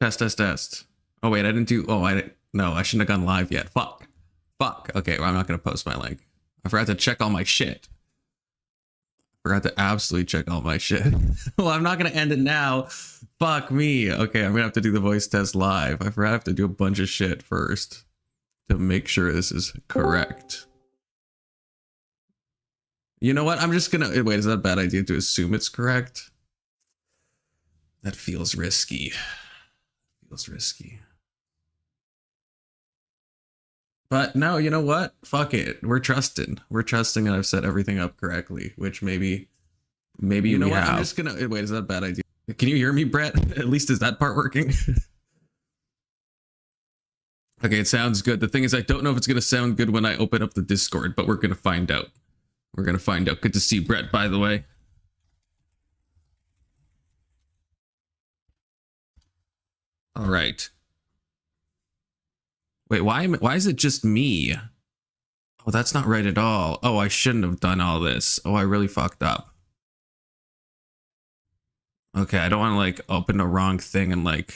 Test, test, test. Oh, wait, I didn't do... Oh, I didn't... No, I shouldn't have gone live yet. Fuck. Fuck. Okay, well, I'm not going to post my link. I forgot to check all my shit. Forgot to absolutely check all my shit. Well, I'm not going to end it now. Fuck me. Okay, I'm going to have to do the voice test live. I forgot I have to do a bunch of shit first to make sure this is correct. You know what? I'm just going to... Wait, is that a bad idea to assume it's correct? That feels risky. Feels risky. But no, you know what? Fuck it. We're trusting. We're trusting that I've set everything up correctly, which maybe you know what? I'm just gonna wait, is that a bad idea? Can you hear me, Brett? At least is that part working? Okay, it sounds good. The thing is, I don't know if it's gonna sound good when I open up the Discord, but we're gonna find out. We're gonna find out. Good to see Brett, by the way. All right. Wait, why is it just me? Oh, that's not right at all. Oh, I shouldn't have done all this. Oh, I really fucked up. Okay, I don't want to like open the wrong thing and like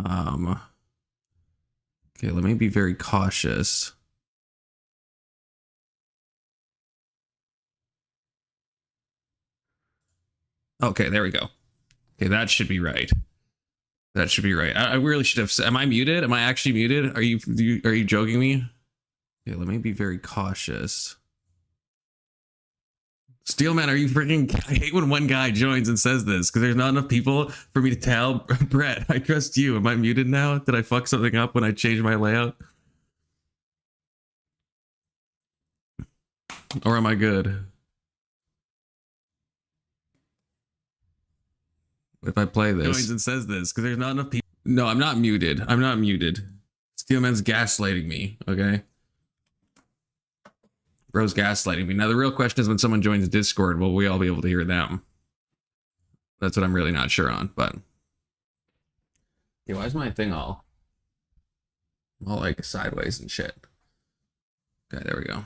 okay, let me be very cautious. Okay, there we go. Okay, that should be right. That should be right. I really should have. Am I muted? Am I actually muted? Are you joking me? Yeah, let me be very cautious. Steelman, are you freaking... I hate when one guy joins and says this because there's not enough people for me to tell. Brett, I trust you. Am I muted now? Did I fuck something up when I changed my layout? Or am I good? If I play this... Joins and says this because there's not enough people... No, I'm not muted. I'm not muted. Steelman's gaslighting me, okay? Bro's gaslighting me. Now, the real question is when someone joins Discord, will we all be able to hear them? That's what I'm really not sure on, but... Yeah, why is my thing all like sideways and shit? Okay, there we go.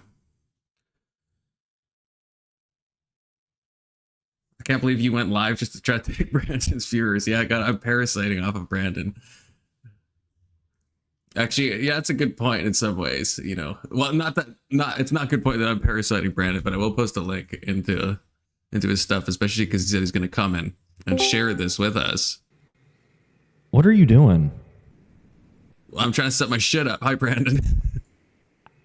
I can't believe you went live just to try to take Brandon's viewers. Yeah, I'm parasiting off of Brandon. Actually, yeah, it's a good point in some ways, you know. Well, it's not a good point that I'm parasiting Brandon, but I will post a link into his stuff, especially because he said he's going to come in and share this with us. What are you doing? Well, I'm trying to set my shit up. Hi, Brandon.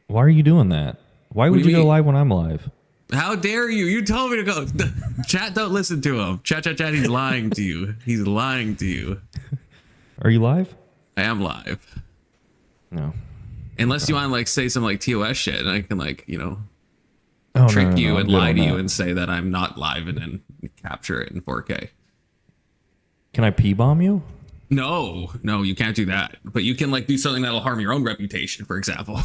Why are you doing that? Why would you go live when I'm live? How dare you? You told me to go. Chat, don't listen to him. Chat, he's lying to you. He's lying to you. Are you live? I am live. No. Unless you want to like say some like TOS shit, and I can like, you know, trick you and lie to you and say that I'm not live and then capture it in 4K. Can I P-bomb you? No, you can't do that. But you can like do something that'll harm your own reputation, for example.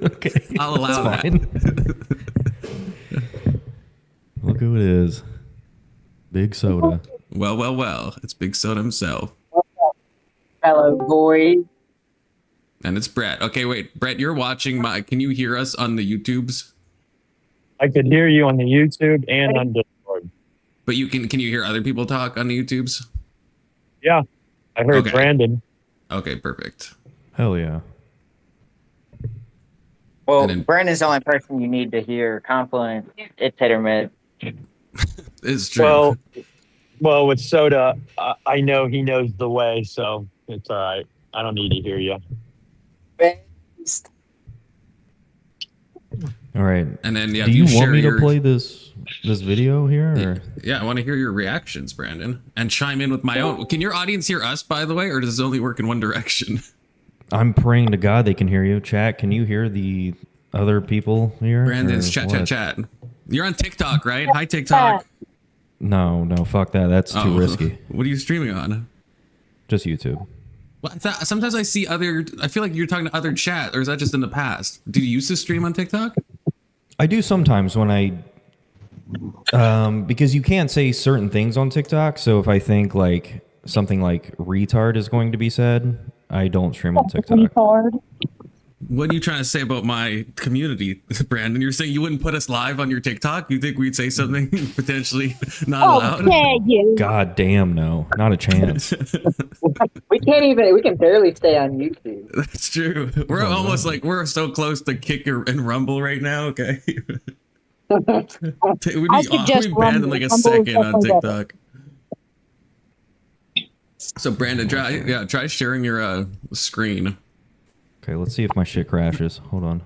Okay. I'll allow that. Look who it is. Big Soda. Well. It's Big Soda himself. Hello, boy. And it's Brett. Okay, wait. Brett, you're watching my... Can you hear us on the YouTubes? I could hear you on the YouTube and on Discord. But can you hear other people talk on the YouTubes? Yeah, I heard Brandon. Okay, perfect. Hell yeah. Well, Brandon's the only person you need to hear. Confluent, it's hit or miss. It's true. Well, with Soda, I know he knows the way, so it's all right. I don't need to hear you. All right. And then, yeah, do you want me to play this video here? Or? Yeah, I want to hear your reactions, Brandon, and chime in with my own. Can your audience hear us, by the way, or does it only work in one direction? I'm praying to God they can hear you. Chat, can you hear the other people here? Brandon's chat. You're on TikTok, right? Hi, TikTok. No, fuck that. That's too risky. What are you streaming on? Just YouTube. Well, sometimes I see I feel like you're talking to other chat, or is that just in the past? Do you used to stream on TikTok? I do sometimes when because you can't say certain things on TikTok. So if I think like something like retard is going to be said, I don't stream on TikTok. What are you trying to say about my community, Brandon? You're saying you wouldn't put us live on your TikTok? You think we'd say something potentially not allowed? Yeah, you. God damn, no, not a chance. We can't even. We can barely stay on YouTube. That's true. We're almost like we're so close to Kick and Rumble right now. Okay, we'd I suggest be banned in like a Rumble. second on Rumble's TikTok. So Brandon, try sharing your screen. Okay, let's see if my shit crashes. Hold on.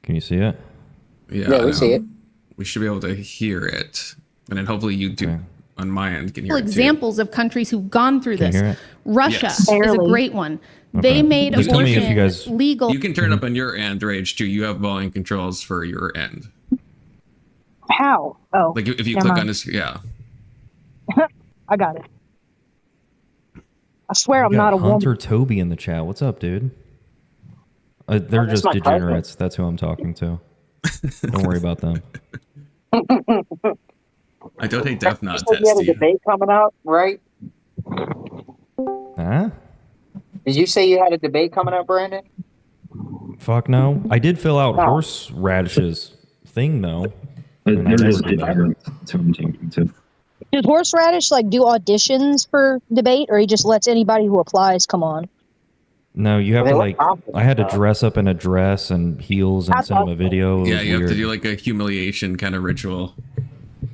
Can you see it? Yeah, we see it. We should be able to hear it, and then hopefully YouTube Okay. on my end can hear it too. Examples of countries who've gone through Can you this. hear it? Russia Yes. is a Barely. great one. Okay. They made Just tell me if abortion you guys- legal. You can turn it up on your end, Rage, too. You have volume controls for your end. How? Oh, Like if you Never click mind. on this, yeah. I got it. I swear I'm We got not a Hunter woman. Toby in the chat. What's up, dude? They're that's just my cousin. degenerates. That's who I'm talking to. Don't worry about them. I don't take Death Knot You said you had test a you. debate coming up, right? Huh? Did you say you had a debate coming up, Brandon? Fuck no. I did fill out Oh. horseradish's thing though. I mean, I There never is did that. too. Does Horseradish like do auditions for debate, or he just lets anybody who applies come on? No, you have They to look like. confident, I had to though. dress up in a dress and heels and send him a video. It Yeah, was you have to weird. do like a humiliation kind of ritual.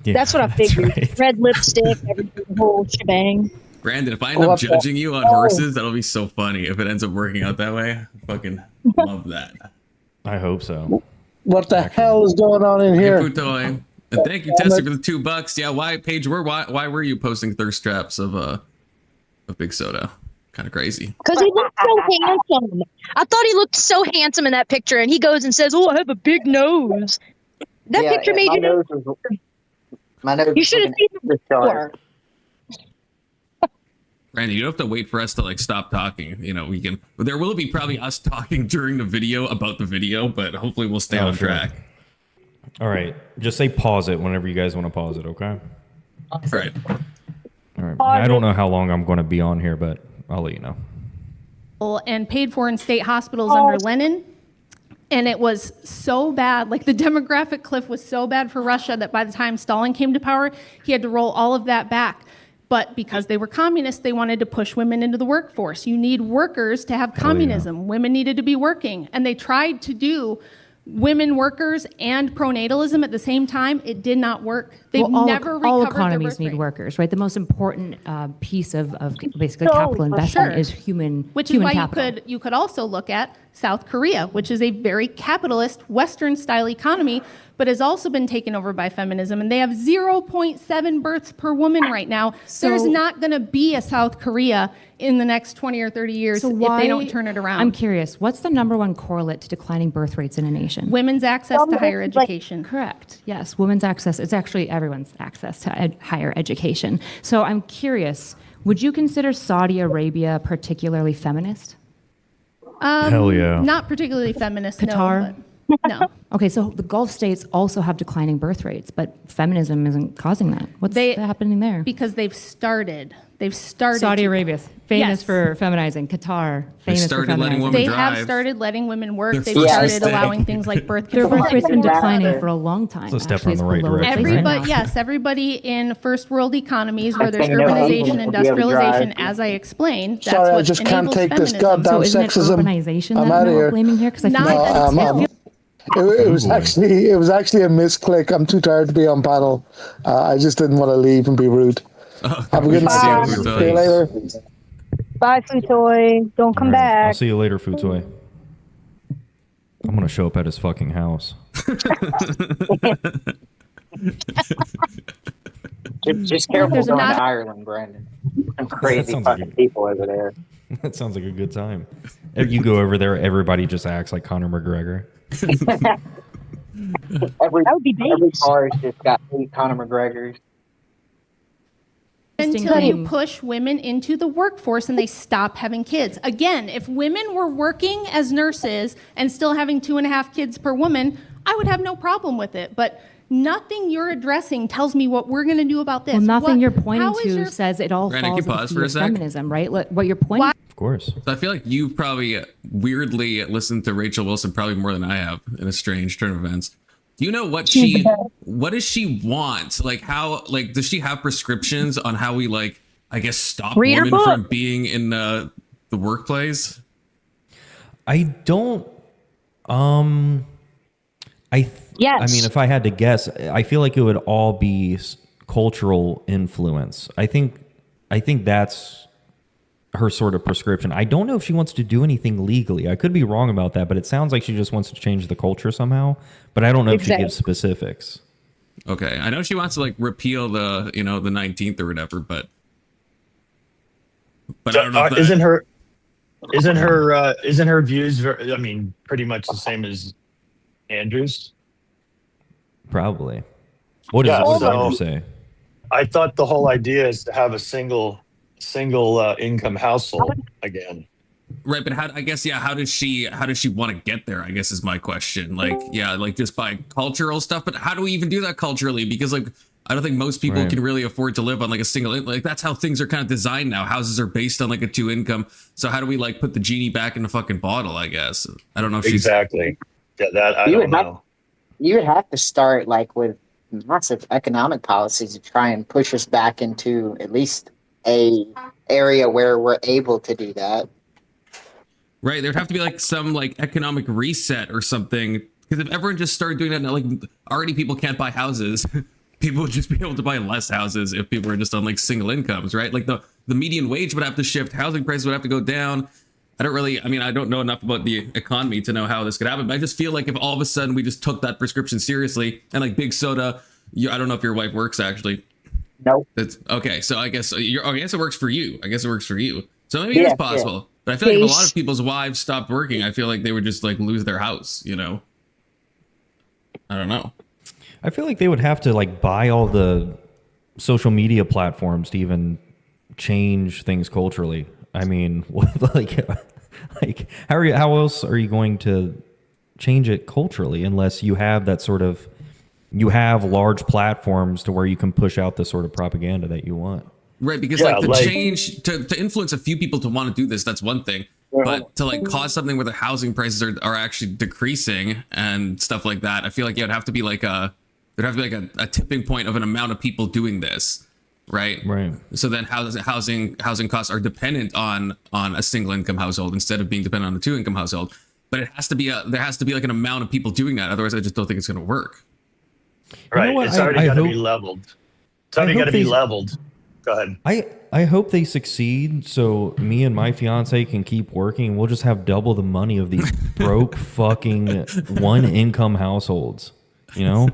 Yeah, That's what I figured. right. Red lipstick, everything, the whole shebang. Brandon, if I end up judging you on horses, that'll be so funny if it ends up working out that way. I fucking love that. I hope so. What the hell is going on in Hey, here? Futoy. And thank you, Tester, for the $2. Yeah, why, Paige? Why were you posting thirst traps of Big Soda? Kind of crazy. Because he looked so handsome. I thought he looked so handsome in that picture, and he goes and says, "Oh, I have a big nose." That Yeah, picture made my you. nose was. My nose. You was should have looking seen the extra before. sharp. Brandon, you don't have to wait for us to like stop talking. You know, we can. There will be probably us talking during the video about the video, but hopefully we'll stay Oh, on sure. track. All right, just say pause it whenever you guys want to pause it. Okay. All right. All right. I don't know how long I'm going to be on here, but I'll let you know. And paid for in state hospitals under Lenin. And it was so bad, like the demographic cliff was so bad for Russia that by the time Stalin came to power, he had to roll all of that back. But because they were communists, they wanted to push women into the workforce. You need workers to have communism. Women needed to be working. And they tried to do women workers and pronatalism at the same time. It did not work. They've never recovered all their economies birth need rate. workers, right? The most important piece of basically So, capital for investment sure. is human Which is human why capital. you could also look at South Korea, which is a very capitalist Western style economy, but has also been taken over by feminism, and they have 0.7 births per woman right now. There's not going to be a South Korea in the next 20 or 30 years if they don't turn it around. I'm curious, what's the number one correlate to declining birth rates in a nation? Women's access to higher education. Correct. Yes, women's access. It's actually everyone's access to higher education. So I'm curious, would you consider Saudi Arabia particularly feminist? Hell yeah. Not particularly feminist, Qatar? no. But no. Okay, so the Gulf states also have declining birth rates, but feminism isn't causing that. What's happening there? Because they've started. Saudi to- Arabia, famous Yes. for feminizing. Qatar, famous for started letting feminizing. women They drive. have started letting women work. Their They've first started mistake. allowing things like birth Their control. birth rate's been Exactly. declining for a long time. It's a step Actually, in the it's right below direction, right Everybody, now. yes, everybody in first world economies where there's think, you know, urbanization, even if we have a industrialization, drive- as I explained, that's Sorry, I what just can't enables take this feminism. goddamn So isn't it sexism. urbanization I'm that outta we're here. blaming here? Because I feel Not like until- It was actually a misclick. I'm too tired to be on panel. I just didn't want to leave and be rude. Have a good See night. you, See Futoy. you later. Bye, Futoy. Don't come All right, I'll back. see you later, Futoy. I'm gonna show up at his fucking house. Just careful There's going not- to Ireland, Brandon. Some crazy sounds like fucking it. people over there. That sounds like a good time. If you go over there, everybody just acts like Conor McGregor. Every That would be every base. car's just got 8 Conor McGregors. Until you thing. push women into the workforce and they stop having kids. Again, if women were working as nurses and still having 2.5 kids per woman, I would have no problem with it. But nothing you're addressing tells me what we're going to do about this. Well, nothing What- you're pointing how is to your- says it all Brandon, falls can you at pause the for feet a of sec? feminism, right? What you're pointing. Why- Of course. So I feel like you've probably weirdly listened to Rachel Wilson probably more than I have in a strange turn of events. Do you know what does she want? Like how, like, does she have prescriptions on how we, like, I guess, stop Read her women book. from being in the workplace? I don't. Yes. I mean, if I had to guess, I feel like it would all be cultural influence. I think that's her sort of prescription. I don't know if she wants to do anything legally. I could be wrong about that, but it sounds like she just wants to change the culture somehow. But I don't know if she gives specifics. Okay, I know she wants to, like, repeal the, you know, the 19th or whatever, but I don't know. If that, isn't her views? I mean, pretty much the same as Andrew's. Probably. What does Andrew say? I thought the whole idea is to have a single income household again. right, but how does she want to get there, I guess, is my question. Like, yeah, like, just by cultural stuff, but how do we even do that culturally? Because, like, I don't think most people can really afford to live on, like, a single, like, that's how things are kind of designed now. Houses are based on, like, a 2 income. So how do we, like, put the genie back in the fucking bottle, I guess? I don't know if Exactly. Yeah, that I don't know. You would have to start, like, with massive economic policies to try and push us back into at least a area where we're able to do that. Right, there'd have to be, like, some, like, economic reset or something. Because if everyone just started doing that, like, already people can't buy houses. People would just be able to buy less houses if people were just on, like, single incomes, right? Like, the median wage would have to shift, housing prices would have to go down. I don't know enough about the economy to know how this could happen, but I just feel like if all of a sudden we just took that prescription seriously, and, like, Big Soda, I don't know if your wife works, actually. Nope. That's okay. So I guess I guess it works for you. So maybe it's possible. Yeah. But I feel like if a lot of people's wives stopped working, I feel like they would just, like, lose their house, you know? I don't know. I feel like they would have to, like, buy all the social media platforms to even change things culturally. I mean, how else are you going to change it culturally unless you have that sort of, you have large platforms to where you can push out the sort of propaganda that you want. Right, because change to influence a few people to want to do this, that's one thing. But to, like, cause something where the housing prices are actually decreasing and stuff like that, I feel like there'd have to be like a tipping point of an amount of people doing this. Right. So then housing costs are dependent on a single income household instead of being dependent on a 2 income household. But there has to be like an amount of people doing that. Otherwise, I just don't think it's going to work. Right. It's already got to be leveled. Go ahead. I hope they succeed so me and my fiance can keep working and we'll just have double the money of these broke fucking 1 income households. You know?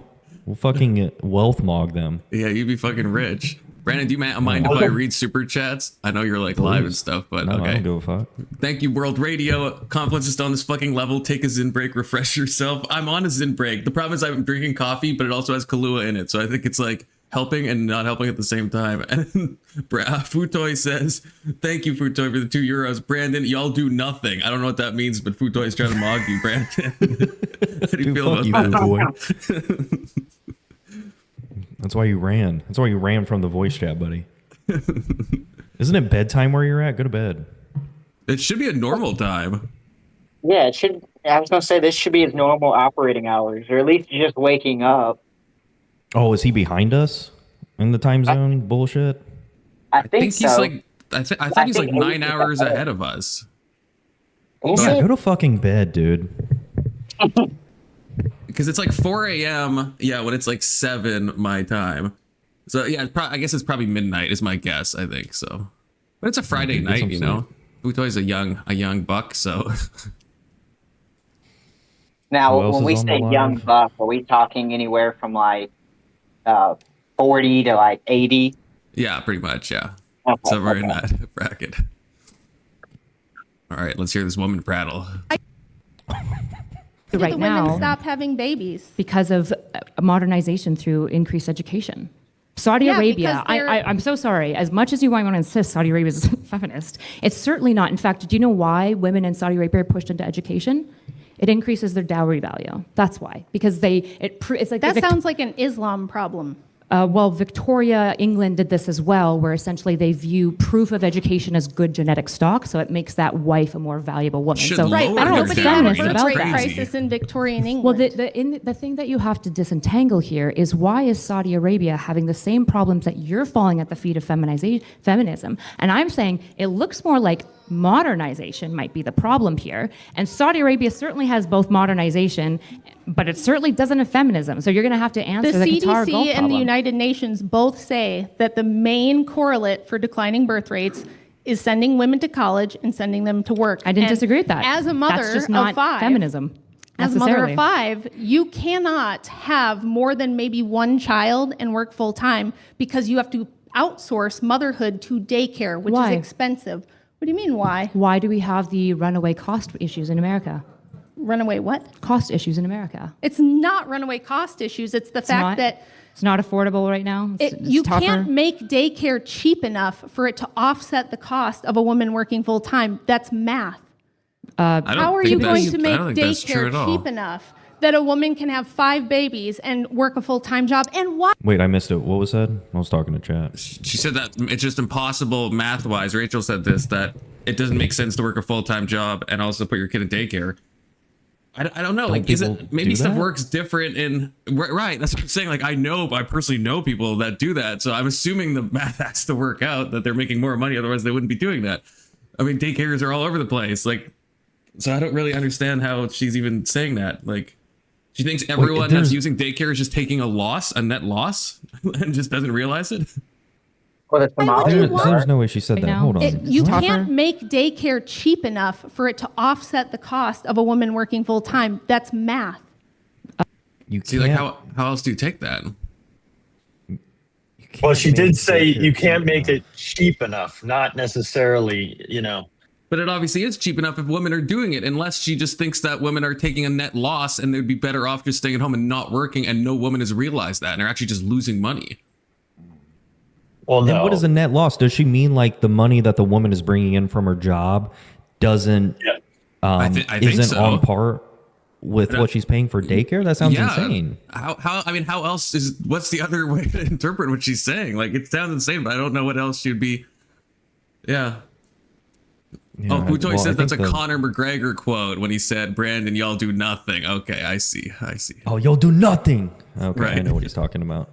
We'll fucking wealth mog them. Yeah, you'd be fucking rich. Brandon, do you mind if I read super chats? I know you're, like, live and stuff, but okay. I don't give a fuck. Thank you, World Radio. Confluence is on this fucking level. Take a Zyn break. Refresh yourself. I'm on a Zyn break. The problem is I'm drinking coffee, but it also has Kahlua in it. So I think it's, like, helping and not helping at the same time. And Futoy says, thank you, Futoy, for the €2. Brandon, y'all do nothing. I don't know what that means, but Futoy is trying to mog you, Brandon. How do you feel about that? That's why you ran. That's why you ran from the voice chat, buddy. Isn't it bedtime where you're at? Go to bed. It should be a normal time. Yeah, it should. I was going to say this should be his normal operating hours, or at least just waking up. Oh, is he behind us in the time zone bullshit? I think so. He's like, I think he's like 9 hours ahead of us. Yeah, go to fucking bed, dude. Because it's like 4 a.m. Yeah, when it's like 7 my time. So yeah, I guess it's probably midnight is my guess. I think so. But it's a Friday night, you know. Futoy's a young buck, so. Now, when we say young buck, are we talking anywhere from like 40 to like 80? Yeah, pretty much. Yeah, somewhere in that bracket. All right, let's hear this woman prattle. Right the now, women stop having babies because of modernization through increased education. Saudi Arabia, I'm so sorry. As much as you might want to insist Saudi Arabia is feminist, it's certainly not. In fact, do you know why women in Saudi Arabia are pushed into education? It increases their dowry value. That's why. Because it's like that sounds like an Islam problem. Well, Victoria, England did this as well, where essentially they view proof of education as good genetic stock, so it makes that wife a more valuable woman. Should So lower Right, but I don't know nobody what's had a feminist birth about rate that. crisis in Victorian England. Well, the thing that you have to disentangle here is why is Saudi Arabia having the same problems that you're falling at the feet of feminism? And I'm saying it looks more like modernization might be the problem here. And Saudi Arabia certainly has both modernization, but it certainly doesn't have feminism. So you're going to have to answer the the Qatar CDC Gulf and problem. the United Nations both say that the main correlate for declining birth rates is sending women to college and sending them to work. I didn't And disagree with that. As a mother That's just not of 5, feminism. as a mother of necessarily. 5, you cannot have more than maybe one child and work full time because you have to outsource motherhood to daycare, which Why? is expensive. What do you mean, why? Why do we have the runaway cost issues in America? Runaway what? Cost issues in America. It's not runaway cost issues. It's the fact not? that It's not affordable right now. It's you tougher. can't make daycare cheap enough for it to offset the cost of a woman working full time. That's math. I don't How are think you that's- going to make I don't think that's true daycare at all. cheap enough that a woman can have 5 babies and work a full time job? And why? Wait, I missed it. What was said? I was talking to chat. She said that it's just impossible math wise. Rachel said this, that it doesn't make sense to work a full-time job and also put your kid in daycare. I don't know. Like, is people it maybe do stuff that? works different in right? That's what I'm saying. Like, I personally know people that do that, so I'm assuming the math has to work out that they're making more money. Otherwise, they wouldn't be doing that. I mean, daycares are all over the place. Like, so I don't really understand how she's even saying that. Like, she thinks everyone that's using daycare is just taking a loss, a net loss, and just doesn't realize it. Well, the Why would you Somalis want- There's no way she said Right that. now? Hold on. You Tougher. can't make daycare cheap enough for it to offset the cost of a woman working full time. That's math. You See, like, can't- how else do you take that? you can't Well, she make did say daycare you can't cheap make enough. it cheap enough, not necessarily, But it obviously is cheap enough if women are doing it, unless she just thinks that women are taking a net loss and they'd be better off just staying at home and not working, and no woman has realized that and they're actually just losing money. Well, Then no. what is a net loss? Does she mean like the money that the woman is bringing in from her job doesn't Yeah. I think isn't so. on par with what she's paying for daycare? That sounds insane. I mean, how else what's the other way to interpret what she's saying? Like, it sounds insane, but I don't know what else she'd be. Yeah. Yeah, Oh, Butoy well, I said that's a think Conor McGregor quote when he said, "Brandon, y'all do nothing." Okay, I see. Oh, you'll do nothing. Okay, I Right. know what he's talking about.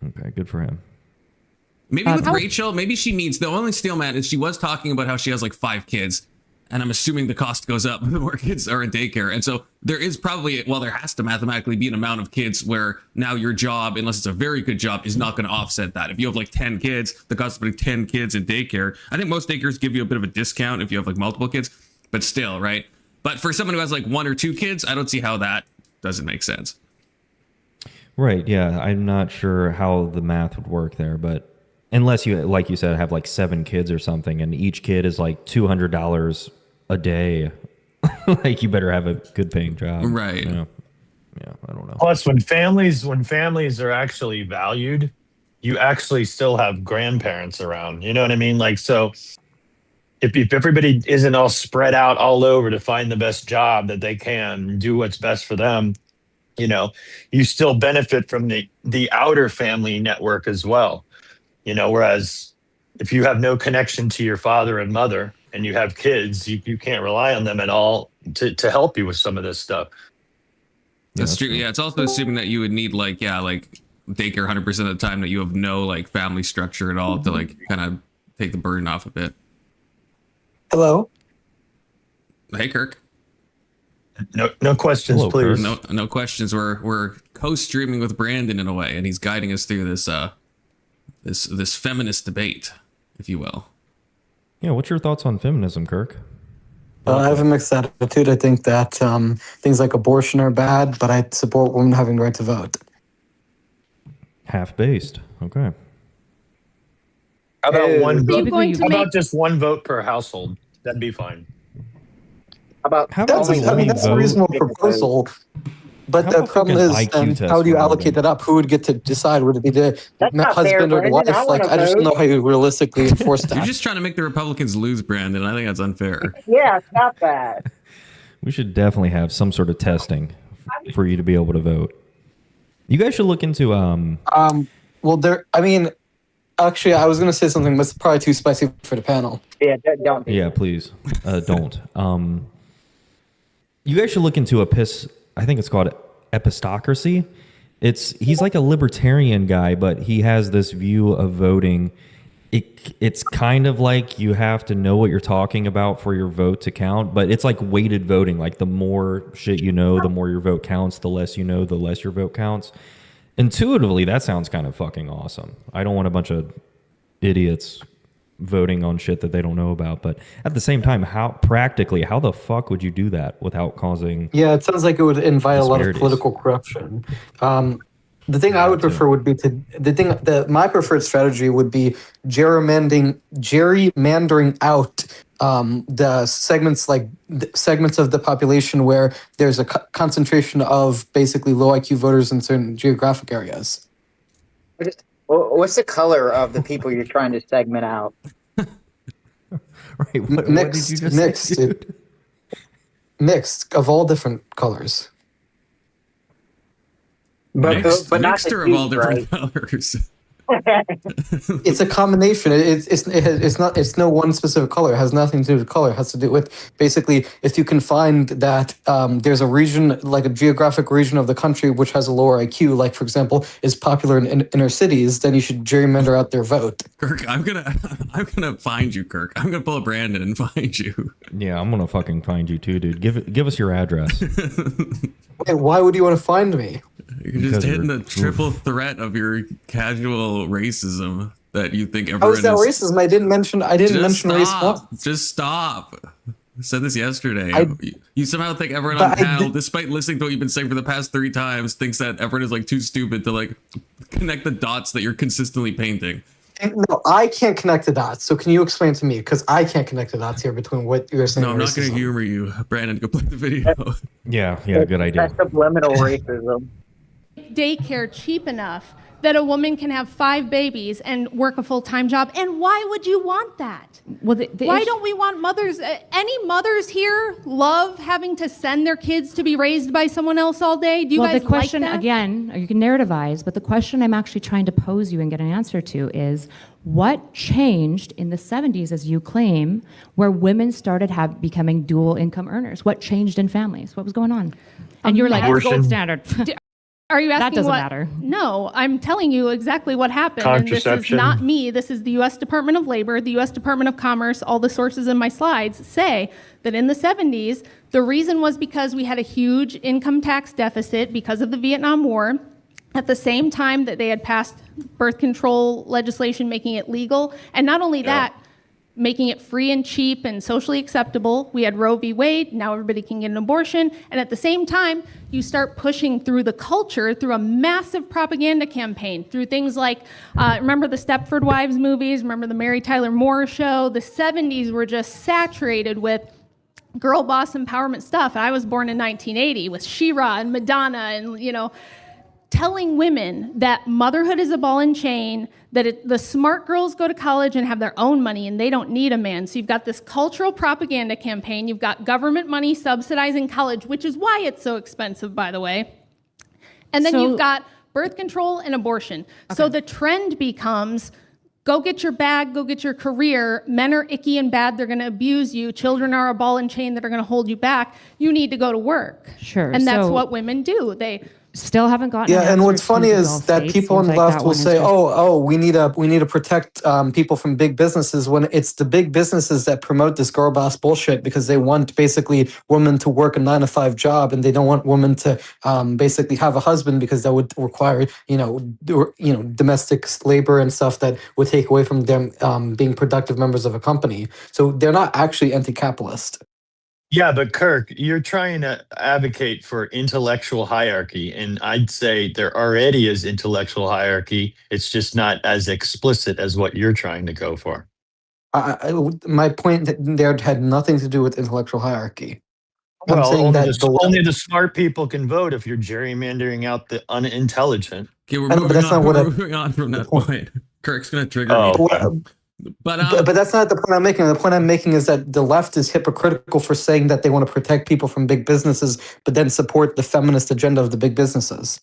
Okay, good for him. Maybe with Rachel, maybe she needs, the only steel man is she was talking about how she has like 5 kids. And I'm assuming the cost goes up the more kids are in daycare. And so there is probably, well, there has to mathematically be an amount of kids where now your job, unless it's a very good job, is not going to offset that. If you have like 10 kids, the cost of putting 10 kids in daycare, I think most daycares give you a bit of a discount if you have like multiple kids, but still, right? But for someone who has like 1 or 2 kids, I don't see how that doesn't make sense. Right, yeah. I'm not sure how the math would work there, but unless you, like you said, have like 7 kids or something, and each kid is like $200 a day, like you better have a good paying job. Right. Yeah, I don't know. Plus, when families are actually valued, you actually still have grandparents around. You know what I mean? Like, so if everybody isn't all spread out all over to find the best job that they can, do what's best for them, you still benefit from the outer family network as well. Whereas if you have no connection to your father and mother and you have kids, you can't rely on them at all to help you with some of this stuff. That's true. Yeah, it's also assuming that you would need like daycare 100% of the time, that you have no like family structure at all to like kind of take the burden off a bit. Hello. Hey, Kirk. No questions, Hello, please. No questions. We're co-streaming with Brandon in a way, and he's guiding us through this this feminist debate, if you will. Yeah, what's your thoughts on feminism, Kirk? I have a mixed attitude. I think that things like abortion are bad, but I support women having the right to vote. Half-based. Okay. How about one Are you vote? going to How make about just one vote per household? That'd be fine. About How about That's we a vote? reasonable proposal. But How the about problem fucking is, IQ test how do you for allocate voting? that up? Who would get to decide? Would it be the That's not fair, husband or the Brandon. wife? I Like, wanna I just don't know vote. how you realistically enforce You're that. just trying to make the Republicans lose, Brandon. I think that's unfair. yeah, stop that. We should definitely have some sort of testing for you to be able to vote. You guys should look into Well, there. I mean, actually, I was gonna say something, but it's probably too spicy for the panel. Yeah, don't. Yeah, please don't. You guys should look into I think it's called epistocracy. He's like a libertarian guy, but he has this view of voting. It's kind of like you have to know what you're talking about for your vote to count, but it's like weighted voting. Like the more shit you know, the more your vote counts. The less you know, the less your vote counts. Intuitively, that sounds kind of fucking awesome. I don't want a bunch of idiots voting on shit that they don't know about, but at the same time, how the fuck would you do that without causing? Yeah, it sounds like it would invite a lot of disparities? political corruption. The thing I would prefer would be my preferred strategy would be gerrymandering out the segments of the population where there's a concentration of basically low IQ voters in certain geographic areas. What's the color of the people you're trying to segment out? Right, what did you just mixed, say? Mixed of all different colors. But not mixture the of all heat, different right? colors. It's a combination. It's no one specific color. It has nothing to do with color. It has to do with basically if you can find that there's a region, like a geographic region of the country which has a lower IQ, like for example is popular in inner cities, then you should gerrymander out their vote. Kirk, I'm gonna find you, Kirk. I'm gonna pull a Brandon and find you. Yeah, I'm gonna fucking find you too, dude. Give us your address. Wait, why would you want to find me? You're just hitting the triple threat of your casual racism that you think How everyone is that racism? I didn't mention race once. Just stop. I said this yesterday. I- You somehow think everyone But on I panel, did- despite listening to what you've been saying for the past 3 times, thinks that everyone is like too stupid to like connect the dots that you're consistently painting. No, I can't connect the dots. So can you explain to me? Because I can't connect the dots here between what you're saying. No, I'm and not going to racism. humor you. Brandon, go play the video. Yeah, good idea. That's subliminal racism. Daycare cheap enough that a woman can have 5 babies and work a full-time job. And why would you want that? Well, Why don't we want mothers? Any mothers here love having to send their kids to be raised by someone else all day? Do you guys the question like that? again, you can narrativize, but the question I'm actually trying to pose you and get an answer to is what changed in the 70s, as you claim, where women started becoming dual income earners? What changed in families? What was going on? And you're like, it's the gold standard. Are you asking That doesn't what? matter. No, I'm telling you exactly what happened. And this is Contraception. not me. This is the U.S. Department of Labor, the U.S. Department of Commerce. All the sources in my slides say that in the 70s, the reason was because we had a huge income tax deficit because of the Vietnam War. At the same time that they had passed birth control legislation making it legal. And not only that, making it free and cheap and socially acceptable. We had Roe v. Wade, now everybody can get an abortion. And at the same time, you start pushing through the culture through a massive propaganda campaign, through things like, remember the Stepford Wives movies, remember the Mary Tyler Moore show? The 70s were just saturated with girl boss empowerment stuff. And I was born in 1980 with She-Ra and Madonna and, telling women that motherhood is a ball and chain, that the smart girls go to college and have their own money and they don't need a man. So you've got this cultural propaganda campaign. You've got government money subsidizing college, which is why it's so expensive, by the way. And then you've got birth control and abortion. Okay. So the trend becomes, go get your bag, go get your career. Men are icky and bad. They're going to abuse you. Children are a ball and chain that are going to hold you back. You need to go to work. Sure. And that's what women do. They still haven't gotten. Yeah, and what's funny is that people on the left will say, "Oh, we need to protect people from big businesses," when it's the big businesses that promote this girl boss bullshit because they want basically women to work a 9-to-5 job and they don't want women to basically have a husband because that would require domestic labor and stuff that would take away from them being productive members of a company. So they're not actually anti-capitalist. Yeah, but Kirk, you're trying to advocate for intellectual hierarchy, and I'd say there already is intellectual hierarchy. It's just not as explicit as what you're trying to go for. My point there had nothing to do with intellectual hierarchy. I'm Well, saying that only the smart people can vote if you're gerrymandering out the unintelligent. Okay, we're I know, but that's not what moving on from that point. Kirk's going to trigger me. But that's not the point I'm making. The point I'm making is that the left is hypocritical for saying that they want to protect people from big businesses, but then support the feminist agenda of the big businesses.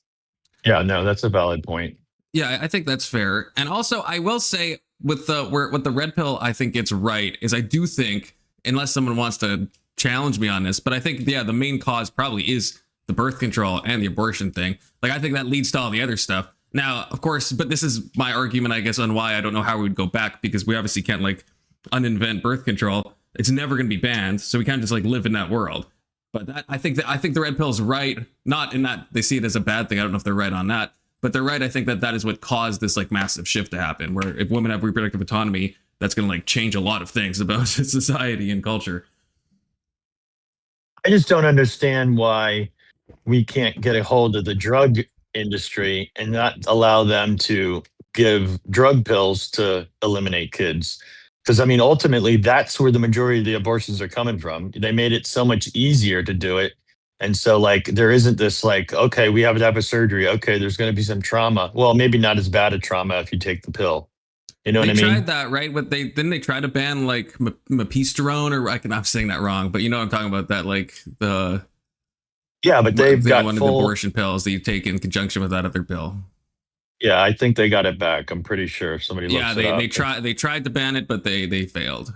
Yeah, no, that's a valid point. Yeah, I think that's fair. And also, I will say with what the red pill, I think it's right is I do think, unless someone wants to challenge me on this, but I think the main cause probably is the birth control and the abortion thing. Like I think that leads to all the other stuff. Now, of course, but this is my argument, I guess, on why I don't know how we would go back, because we obviously can't like uninvent birth control. It's never going to be banned, so we can't just like live in that world. But I think the red pill is right, not in that they see it as a bad thing. I don't know if they're right on that, but they're right. I think that is what caused this like massive shift to happen, where if women have reproductive autonomy, that's going to like change a lot of things about society and culture. I just don't understand why we can't get a hold of the drug industry and not allow them to give drug pills to eliminate kids. Because, I mean, ultimately, that's where the majority of the abortions are coming from. They made it so much easier to do it. And so, like, there isn't this, like, okay, we have to have a surgery. Okay, there's going to be some trauma. Well, maybe not as bad a trauma if you take the pill. You know what I mean? They tried that, right? But didn't they try to ban, like, mepisterone? Or I'm saying that wrong, but you know what I'm talking about, that, like, the... Yeah, but they've got one of the abortion pills that you take in conjunction with that other pill. Yeah, I think they got it back. I'm pretty sure if somebody looks it up. They tried to ban it, but they failed.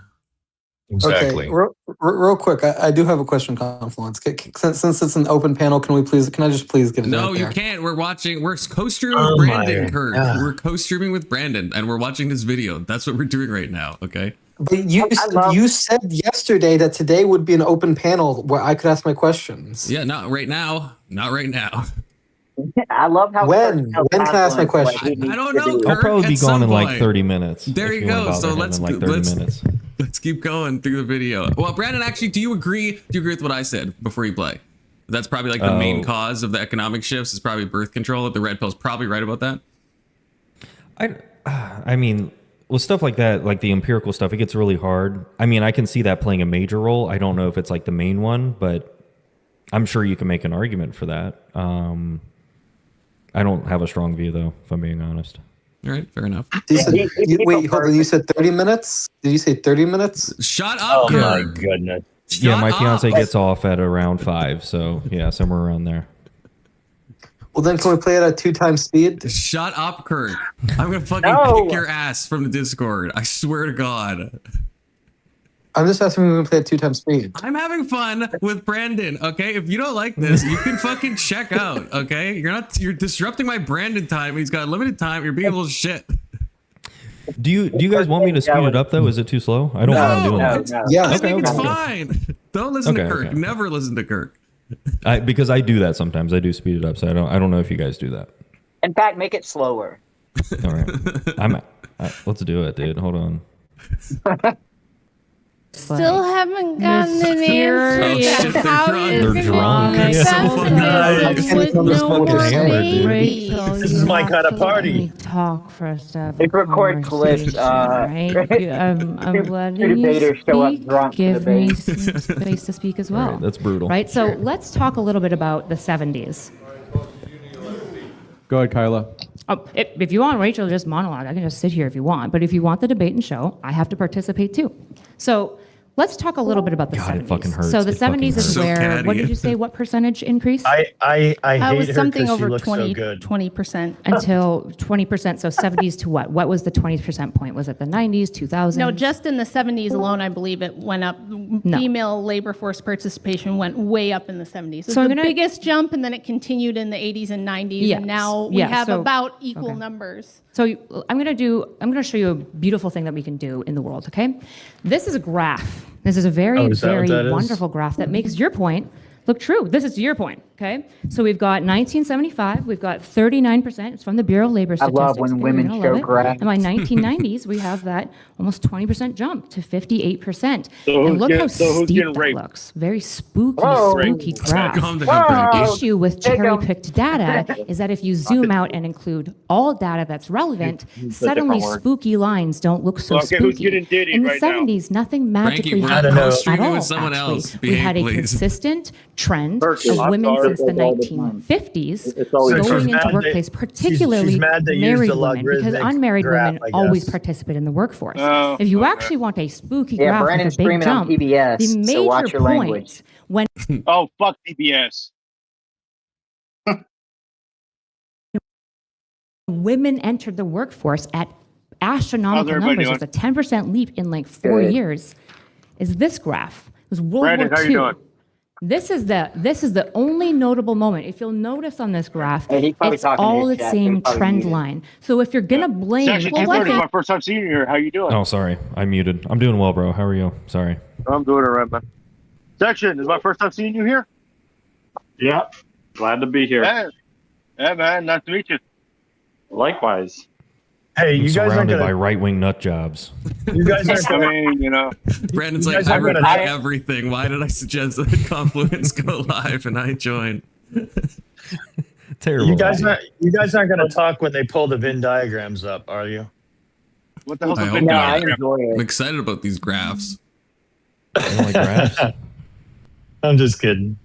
Exactly. Okay, real quick, I do have a question, Confluence. Since it's an open panel, can I just please get it No, out there? you can't. We're co-streaming with Brandon, Kirk. Yeah. We're co-streaming with Brandon, and we're watching this video. That's what we're doing right now, okay? But you said yesterday that today would be an open panel where I could ask my questions. Yeah, not right now. Not right now. I love how when can I ask my question? I don't know. Kirk, I'll probably be gone in like 30 minutes. There you go. So let's keep going through the video. Well, Brandon, actually, do you agree with what I said before you play? That's probably like the main cause of the economic shifts is probably birth control. The red pill's probably right about that. I mean, with stuff like that, like the empirical stuff, it gets really hard. I mean, I can see that playing a major role. I don't know if it's like the main one, but I'm sure you can make an argument for that. I don't have a strong view, though, if I'm being honest. All right, fair enough. Wait, hold on. You said 30 minutes? Did you say 30 minutes? Shut up, Oh, my goodness. Yeah, my fiance gets off at around 5, so yeah, somewhere around there. Well, then can we play it at 2 times speed? Shut up, Kirk. I'm going to fucking kick your ass from the Discord. I swear to God. I'm just asking if we can play at 2 times speed. I'm having fun with Brandon, okay? If you don't like this, you can fucking check out, okay? You're disrupting my Brandon time. He's got limited time. You're being a little shit. Do you guys want me to speed it up though? Is it too slow? I don't want to do that. No. Yeah, I think it's fine. Don't listen to Kirk. Okay. Never listen to Kirk. Because I do that sometimes. I do speed it up, so I don't know if you guys do that. In fact, make it slower. All right, let's do it, dude. Hold on. Still haven't gotten an answer Oh, yet. shit, they're How drunk. is They're it drunk. going? Yeah. This is my kind of party. Let me talk for a second. They record clips. Right? I'm letting you debaters show up speak. drunk to Give me debate. some space to speak as well. Right, that's brutal. Right? So let's talk a little bit about the 70s. Go ahead, Kyla. Oh, if you want Rachel to just monologue, I can just sit here if you want. But if you want the debate and show, I have to participate too. So let's talk a little bit about the 70s. It fucking hurts. So the It fucking 70s is hurts. So where, catty. what did you say, what percentage increase? I hate was her something because she over looks 20, so good. 20%. Until 20%, so 70s to what? What was the 20% point? Was it the 90s, 2000? No, just in the 70s alone, I believe it went up. Female labor force participation went way up in the 70s. It was So the biggest jump, and then it continued in the 80s and 90s, Yes. and now we Yeah, have so- about equal numbers. So I'm going to show you a beautiful thing that we can do in the world, okay? This is a graph. This is a very, Oh, is that what very that is? wonderful graph that makes your point look true. This is your point, okay? So we've got 1975, we've got 39%. It's from the Bureau of Labor I Statistics. love when okay? women You're gonna show love it. graphs. And by 1990s, we have that almost 20% jump to 58%. So And look how who's steep getting that raped? looks. Very spooky, Whoa. spooky graph. Calm down, Whoa. Frankie. Issue with Take 'em. cherry-picked data is that if you zoom out and include all data that's relevant, suddenly different word. spooky lines don't look so Okay, spooky. who's getting diddied In the right now? 70s, nothing magically we're happened co-streaming at all, with someone actually. else. We had a Behave, please. consistent trend Virgil, of I'm women sorry. since the 1950s It's always going she's into mad workplace, that- particularly she's mad they used married the women, because logarithmic unmarried graph, women I always guess. participate in the workforce. Oh, If you okay. actually want a spooky Yeah, graph Brandon's with a big streaming on jump, PBS, the so major watch your point language. when Oh, fuck DBS. women entered the workforce at astronomical everybody numbers. It's a 10% leap in like 4 years. Is this graph? It was World Brandon, War how II. you doing? This is the only notable moment. If you'll notice on this graph, Hey, he's probably it's talking to all his the chat. same He's probably trend muted. line. So if you're gonna blame Section 230 is everything, my first time seeing you here. How you doing? Oh, sorry. I'm muted. I'm doing well, bro. How are you? Sorry. I'm doing it right, man. Section is my first time seeing you here. Yeah, glad to be here. Yeah, man. Nice to meet you. Likewise. Hey, I'm you guys aren't surrounded by gonna. right-wing nut jobs. You guys aren't I gonna. mean, you know. Brandon's You like, guys I are gonna- repeat everything. Why did I suggest that Confluence go live and I joined? Terrible. You guys aren't gonna talk when they pull the Venn diagrams up, are you? What the hell's I a hope big No, not. I diagram? enjoy I'm it. excited about these graphs. You don't like graphs? I'm just kidding.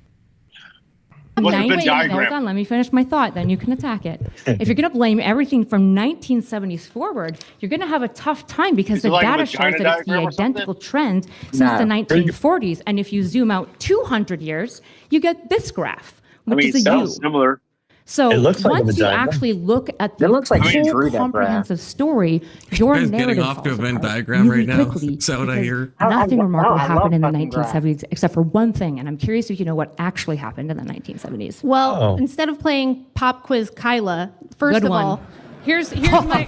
What's a Venn Hold diagram? on, let me finish my thought, then you can attack it. If you're going to blame everything from 1970s forward, you're going to have a tough time because Is it the like a data vagina shows that it's the diagram or something? identical trend since Nah. the 1940s. And if you zoom out 200 years, you get this graph, I which mean, is a U. sounds similar. So It looks like a once you vagina. actually look at the It looks like you whole drew that graph. comprehensive story, your You guys narrative getting off to a falls Venn apart diagram really right now? quickly Is that what I because hear? Nothing I remarkable love happened in the fucking graphs. 1970s except for one thing, and I'm curious if you know what actually happened in the 1970s. Well, Oh. instead of playing pop quiz Kyla, first Good of one. all, here's my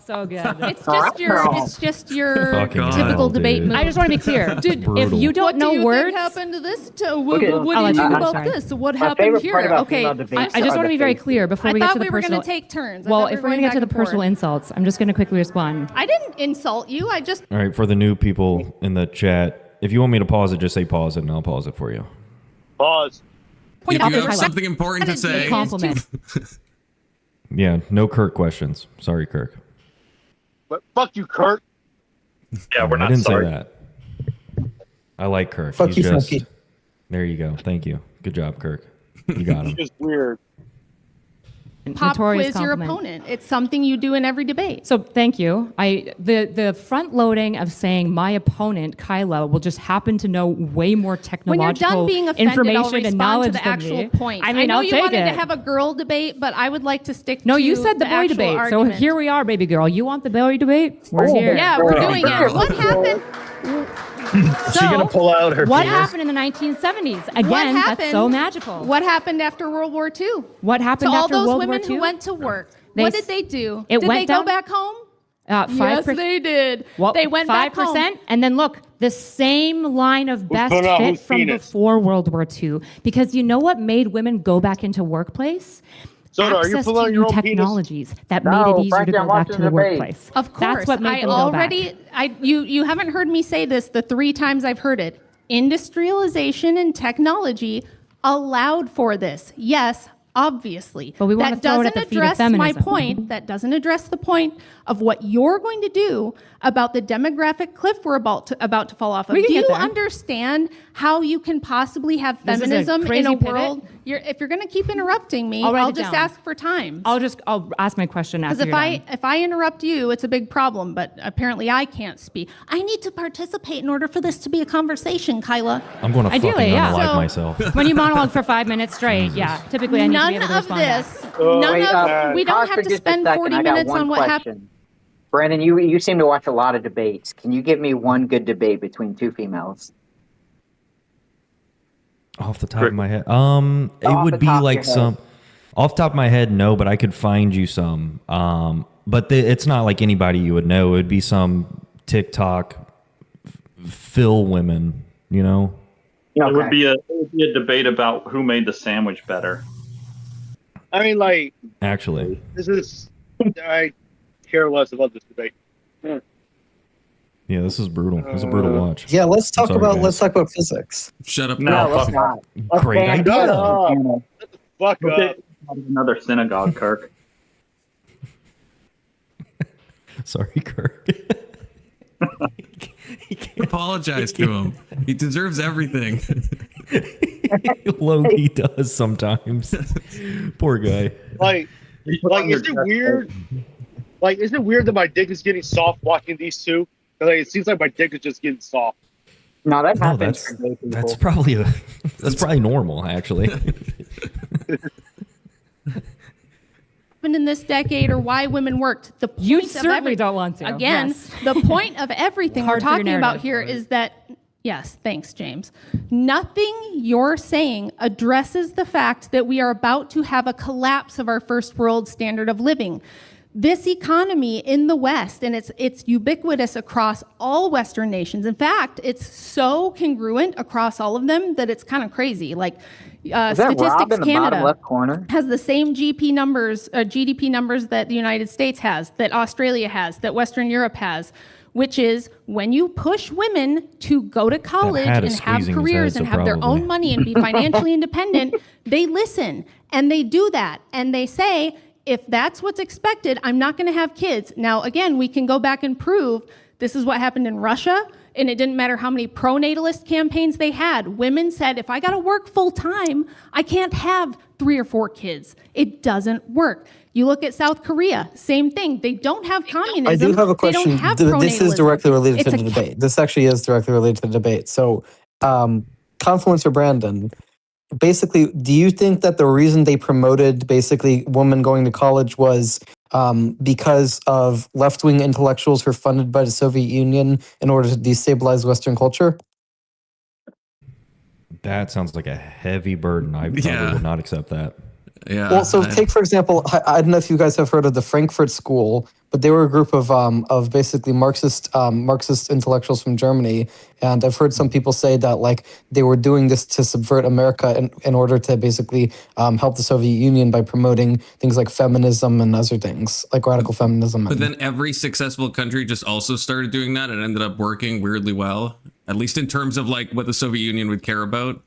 So good. it's just your Fucking typical hell, debate dude. move. I just want to be clear. Dude, if brutal. you don't what know do you words, think happened to this? Okay, What do I'll you let think you- about sorry. this? What My happened favorite here? part about Okay, female debates I just are want to the be very faces. clear before I we get thought to the we were personal. going to take turns. I Well, thought we if were we're going going to get to the back and personal forth. insults, I'm just going to quickly respond. I didn't insult you. I just All right, for the new people in the chat, if you want me to pause it, just say pause it, and I'll pause it for you. Pause. If out you the have highlight. something important to It's say, Compliment. Yeah, no Kirk questions. Sorry, Kirk. But fuck you, Kurt. Yeah, we're I not didn't sorry. say that. I like Kirk. Fuck He's you, just. Funky. There you go. Thank you. Good job, Kirk. You got him. It's just weird. pop Notorious quiz your compliment. opponent. It's something you do in every debate. So thank you. The front loading of saying my opponent Kyla will just happen to know way more When you're technological done being offended, information I'll and respond knowledge to the than actual me. point. I mean, know I'll you take wanted it. to have a girl debate, but I would like to stick No, to you said the boy actual debate. argument. So here we are, baby girl. You want the boy debate? We're here. Yeah, we're doing it. What happened? Is she gonna pull out her What penis? happened in the 1970s? Again, What that's happened? so magical. What happened after World War II? What happened To all after those World women War II? who went to work, They what s- did they do? it Did went they go down- back home? 5%. Yes, they did. Well, They went back 5%, home. and then look, the same line of best put out fit whose from penis? before World War II. Because you know what made women go back into workplace? Soda, are you Access pulling out to your new own penis? technologies that No, made it easier Frankie, to I'm go back watching to the the debate. workplace. Of course, That's what made I them go already. back. You haven't heard me say this the 3 times I've heard it. Industrialization and technology allowed for this. Yes, obviously. But we wanna that throw it doesn't at the feet of address my feminism. point. That doesn't address the point of what you're going to do about the demographic cliff we're about to fall off of. We can Do get you there. understand how you can possibly have This is a feminism in crazy a pivot. world? If you're going to keep interrupting me, I'll write I'll it just down. ask for time. I'll ask my question after Because you're done. if I interrupt you, it's a big problem. But apparently, I can't speak. I need to participate in order for this to be a conversation, Kyla. I'm going to Ideally, fucking yeah. unalive So- myself. When you monologue for 5 minutes straight, yeah. Typically, I need to None be able to of respond to that. this. Oh, None Wait, of. We pause don't for have to just a spend second. 40 I got minutes one on what happened. question. Brandon, you seem to watch a lot of debates. Can you give me one good debate between 2 females? Off the top of my head, it Off would the be top of like your head. some. Off the top of my head, no, but I could find you some. But it's not like anybody you would know. It would be some TikTok fill women, you know. It would be a debate about who made the sandwich better. I mean, like, Actually, this is. I care less about this debate. yeah, this is brutal. This is a brutal watch. Yeah, let's talk sorry, about guys. let's talk about physics. shut up. No, No, let's fuck not. Let's Great ban idea. Shut up. Fuck Okay. up. Another synagogue, Kirk. Sorry, Kirk. Apologize to him. He deserves everything. Loki does sometimes. Poor guy. Like, is it weird? Like, is it weird that my dick is getting soft watching these two? 'Cause, like, it seems like my dick is just getting soft. No, that No, happens for gay people. that's probably normal, actually. happened in this decade or why women worked. The point You of certainly don't want to. Again, Yes. the point of everything we're Hard for your talking about narrative. here is that, yes, thanks, James. Nothing you're saying addresses the fact that we are about to have a collapse of our first world standard of living. This economy in the West, and it's ubiquitous across all Western nations. In fact, it's so congruent across all of them that it's kind of crazy. Like Is that Rob Statistics in the bottom Canada left corner? has the same GDP numbers that the United States has, that Australia has, that Western Europe has, which is when you push women to go to college hat and is have squeezing his careers head, and so have their probably. own money and be financially independent, they listen and they do that. And they say, if that's what's expected, I'm not going to have kids. Now, again, we can go back and prove this is what happened in Russia, and it didn't matter how many pro-natalist campaigns they had. Women said, if I got to work full time, I can't have 3 or 4 kids. It doesn't work. You look at South Korea, same thing. They don't have communism. I do have a They question. don't have This is pronatalism. directly related It's to a the debate. This actually is directly related to the debate. So, Confluencer Brandon, basically, do you think that the reason they promoted basically women going to college was because of left-wing intellectuals who are funded by the Soviet Union in order to destabilize Western culture? That sounds like a heavy burden. I probably would not accept that. Yeah. Well, so take for example, I don't know if you guys have heard of the Frankfurt School, but they were a group of basically Marxist intellectuals from Germany, and I've heard some people say that like they were doing this to subvert America in order to basically help the Soviet Union by promoting things like feminism and other things like radical feminism. But then every successful country just also started doing that and ended up working weirdly well, at least in terms of like what the Soviet Union would care about.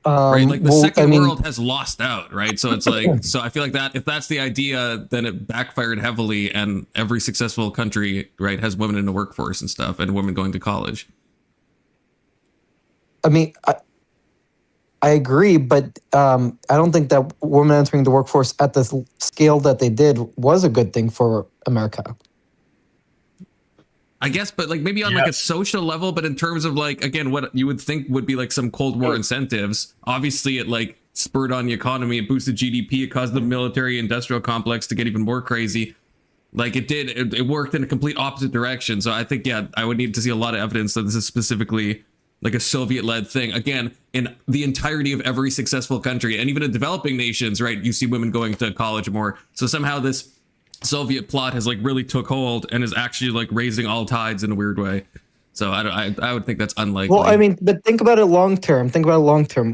Right, like the second world has lost out, right? So it's like, so I feel like that if that's the idea, then it backfired heavily, and every successful country, right, has women in the workforce and stuff, and women going to college. I mean, I agree, but I don't think that women entering the workforce at the scale that they did was a good thing for America. I guess, but like maybe on like a social level, but in terms of like, again, what you would think would be like some Cold War incentives, obviously it like spurred on the economy, it boosted GDP, it caused the military industrial complex to get even more crazy. Like it worked in a complete opposite direction. So I think, yeah, I would need to see a lot of evidence that this is specifically like a Soviet-led thing. Again, in the entirety of every successful country, and even in developing nations, right, you see women going to college more. So somehow this Soviet plot has like really took hold and is actually like raising all tides in a weird way. So I would think that's unlikely. Well, I mean, but think about it long term.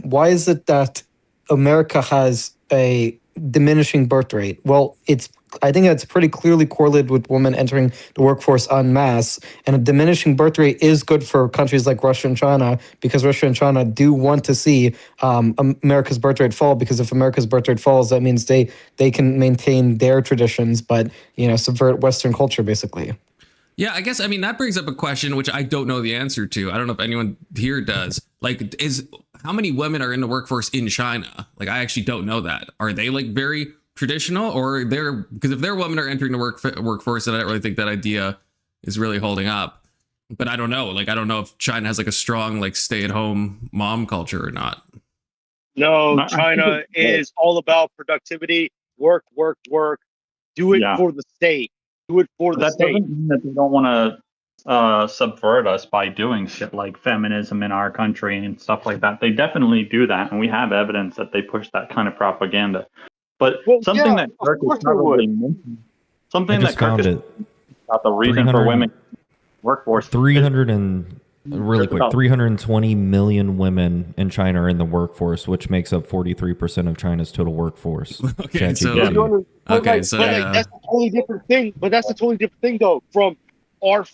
Why is it that America has a diminishing birth rate? Well, I think that's pretty clearly correlated with women entering the workforce en masse. And a diminishing birth rate is good for countries like Russia and China, because Russia and China do want to see America's birth rate fall, because if America's birth rate falls, that means they can maintain their traditions, but, you know, subvert Western culture, basically. Yeah, I guess, I mean, that brings up a question which I don't know the answer to. I don't know if anyone here does. Like, how many women are in the workforce in China? Like, I actually don't know that. Are they like very traditional, or because if their women are entering the workforce, then I don't really think that idea is really holding up. But I don't know. Like, I don't know if China has like a strong like stay-at-home mom culture or not. No, China is all about productivity, work. Do it for the state. Do it for the state. That doesn't mean that they don't want to subvert us by doing shit like feminism in our country and stuff like that. They definitely do that, and we have evidence that they push that kind of propaganda. But something that Kirk is probably mentioning, something that Kirk is about the reason for women workforce. 320 million women in China are in the workforce, which makes up 43% of China's total workforce. Okay, so that's a totally different thing. But that's a totally different thing, though, from our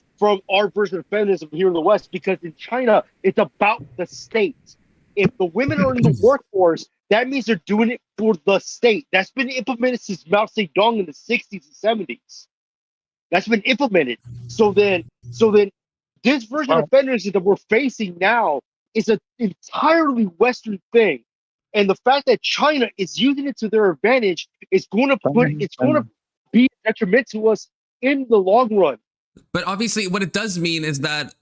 version of feminism here in the West, because in China it's about the state. If the women are in the workforce, that means they're doing it for the state. That's been implemented since Mao Zedong in the 60s and 70s. That's been implemented. So then this version of feminism that we're facing now is an entirely Western thing. And the fact that China is using it to their advantage is going to be detrimental to us in the long run. But obviously what it does mean is that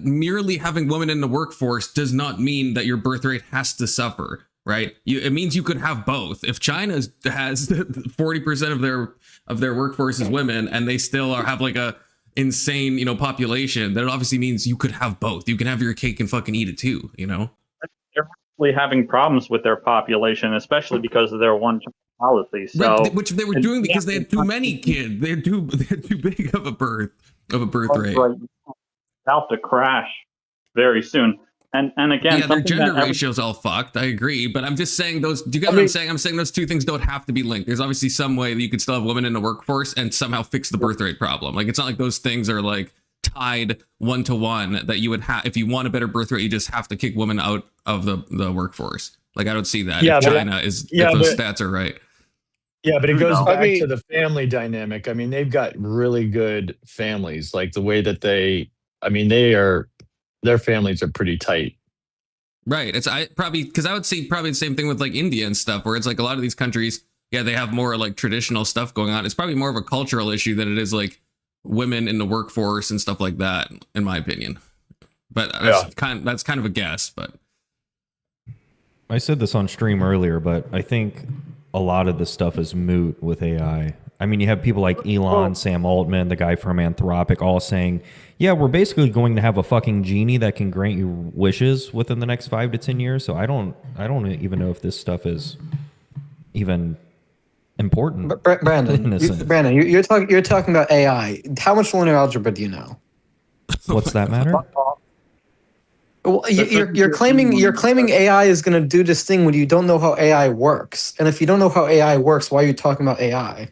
merely having women in the workforce does not mean that your birth rate has to suffer. right? It means you could have both. If China has 40% of their workforce is women, and they still have like a insane, you know, population, that obviously means you could have both. You can have your cake and fucking eat it too, you know? They're actually having problems with their population, especially because of their one-child policy. So, right, which they were doing because they had too many kids. They had too big of a birth rate. About to crash very soon. And again, yeah, their gender ratio's all fucked. I agree, but I'm just saying those. Do you get what I'm saying? I'm saying those two things don't have to be linked. There's obviously some way that you could still have women in the workforce and somehow fix the birth rate problem. Like, it's not like those things are like tied 1-to-1, that you would have, if you want a better birth rate, you just have to kick women out of the workforce. Like, I don't see that. Yeah, if China is, if those stats are right. Yeah, but it goes back to the family dynamic. I mean, they've got really good families, like the way that their families are pretty tight. Right. Because I would see probably the same thing with like India and stuff, where it's like a lot of these countries, yeah, they have more like traditional stuff going on. It's probably more of a cultural issue than it is like women in the workforce and stuff like that, in my opinion. But that's kind of a guess. But I said this on stream earlier, but I think a lot of this stuff is moot with AI. I mean, you have people like Elon, Sam Altman, the guy from Anthropic, all saying, yeah, we're basically going to have a fucking genie that can grant you wishes within the next 5 to 10 years. So I don't even know if this stuff is even important. Brandon, you're talking about AI. How much linear algebra do you know? What's that matter? Well, you're claiming AI is going to do this thing when you don't know how AI works. And if you don't know how AI works, why are you talking about AI?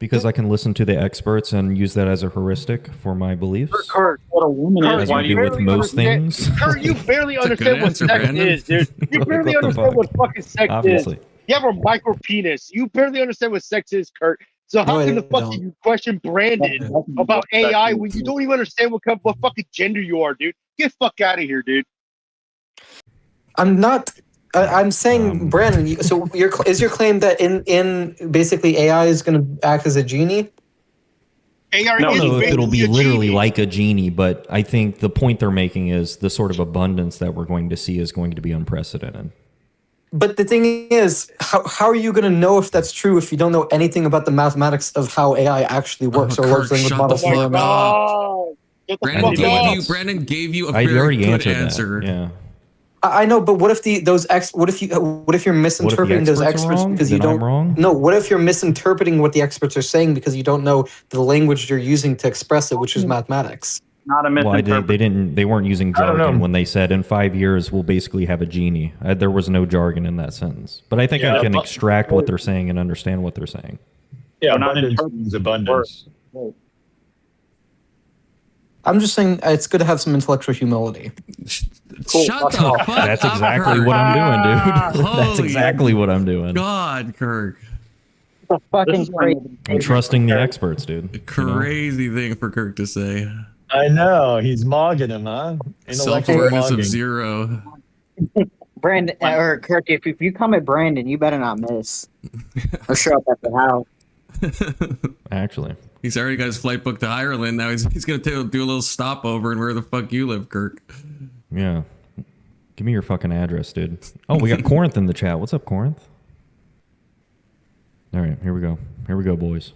Because I can listen to the experts and use that as a heuristic for my beliefs. Kurt, what a woman as we do with most things. Kurt, you barely understand what sex is, dude. You barely understand what fucking sex is. You have a micro penis. You barely understand what sex is, Kurt. So how can the fuck do you question Brandon about AI when you don't even understand what fucking gender you are, dude? Get the fuck out of here, dude. I'm not. I'm saying, Brandon. So is your claim that in basically AI is going to act as a genie? I don't know if it'll be literally like a genie, but I think the point they're making is the sort of abundance that we're going to see is going to be unprecedented. But the thing is, how are you going to know if that's true if you don't know anything about the mathematics of how AI actually works or large language models? Brandon gave you a very good answer. Yeah. I know, but what if what if you're misinterpreting those experts because you don't? Wrong? No, what if you're misinterpreting what the experts are saying because you don't know the language you're using to express it, which is mathematics? Not a misinterpretation. They weren't using jargon when they said in 5 years we'll basically have a genie. There was no jargon in that sentence. But I think I can extract what they're saying and understand what they're saying. Yeah, abundance means abundance. I'm just saying it's good to have some intellectual humility. Shut the fuck up. That's exactly what I'm doing, dude. That's exactly what I'm doing. God, Kirk. Fucking crazy. I'm trusting the experts, dude. Crazy thing for Kirk to say. I know. He's mogging him, huh? Self-awareness of zero. Brandon, or Kirk, if you come at Brandon, you better not miss. Or show up at the house. Actually. He's already got his flight booked to Ireland. Now he's going to do a little stopover in where the fuck you live, Kirk. Yeah. Give me your fucking address, dude. Oh, we got Corinth in the chat. What's up, Corinth? All right, here we go. Here we go, boys.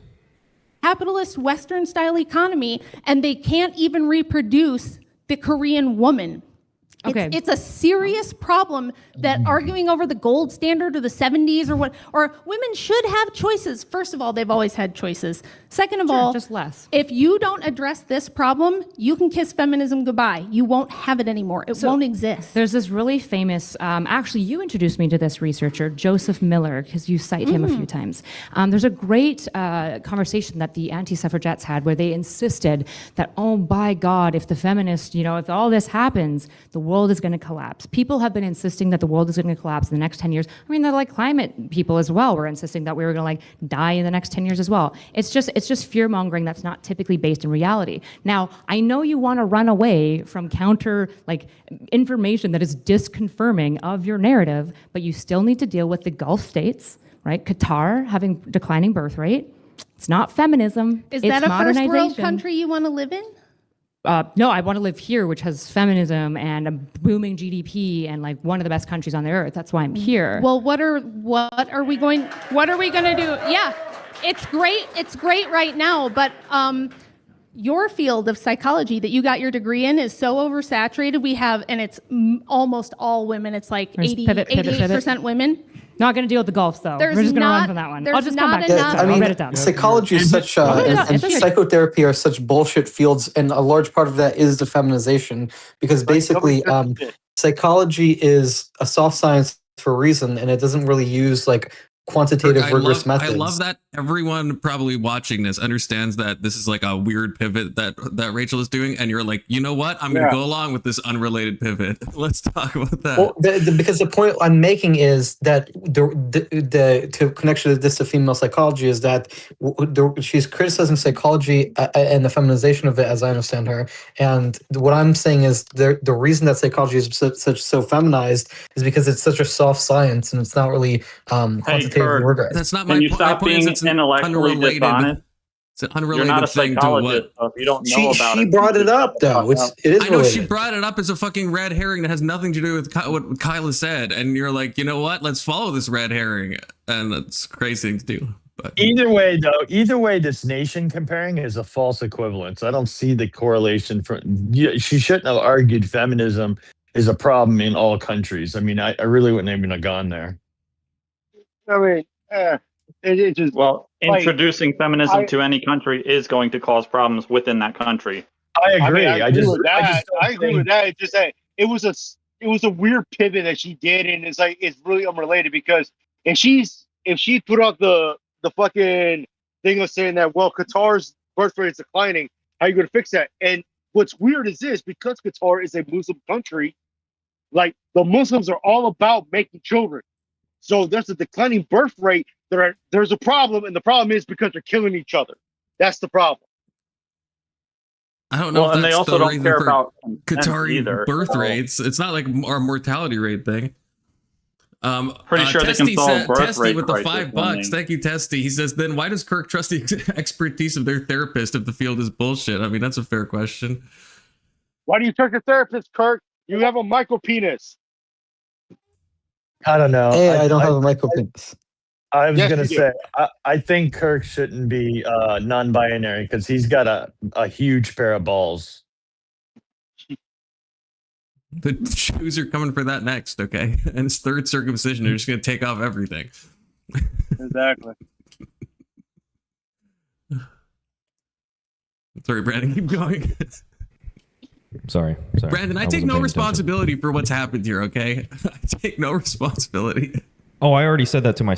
Capitalist Western style economy, and they can't even reproduce the Korean woman. Okay. It's a serious problem that arguing over the gold standard or the 70s or women should have choices. First of all, they've always had choices. Second of all, just less. If you don't address this problem, you can kiss feminism goodbye. You won't have it anymore. It won't exist. There's this really famous, actually you introduced me to this researcher, Joseph Miller, because you cite him a few times. There's a great conversation that the anti-suffragettes had where they insisted that, oh, by God, if the feminists, if all this happens, the world is going to collapse. People have been insisting that the world is going to collapse in the next 10 years. I mean, they're like climate people as well. We're insisting that we were going to die in the next 10 years as well. It's just fear mongering that's not typically based in reality. Now, I know you want to run away from counter information that is disconfirming of your narrative, but you still need to deal with the Gulf states, right? Qatar having declining birth rate. It's not feminism. Is it's that a first modernization. world country you want to live in? No, I want to live here, which has feminism and a booming GDP and like one of the best countries on the earth. That's why I'm here. Well, what are we going to do? Yeah, it's great. It's great right now, but your field of psychology that you got your degree in is so oversaturated. We have, and it's almost all women. It's like 88% women. Not going to deal with the golfs, though. We're just going to run from that one. I'll just come back. I mean, write it down. psychology is such, and psychotherapy are such bullshit fields, and a large part of that is the feminization, because basically, psychology is a soft science for a reason, and it doesn't really use like quantitative, rigorous methods. I love that everyone probably watching this understands that this is like a weird pivot that Rachel is doing, and you're like, you know what? I'm going to go along with this unrelated pivot. Let's talk about that. Well, because the point I'm making is that the connection of this to female psychology is that she's criticizing psychology and the feminization of it, as I understand her. And what I'm saying is the reason that psychology is so feminized is because it's such a soft science and it's not really quantitative. That's not my point. Stop being intellectually dishonest? It's an unrelated You're not a thing to psychologist, so if you don't know about it. She brought it up, though. It is I know related. she brought it up as a fucking red herring that has nothing to do with what Kyla said, and you're like, you know what? Let's follow this red herring, and that's a crazy thing to do. But either way, this nation comparing is a false equivalence. I don't see the correlation. She shouldn't have argued feminism is a problem in all countries. I mean, I really wouldn't even have gone there. I mean, it just introducing feminism to any country is going to cause problems within that country. I agree. I agree with that. It's just that it was a weird pivot that she did, and it's really unrelated, because if she put out the fucking thing of saying that, well, Qatar's birth rate is declining, how are you going to fix that? And what's weird is this, because Qatar is a Muslim country, like the Muslims are all about making children. So there's a declining birth rate. There's a problem, and the problem is because they're killing each other. That's the problem. I don't know if and that's they also the don't reason care for about Qatari either, birth rates. It's not like our mortality rate thing. Pretty sure they can solve birth Testy rate with the crisis $5. Thank you, Testy. He says, then why does Kirk trust the expertise of their therapist if the field is bullshit? I mean, that's a fair question. Why do you trust a therapist, Kirk? You have a micro penis. I don't know. Hey, I don't have a micro penis. I was going to say, I think Kirk shouldn't be non-binary because he's got a huge pair of balls. The Jews are coming for that next, okay? And his third circumcision, they're just going to take off everything. Exactly. Sorry, Brandon, keep going. Sorry. Brandon, I take no responsibility for what's happened here, okay? I take no responsibility. Oh, I already said that to my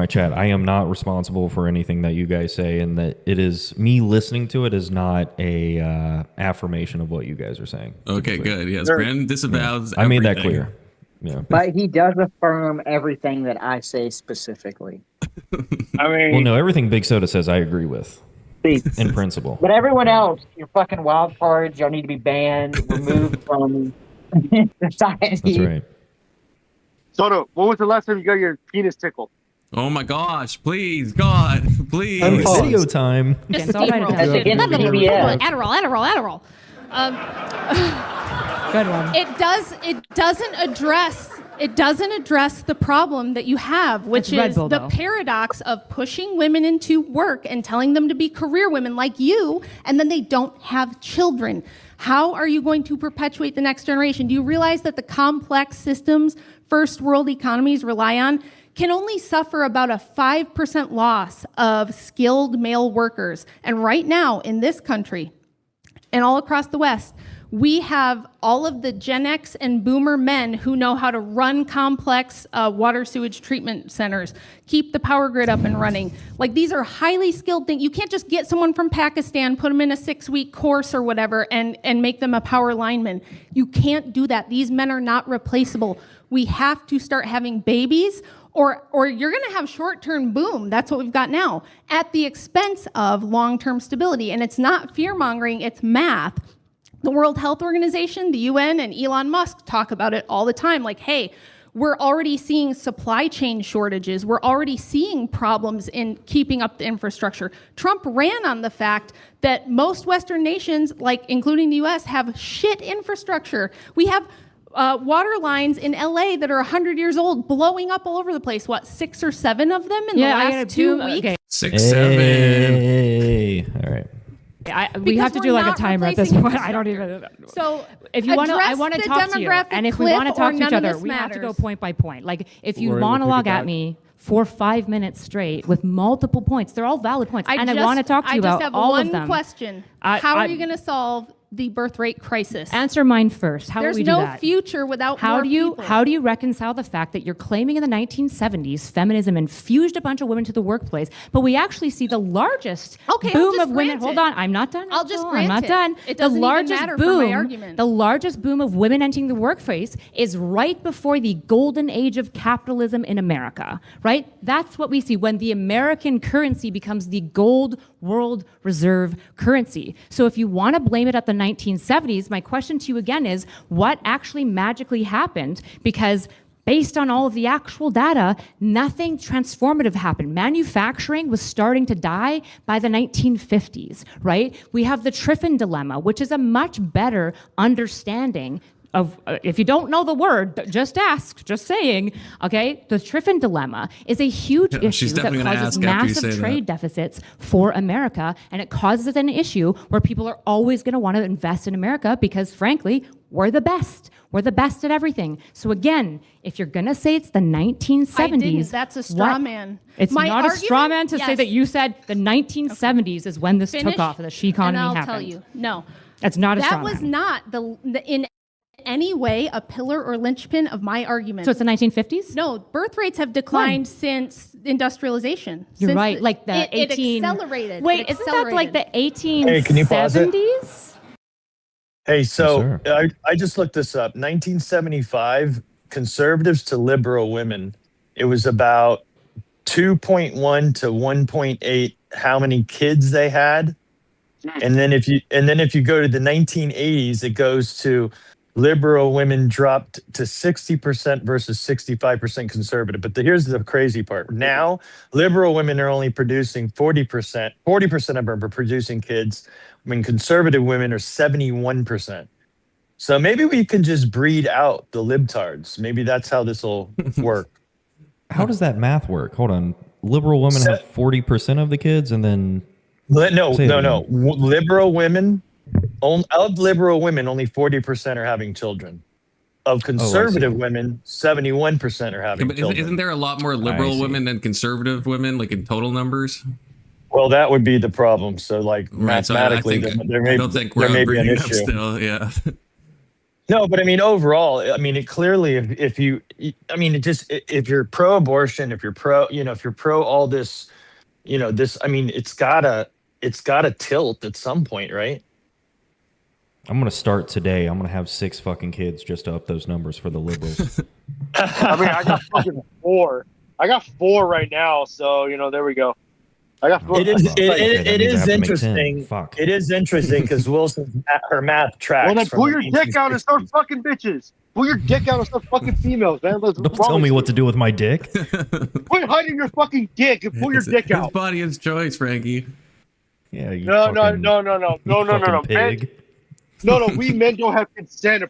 chat. I am not responsible for anything that you guys say, and that it is me listening to it is not a affirmation of what you guys are saying. Okay, good. Yes, Brandon disavows. I made that clear. Yeah. But he does affirm everything that I say specifically. I mean, well, no, everything Big Soda says I agree with. In principle. But everyone else, you're fucking wild cards. Y'all need to be banned, removed from society. That's right. Soto, when was the last time you got your penis tickled? Oh my gosh, please, God, please. Video time. Just Adderall. Good one. It doesn't address the problem that you have, which is the paradox of pushing women into work and telling them to be career women like you, and then they don't have children. How are you going to perpetuate the next generation? Do you realize that the complex systems first world economies rely on can only suffer about a 5% loss of skilled male workers? And right now in this country and all across the West, we have all of the Gen X and Boomer men who know how to run complex water sewage treatment centers, keep the power grid up and running. Like, these are highly skilled things. You can't just get someone from Pakistan, put them in a 6-week course or whatever, and make them a power lineman. You can't do that. These men are not replaceable. We have to start having babies, or you're going to have short-term boom. That's what we've got now, at the expense of long-term stability. And it's not fear-mongering, it's math. The World Health Organization, the UN, and Elon Musk talk about it all the time. Like, hey, We're already seeing supply chain shortages. We're already seeing problems in keeping up the infrastructure. Trump ran on the fact that most Western nations, like including the US, have shit infrastructure. We have water lines in LA that are 100 years old blowing up all over the place. What, 6 or 7 of them in the last 2 weeks? Okay. 6, 7. All right. We have to do like a timer at this point. I don't even. So if you want to, I address want to the talk to you. demographic And if we cliff want to talk or to each none of other, this we have to go matters. point by point. Like if you Lori, we'll pick monologue it at back. me for 5 minutes straight with multiple points, they're all valid points, and I want to talk to you I just about have all one of them. question. I- How I- are you going to solve the birth rate crisis? Answer mine first. How There's do we do no that? future without How more do you people. how do you reconcile the fact that you're claiming in the 1970s feminism infused a bunch of women to the workplace, but we actually see the largest Okay, I'll boom just of women. grant Hold it. on, I'm not done. I'll just Nicole, grant I'm not it. done. It the doesn't even largest matter for my boom, argument. the largest boom of women entering the workplace is right before the golden age of capitalism in America. Right? That's what we see when the American currency becomes the gold world reserve currency. So if you want to blame it at the 1970s, my question to you again is, what actually magically happened? Because based on all of the actual data, nothing transformative happened. Manufacturing was starting to die by the 1950s, right? We have the Triffin dilemma, which is a much better understanding of, if you don't know the word, just ask, just saying, okay? The Triffin dilemma is a huge issue she's that definitely gonna causes ask after you massive say trade that. deficits for America, and it causes an issue where people are always going to want to invest in America because, frankly, we're the best. We're the best at everything. So again, if you're going to say it's the 1970s, I didn't. That's a straw man. It's My not a straw man argument- to say yes. that you said the 1970s is when this Finish, took off, the she economy and I'll happened. tell you, no. That's not a straw That was man. not in any way a pillar or linchpin of my argument. So it's the 1950s? No, birth rates have declined since industrialization. You're Since right, like the it 18... accelerated. Wait, It isn't that like the 1870s? Hey, can you pause it? Hey, so Yes, I just looked this up. 1975, conservatives to liberal women, it was about 2.1 to 1.8 how many kids they had. And then if you go to the 1980s, it goes to liberal women dropped to 60% versus 65% conservative. But here's the crazy part. Now, liberal women are only producing 40%. 40% of them are producing kids, when conservative women are 71%. So maybe we can just breed out the libtards. Maybe that's how this will work. How does that math work? Hold on. Liberal women have 40% of the kids, and then No. Say it again. Liberal women, of liberal women, only 40% are having children. Of conservative women, 71% are Yeah, having but children. isn't there a lot more I liberal see. women than conservative women, like in total numbers? Well, that would be the problem. So, like, Right. So I mathematically, think there I don't think we're may be an bringing up issue. still. Yeah. No, but I mean, overall, I mean, it clearly, if you're pro-abortion, if you're pro all this, this, I mean, it's gotta tilt at some point, right? I'm gonna start today. I'm gonna have 6 fucking kids just to up those numbers for the liberals. I mean, I got fucking 4. I got 4 right now, so there we go. I got 4. It is. Okay, that It means I is have to make 10. interesting. Fuck. It is interesting because her math tracks. Well, then from pull the your dick out and start 1960s. fucking bitches. Pull your dick out and start fucking females, man. Don't tell me what to do with my dick. Quit hiding your fucking dick and pull your dick His out. body, his choice, Frankie. Yeah, you No, fucking, no. pig. No, we men don't have consent.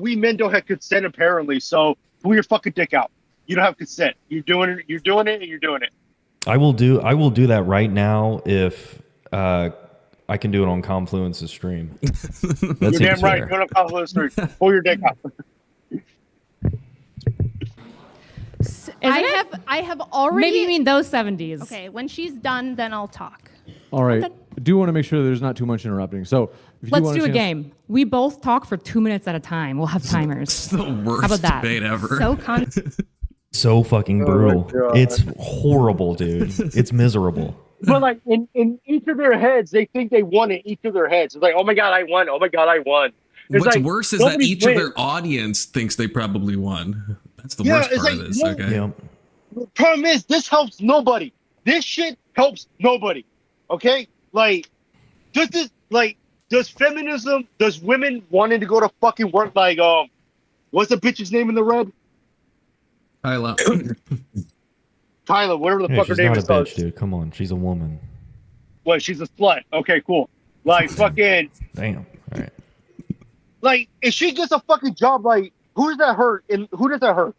We men don't have consent apparently. So pull your fucking dick out. You don't have consent. You're doing it, and you're doing it. I will do that right now if I can do it on Confluence's stream. That You're seems damn right. fair. Go to Confluence Street. Pull your dick out. I have already. Maybe you mean those 70s. Okay, when she's done, then I'll talk. All right. I do want to make sure there's not too much interrupting. So if you Let's want do a chance- game. We both talk for 2 minutes at a time. We'll have timers. It's the worst How about that? debate ever. So So fucking brutal. God. It's horrible, dude. It's miserable. But like in each of their heads, they think they won in each of their heads. It's like, oh my god, I won. Oh my god, I won. It's What's like, worse is that nobody each wins. of their audience thinks they probably won. That's the Yeah, worst it's part like, of this. no- Okay. Yeah. The problem is, this helps nobody. This shit helps nobody. Okay? Like, does feminism, does women wanting to go to fucking work, like, what's the bitch's name in the red? Tyler. Tyler, whatever the fuck her she's name not a is. bitch, dude. Come on, she's a woman. What? She's a slut. Okay, cool. Like fucking. Damn. All right. Like, if she gets a fucking job, like, who does that hurt? And who does that hurt?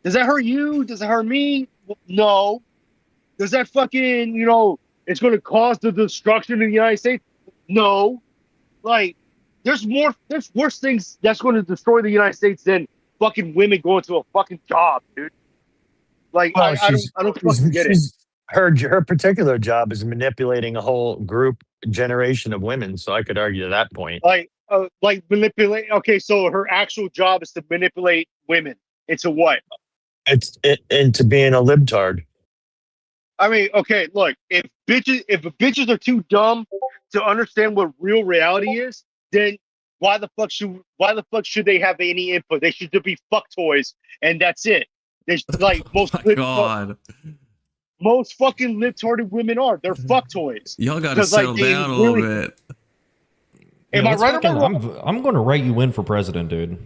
Does that hurt you? Does it hurt me? No. Does that fucking, it's going to cause the destruction in the United States? No. Like, there's worse things that's going to destroy the United States than fucking women going to a fucking job, dude. Like, I don't fucking get it. Her particular job is manipulating a whole generation of women. So I could argue to that point. Like manipulate. Okay, so her actual job is to manipulate women into what? Into being a libtard. I mean, okay, look, if bitches are too dumb to understand what real reality is, then why the fuck should they have any input? They should just be fuck toys, and that's it. They like most. Oh my God. Most fucking libtarded women are. They're fuck toys. Y'all gotta settle down a little bit. Am I right or wrong? I'm going to write you in for president, dude.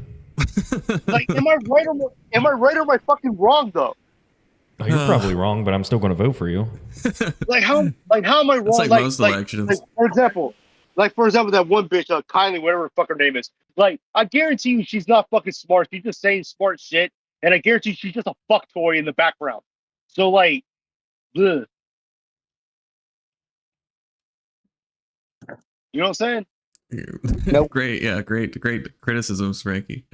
Like, am I right or am I fucking wrong though? Oh, you're probably wrong, but I'm still going to vote for you. Like how am I wrong? It's like most elections. Like, for example, that one bitch, Kylie, whatever the fuck her name is. Like, I guarantee you, she's not fucking smart. She's just saying smart shit, and I guarantee she's just a fuck toy in the background. So like, bleh. You know what I'm saying? Nope. Great criticisms, Frankie.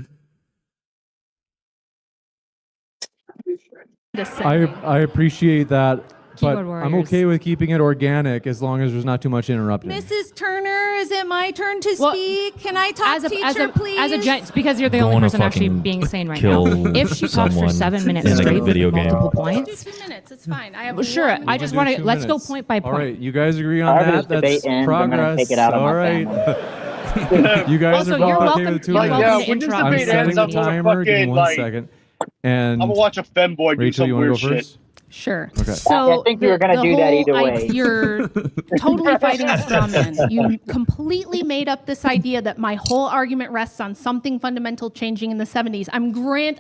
I appreciate that, but Keyboard I'm warriors. okay with keeping it organic as long as there's not too much interrupting. Mrs. Turner, is it my turn to speak? Can I talk, teacher, please? As a gent, because you're the Go only on a person actually fucking being sane right kill now. If she talks for someone 7 minutes in a straight video with game. multiple Do points, 2 minutes. It's fine. I have well, sure. one I just We'll want do to 2 let's go minutes. point by point. All right, you guys agree on However that? this debate That's ends, I'm gonna progress. take it out of All my right. family. You guys Also, are you're both okay welcome- with 2 you're minutes. welcome to when this interrupt I'm debate me. setting ends, the I'm gonna timer. Give me fucking, 1 like, second. I'm And gonna watch a femboy do Rachel, some you want to weird go shit. first? Sure. Okay. So I think you were gonna do that either way. You're totally fighting a straw man. You completely made up this idea that my whole argument rests on something fundamental changing in the 70s.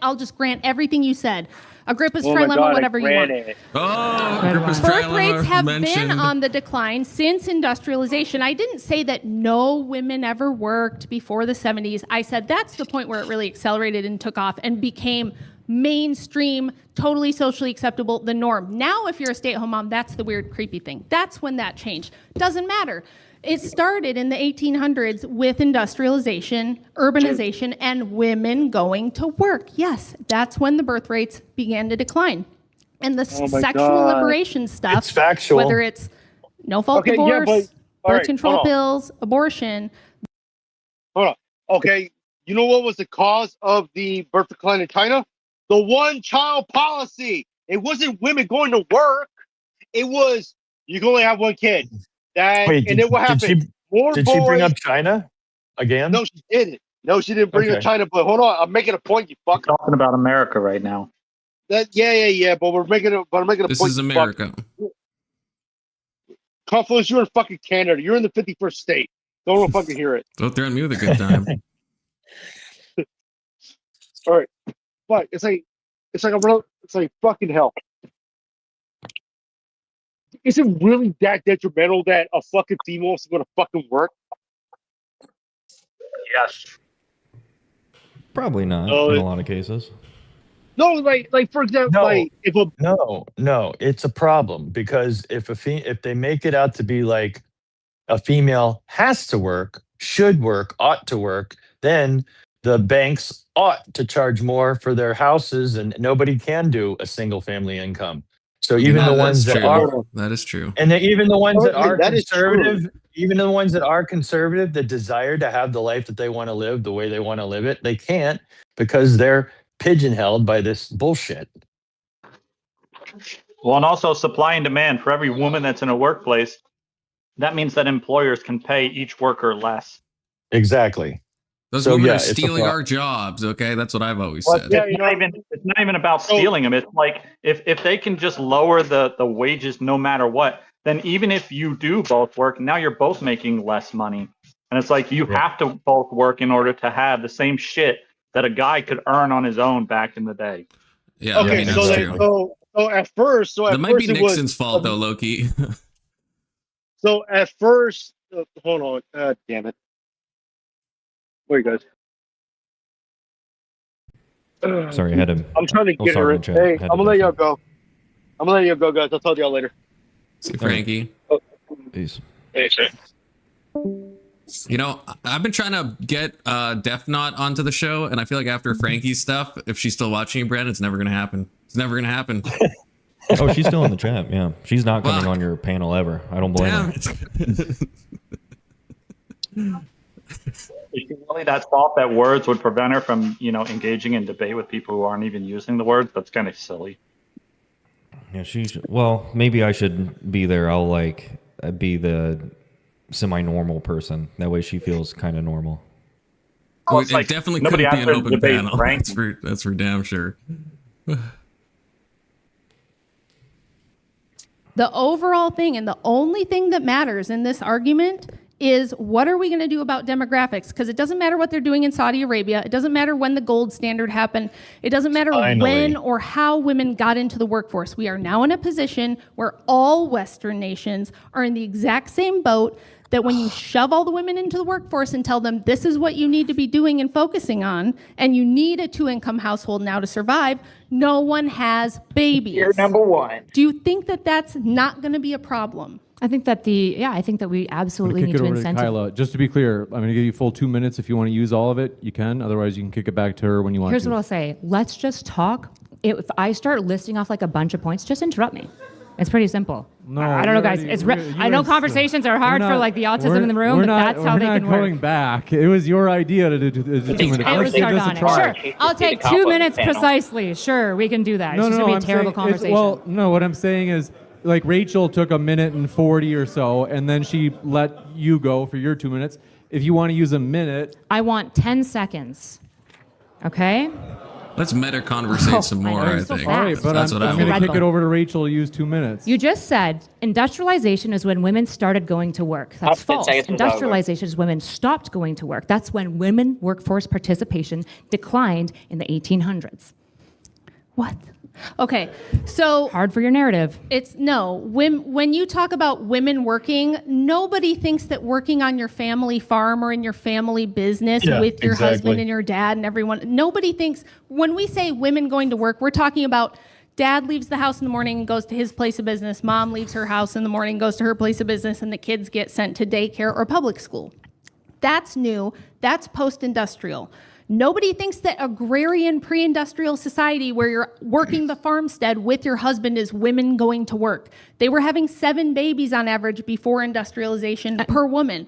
I'll just grant everything you said. Agrippa's Oh my trilemma, God, whatever you want. Oh, Agrippa's Birth trilemma rates have mentioned. been on the decline since industrialization. I didn't say that no women ever worked before the 70s. I said that's the point where it really accelerated and took off and became mainstream, totally socially acceptable, the norm. Now, if you're a stay-at-home mom, that's the weird, creepy thing. That's when that changed. Doesn't matter. It started in the 1800s with industrialization, urbanization, and women going to work. Yes, that's when the birth rates began to decline. And the my sexual God. liberation stuff, It's factual. whether it's no-fault Okay, yeah, divorce, but- all birth right, control hold on. pills, abortion, Hold on. Okay, you know what was the cause of the birth decline in China? The one-child policy. It wasn't women going to work. It was you can only have one kid. Wait, And then what happened? More Did boys. she bring up China again? No, she didn't. No, she didn't bring up Okay. China. But hold on, I'm making a point. You fuck. Talking about America right now. Yeah. But I'm making a This point. is you America. fuck. Confluence, you're in fucking Canada. You're in the 51st state. Don't wanna fucking hear it. Don't threaten me with a good time. All right, but it's like fucking hell. Is it really that detrimental that a fucking female is going to fucking work? Yes. Probably not Oh, in it- a lot of cases. No, like for example, No. like if a No, it's a problem because if they make it out to be like a female has to work, should work, ought to work, then the banks ought to charge more for their houses, and nobody can do a single family income. So even the ones that are, that is true. and then even the ones that are That is true. conservative, even the ones that are conservative that desire to have the life that they want to live the way they want to live it, they can't because they're pigeonholed by this bullshit. Well, and also supply and demand for every woman that's in a workplace. That means that employers can pay each worker less. Exactly. Those So, women yeah, are it's a stealing pro- our jobs. Okay, that's what I've always Well, said. Yeah, it's not even about stealing them. It's like if they can just lower the wages no matter what, then even if you do both work, now you're both making less money. And it's like you have to both work in order to have the same shit that a guy could earn on his own back in the day. Yeah, Okay, I mean, that's true. so at first, That might be it was, Nixon's fault, though, Loki. So at first, hold on, damn it. Where you guys? Sorry, I had him. I'm trying to get her in. Hey, I'm gonna let y'all go. I'm gonna let y'all go, guys. I'll talk to y'all later. See Frankie. Peace. Hey, sir. You know, I've been trying to get Def Knot onto the show, and I feel like after Frankie's stuff, if she's still watching you, Brad, it's never gonna happen. It's never gonna happen. Oh, she's still in the chat. Yeah, she's not coming on your panel ever. I don't blame her. Is she really that soft that words would prevent her from, engaging in debate with people who aren't even using the words? That's kind of silly. Yeah, well, maybe I should be there. I'll be the semi-normal person. That way she feels kind of normal. Oh, it definitely could be an open panel. That's for damn sure. The overall thing and the only thing that matters in this argument is what are we going to do about demographics? Because it doesn't matter what they're doing in Saudi Arabia. It doesn't matter when the gold standard happened. It doesn't matter when or how women got into the workforce. We are now in a position where all Western nations are in the exact same boat, that when you shove all the women into the workforce and tell them this is what you need to be doing and focusing on, and you need a 2-income household now to survive, no one has babies. You're number one. Do you think that that's not going to be a problem? I think that we absolutely need to incentivize. Kyla. Just to be clear, I'm going to give you full 2 minutes. If you want to use all of it, you can. Otherwise, you can kick it back to her when you want Here's to. what I'll say. Let's just talk. If I start listing off like a bunch of points, just interrupt me. It's pretty simple. No, I don't know, guys. I know conversations are hard for like the autism in the room, but that's how they can work. We're not going back. It was your idea to do 2 minutes. Let's start on it. Sure. I'll take 2 minutes precisely. Sure, we can do that. It's just going to be a terrible conversation. What I'm saying is, like, Rachel took 1:40 or so, and then she let you go for your 2 minutes. If you want to use a minute. I want 10 seconds. Okay? Let's meta conversate some more, I think. All right, but I'm going to kick it over to Rachel to use 2 minutes. You just said industrialization is when women started going to work. That's false. Industrialization is when women stopped going to work. That's when women workforce participation declined in the 1800s. What? Okay, so hard for your narrative. It's no. When you talk about women working, nobody thinks that working on your family farm or in your family business with your husband and your dad and everyone. Nobody thinks when we say women going to work, we're talking about dad leaves the house in the morning and goes to his place of business. Mom leaves her house in the morning, goes to her place of business, and the kids get sent to daycare or public school. That's new. That's post-industrial. Nobody thinks that agrarian pre-industrial society where you're working the farmstead with your husband is women going to work. They were having 7 babies on average before industrialization per woman.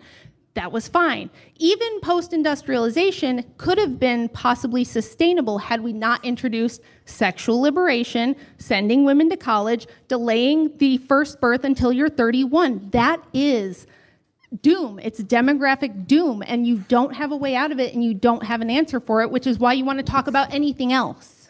That was fine. Even post-industrialization could have been possibly sustainable had we not introduced sexual liberation, sending women to college, delaying the first birth until you're 31. That is doom. It's demographic doom, and you don't have a way out of it, and you don't have an answer for it, which is why you want to talk about anything else.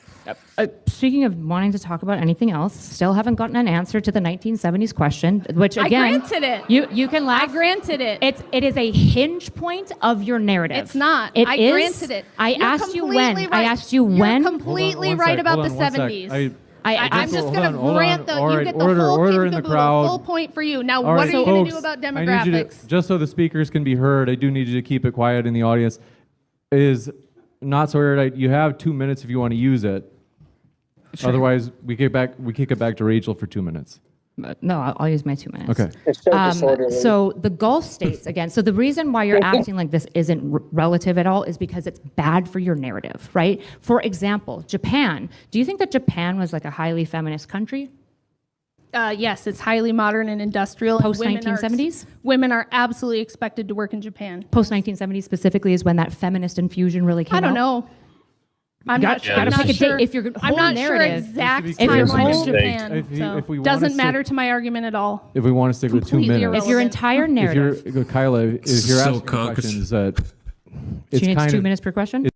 Speaking of wanting to talk about anything else, still haven't gotten an answer to the 1970s question, which again, I granted it. You can laugh. I granted it. It is a hinge point of your narrative. It's not. I granted it. You're asked you when. Right. I asked you when. You're completely right about the 70s. I'm just going to grant the you get the full point for you. Now, what are you going to do about demographics? Just so the speakers can be heard, I do need you to keep it quiet in the audience. Is not so erudite. You have 2 minutes if you want to use it. Sure. Otherwise, we kick it back to Rachel for 2 minutes. No, I'll use my 2 minutes. Okay. So the Gulf states, again, so the reason why you're acting like this isn't relative at all is because it's bad for your narrative, right? For example, Japan. Do you think that Japan was like a highly feminist country? Yes, it's highly modern and industrial. Post-1970s? Women are absolutely expected to work in Japan. Post-1970s specifically is when that feminist infusion really came out? I don't know. I'm not sure. I'm not sure exact timeline of Japan. Doesn't matter to my argument at all. If we want to stick with 2 minutes, irrelevant. If your entire narrative, Kyla, if you're asking questions that she needs 2 minutes per question.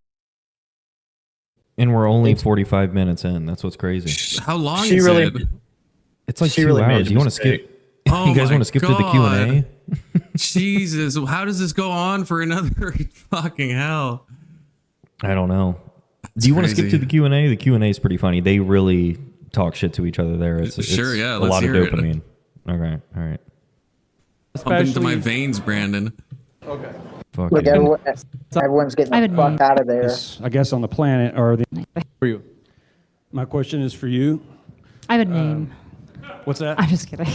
And we're only 45 minutes in. That's what's crazy. How long is it? It's like 2 hours. You want to skip? Oh, you guys want to skip to the Q&A? Jesus, how does this go on for another fucking hell? I don't know. Do you want to skip crazy. to the Q&A? The Q&A is pretty funny. They really talk shit to each other there. It's Yeah, a let's lot of hear it. dopamine. Okay, all right. Pump into my veins, Brandon. Okay. Look, everyone's getting the fuck out of there. I guess on the planet or the. For you. My question is for you. I have a name. What's that? I'm just kidding.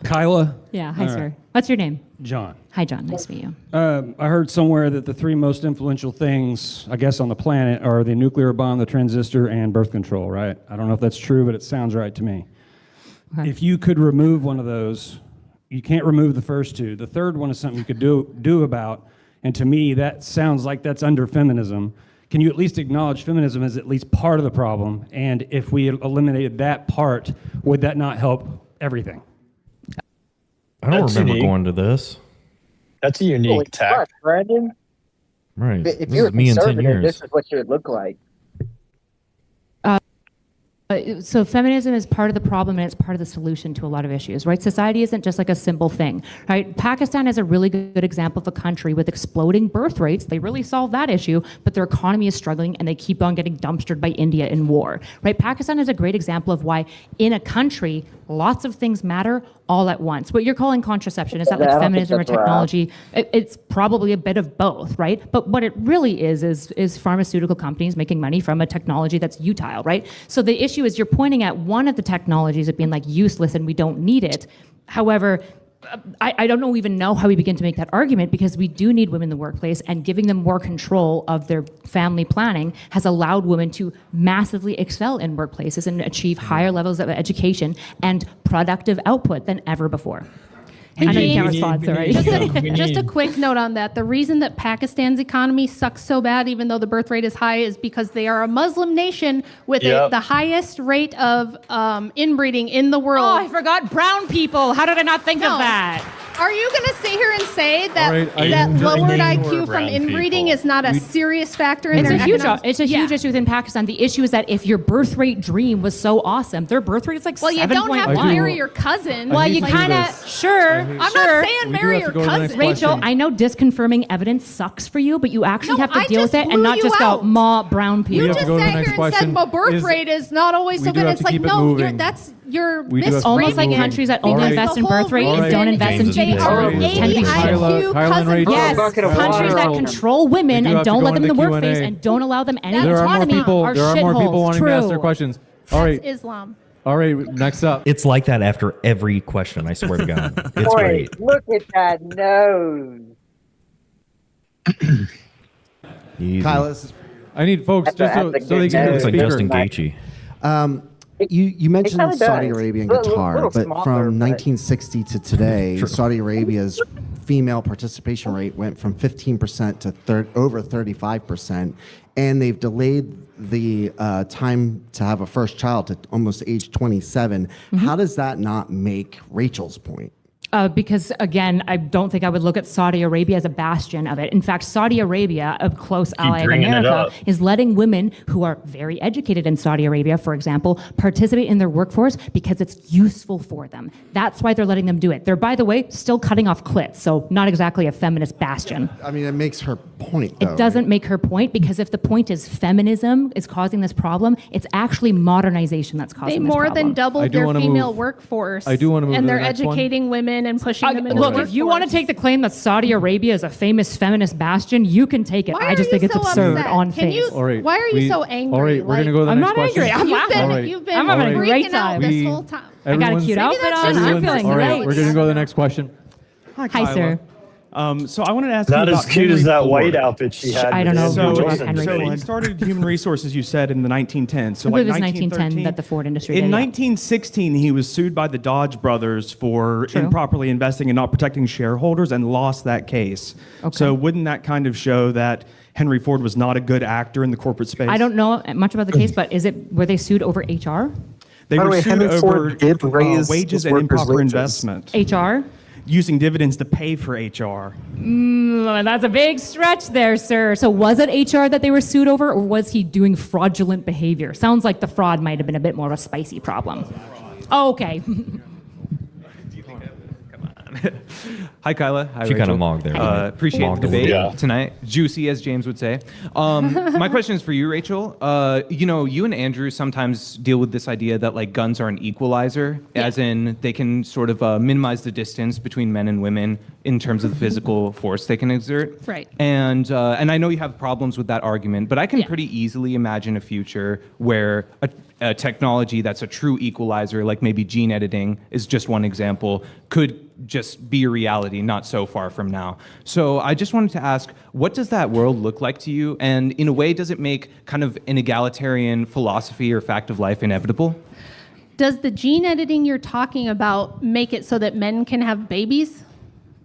Kyla? Yeah, hi, All sir. right. What's your name? John. Hi, John. Nice to meet you. I heard somewhere that the three most influential things, I guess, on the planet are the nuclear bomb, the transistor, and birth control, right? I don't know if that's true, but it sounds right to me. Okay. If you could remove one of those, you can't remove the first two. The third one is something you could do about, and to me, that sounds like that's under feminism. Can you at least acknowledge feminism is at least part of the problem? And if we eliminated that part, would that not help everything? I don't That's remember unique. going to this. That's a unique Holy tack. fuck, Brandon. Right. If This you were is me in 10 conservative, years. this is what you would look like. So feminism is part of the problem and it's part of the solution to a lot of issues, right? Society isn't just like a simple thing, right? Pakistan is a really good example of a country with exploding birth rates. They really solved that issue, but their economy is struggling and they keep on getting dumpstered by India in war, right? Pakistan is a great example of why in a country, lots of things matter all at once. What you're calling contraception, is that Yeah, I like don't think feminism or that's right. technology? It's probably a bit of both, right? But what it really is pharmaceutical companies making money from a technology that's utile, right? So the issue is you're pointing at one of the technologies as being like useless and we don't need it. However, I don't even know how we begin to make that argument because we do need women in the workplace, and giving them more control of their family planning has allowed women to massively excel in workplaces and achieve higher levels of education and productive output than ever before. I know you can't respond, sorry. Just a quick note on that. The reason that Pakistan's economy sucks so bad, even though the birth rate is high, is because they are a Muslim nation with the highest rate of inbreeding in the world. Oh, I forgot brown people. How did I not think of that? Are you going to sit here and say that, All right, that lowered ignore IQ from brown inbreeding people. is not a serious factor in It's their a huge, economics? it's a huge issue within Pakistan. The issue is that if your birth rate dream was so awesome, their birth rate is like Well, you 7.1. don't have to marry your cousin. Well, you hate to kind do of, this. sure. I'm not saying We do marry have your to go to the next cousin. Rachel, question. I know disconfirming evidence sucks for you, but you actually No, have to I deal with just it and blew not you just go, out. ma, brown people. You have to just go to the sat next here and said question. my birth Is- rate is not always we so do good. have It's to like, keep it no, moving. you're We do have to Almost keep like moving. countries that All only right. invest in The whole birth rate and reason don't invest in is they GDP. are Tend to be AIQ short. Kyla and Rachel. Yes, bucket of countries water that on them. control women We do and have to don't go let them in the into workplace Q&A. and don't allow them any There are more autonomy people. are There are more people shitholes. wanting True. to ask their questions. All That's right. Islam. All right. Next up. It's like that after every question, I swear to God. It's Boy, great. look at that nose. Easy. Kyle, this is, I need folks That's just a so they good can Looks hear the like speaker. Justin Gaethje. you mentioned kinda Saudi does. Arabian Little guitar, but smaller, from but- 1960 to today, Saudi Arabia's female participation rate went from 15% to over 35%, and they've delayed the time to have a first child to almost age 27. How does that not make Rachel's point? Because again, I don't think I would look at Saudi Arabia as a bastion of it. In fact, Saudi Arabia, a close ally of bringing it America, up. is letting women who are very educated in Saudi Arabia, for example, participate in their workforce because it's useful for them. That's why they're letting them do it. They're, by the way, still cutting off clits, so not exactly a feminist bastion. I mean, it makes her point, though. It doesn't make her point, because if the point is feminism is causing this problem, it's actually modernization that's They causing this more problem. than doubled do their wanna female move- workforce. I do wanna move and to the they're next one. educating women and pushing them into the Look, workforce. if you want to take the claim that Saudi Arabia is a famous feminist bastion, you can take it. Why I are just you think it's so absurd upset? on Can face. you- All right. Why are you so angry? All right. We're Like, going to go to the I'm next not question. angry. I'm You've laughing. All been, right. you've been I'm having a great freaking out time. this whole time. I got a Everyone's- cute outfit that's on. just I'm your feeling All right. great. We're going to go to the next question. Hi, Hi, sir. So I wanted to ask Not you as about cute Henry as that Ford. white outfit she had. I don't know So, much about Henry so he Ford. started human resources, you said, in the 1910s. So I believe like it was 1910 that the Ford industry In did, yeah. 1916, he was sued by the Dodge brothers for True. improperly investing and not protecting shareholders, and lost that case. Okay. So wouldn't that kind of show that Henry Ford was not a good actor in the corporate space? I don't know much about the case, but were they sued over HR? They By the were way, sued Henry over Ford did raise wages his and workers' improper wages. investment. HR? Using dividends to pay for HR. That's a big stretch there, sir. So was it HR that they were sued over, or was he doing fraudulent behavior? Sounds like the fraud might have been a bit more of a spicy problem. Okay. Hi, Kyla. Hi, She kind Rachel. of mogged there. Appreciate the Mogged a debate little bit. tonight. Juicy, as James would say. My question is for you, Rachel. You and Andrew sometimes deal with this idea that like guns are an equalizer, as in they can sort of minimize the distance between men and women in terms of the physical force they can exert. Right. And I know you have problems with that argument, but I can pretty easily imagine a future where a technology that's a true equalizer, like maybe gene editing is just one example, could just be a reality not so far from now. So I just wanted to ask, what does that world look like to you? And in a way, does it make kind of an egalitarian philosophy or fact of life inevitable? Does the gene editing you're talking about make it so that men can have babies?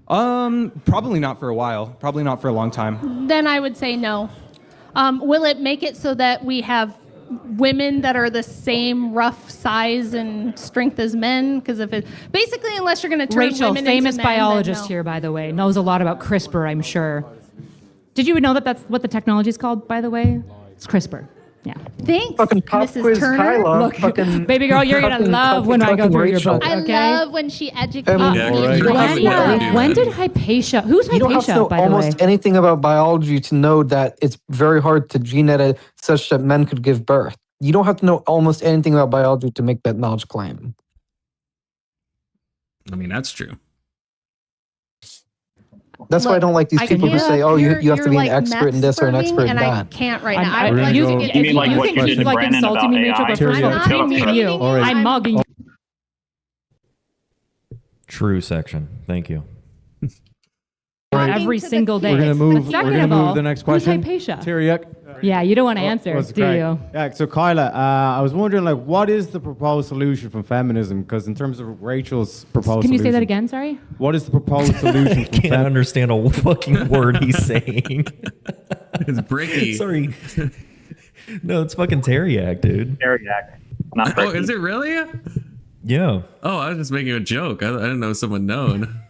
Probably not for a while. Probably not for a long time. Then I would say no. Will it make it so that we have women that are the same rough size and strength as men? Because if it basically, unless you're going to turn Rachel, women famous into men, biologist then no. here, by the way, knows a lot about CRISPR, I'm sure. Did you know that that's what the technology is called, by the way? It's CRISPR. Yeah. Thanks, Fucking pop Mrs. quiz Turner. Kyla. Look, Fucking, baby girl, you're gonna love when I go through your book. I Okay. love when she educates When did Hypatia? Who's You don't have to Hypatia, know by the way? almost anything about biology to know that it's very hard to gene edit such that men could give birth. You don't have to know almost anything about biology to make that knowledge claim. I mean, that's true. That's why I don't like these people who say, "Oh, you have to be an expert in this or an expert in and that." I can't right now. I would like to get You mean like what you did to like Brandon insulting about me, Rachel, AI? but first of all, I'm between not me and you, insulting I'm mugging you. True section. Thank you. Every single day. We're gonna move. But second We're gonna of move all, the next who's question. Hypatia? Tyriak. Yeah, you don't want to answer, What's do crack? you? Yeah, so Kyla, I was wondering, like, what is the proposed solution from feminism? Because in terms of Rachel's proposed Can you solution, say that again? Sorry. what is the proposed solution from Can't understand a fucking word he's saying. It's Bricky. Sorry. No, it's fucking Teriak, dude. Teriak. Not Oh, is it really? Yeah. Oh, I was just making a joke. I didn't know someone known.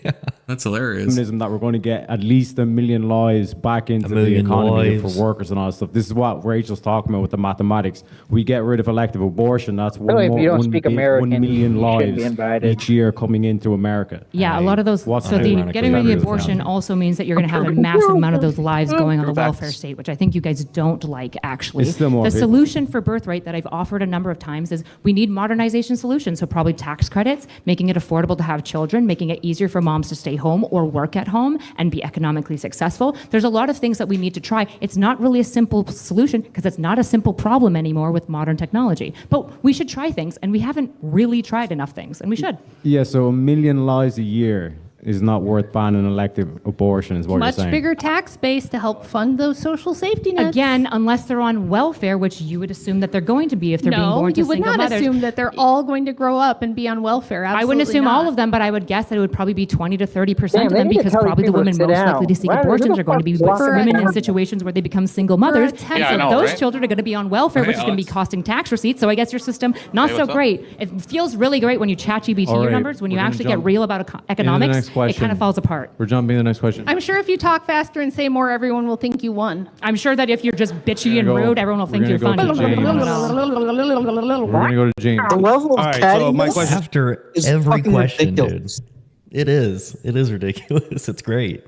Yeah, that's hilarious. feminism that we're going to get at least 1 million lives back into the economy for workers and all that stuff. This is what Rachel's talking about with the mathematics. We get rid of elective abortion. That's By the way, if you don't speak American, 1 million you shouldn't be lives invited. each year coming into America. Yeah, a lot of those. What's So the ironically getting rid of the better than abortion nothing. also means that you're going to have a massive amount of those lives going on the Go back. welfare state, which I think you guys don't like. Actually, It's still more the of it. solution for birthright that I've offered a number of times is we need modernization solutions. So probably tax credits, making it affordable to have children, making it easier for moms to stay home or work at home and be economically successful. There's a lot of things that we need to try. It's not really a simple solution because it's not a simple problem anymore with modern technology. But we should try things, and we haven't really tried enough things, and we should. Yeah, so 1 million lives a year is not worth banning elective abortion, is what Much you're saying. bigger tax base to help fund those social safety nets. Again, unless they're on welfare, which you would assume that they're going to be if they're being born to you would single not mothers. assume that they're all going to grow up and be on welfare. I wouldn't Absolutely assume not. all of them, but I would guess that it would probably be 20 to 30% Damn, of they them need to because tell these probably the people to women sit most down. likely to seek Why- who abortions the are going to be fuck is women in that? situations where they become single mothers. tenth And Yeah, so I know, those right? children are going to be on welfare, Hey, which is going to be Alex. costing tax receipts. So I guess your system, not Hey, so what's up? great. It feels really great when you chat GBT All your right, numbers. When you we're gonna actually get jump real about into the economics, next it question. kind of falls apart. We're jumping to the next question. I'm sure if you talk faster and say more, everyone will think you won. I'm sure that if you're just bitchy and We're gonna go- rude, everyone will we're think gonna you're go to funny. James. We're going to go to James. The level of All right, so my cattiness question- After is every fucking question, ridiculous. dude. It is ridiculous. It's great.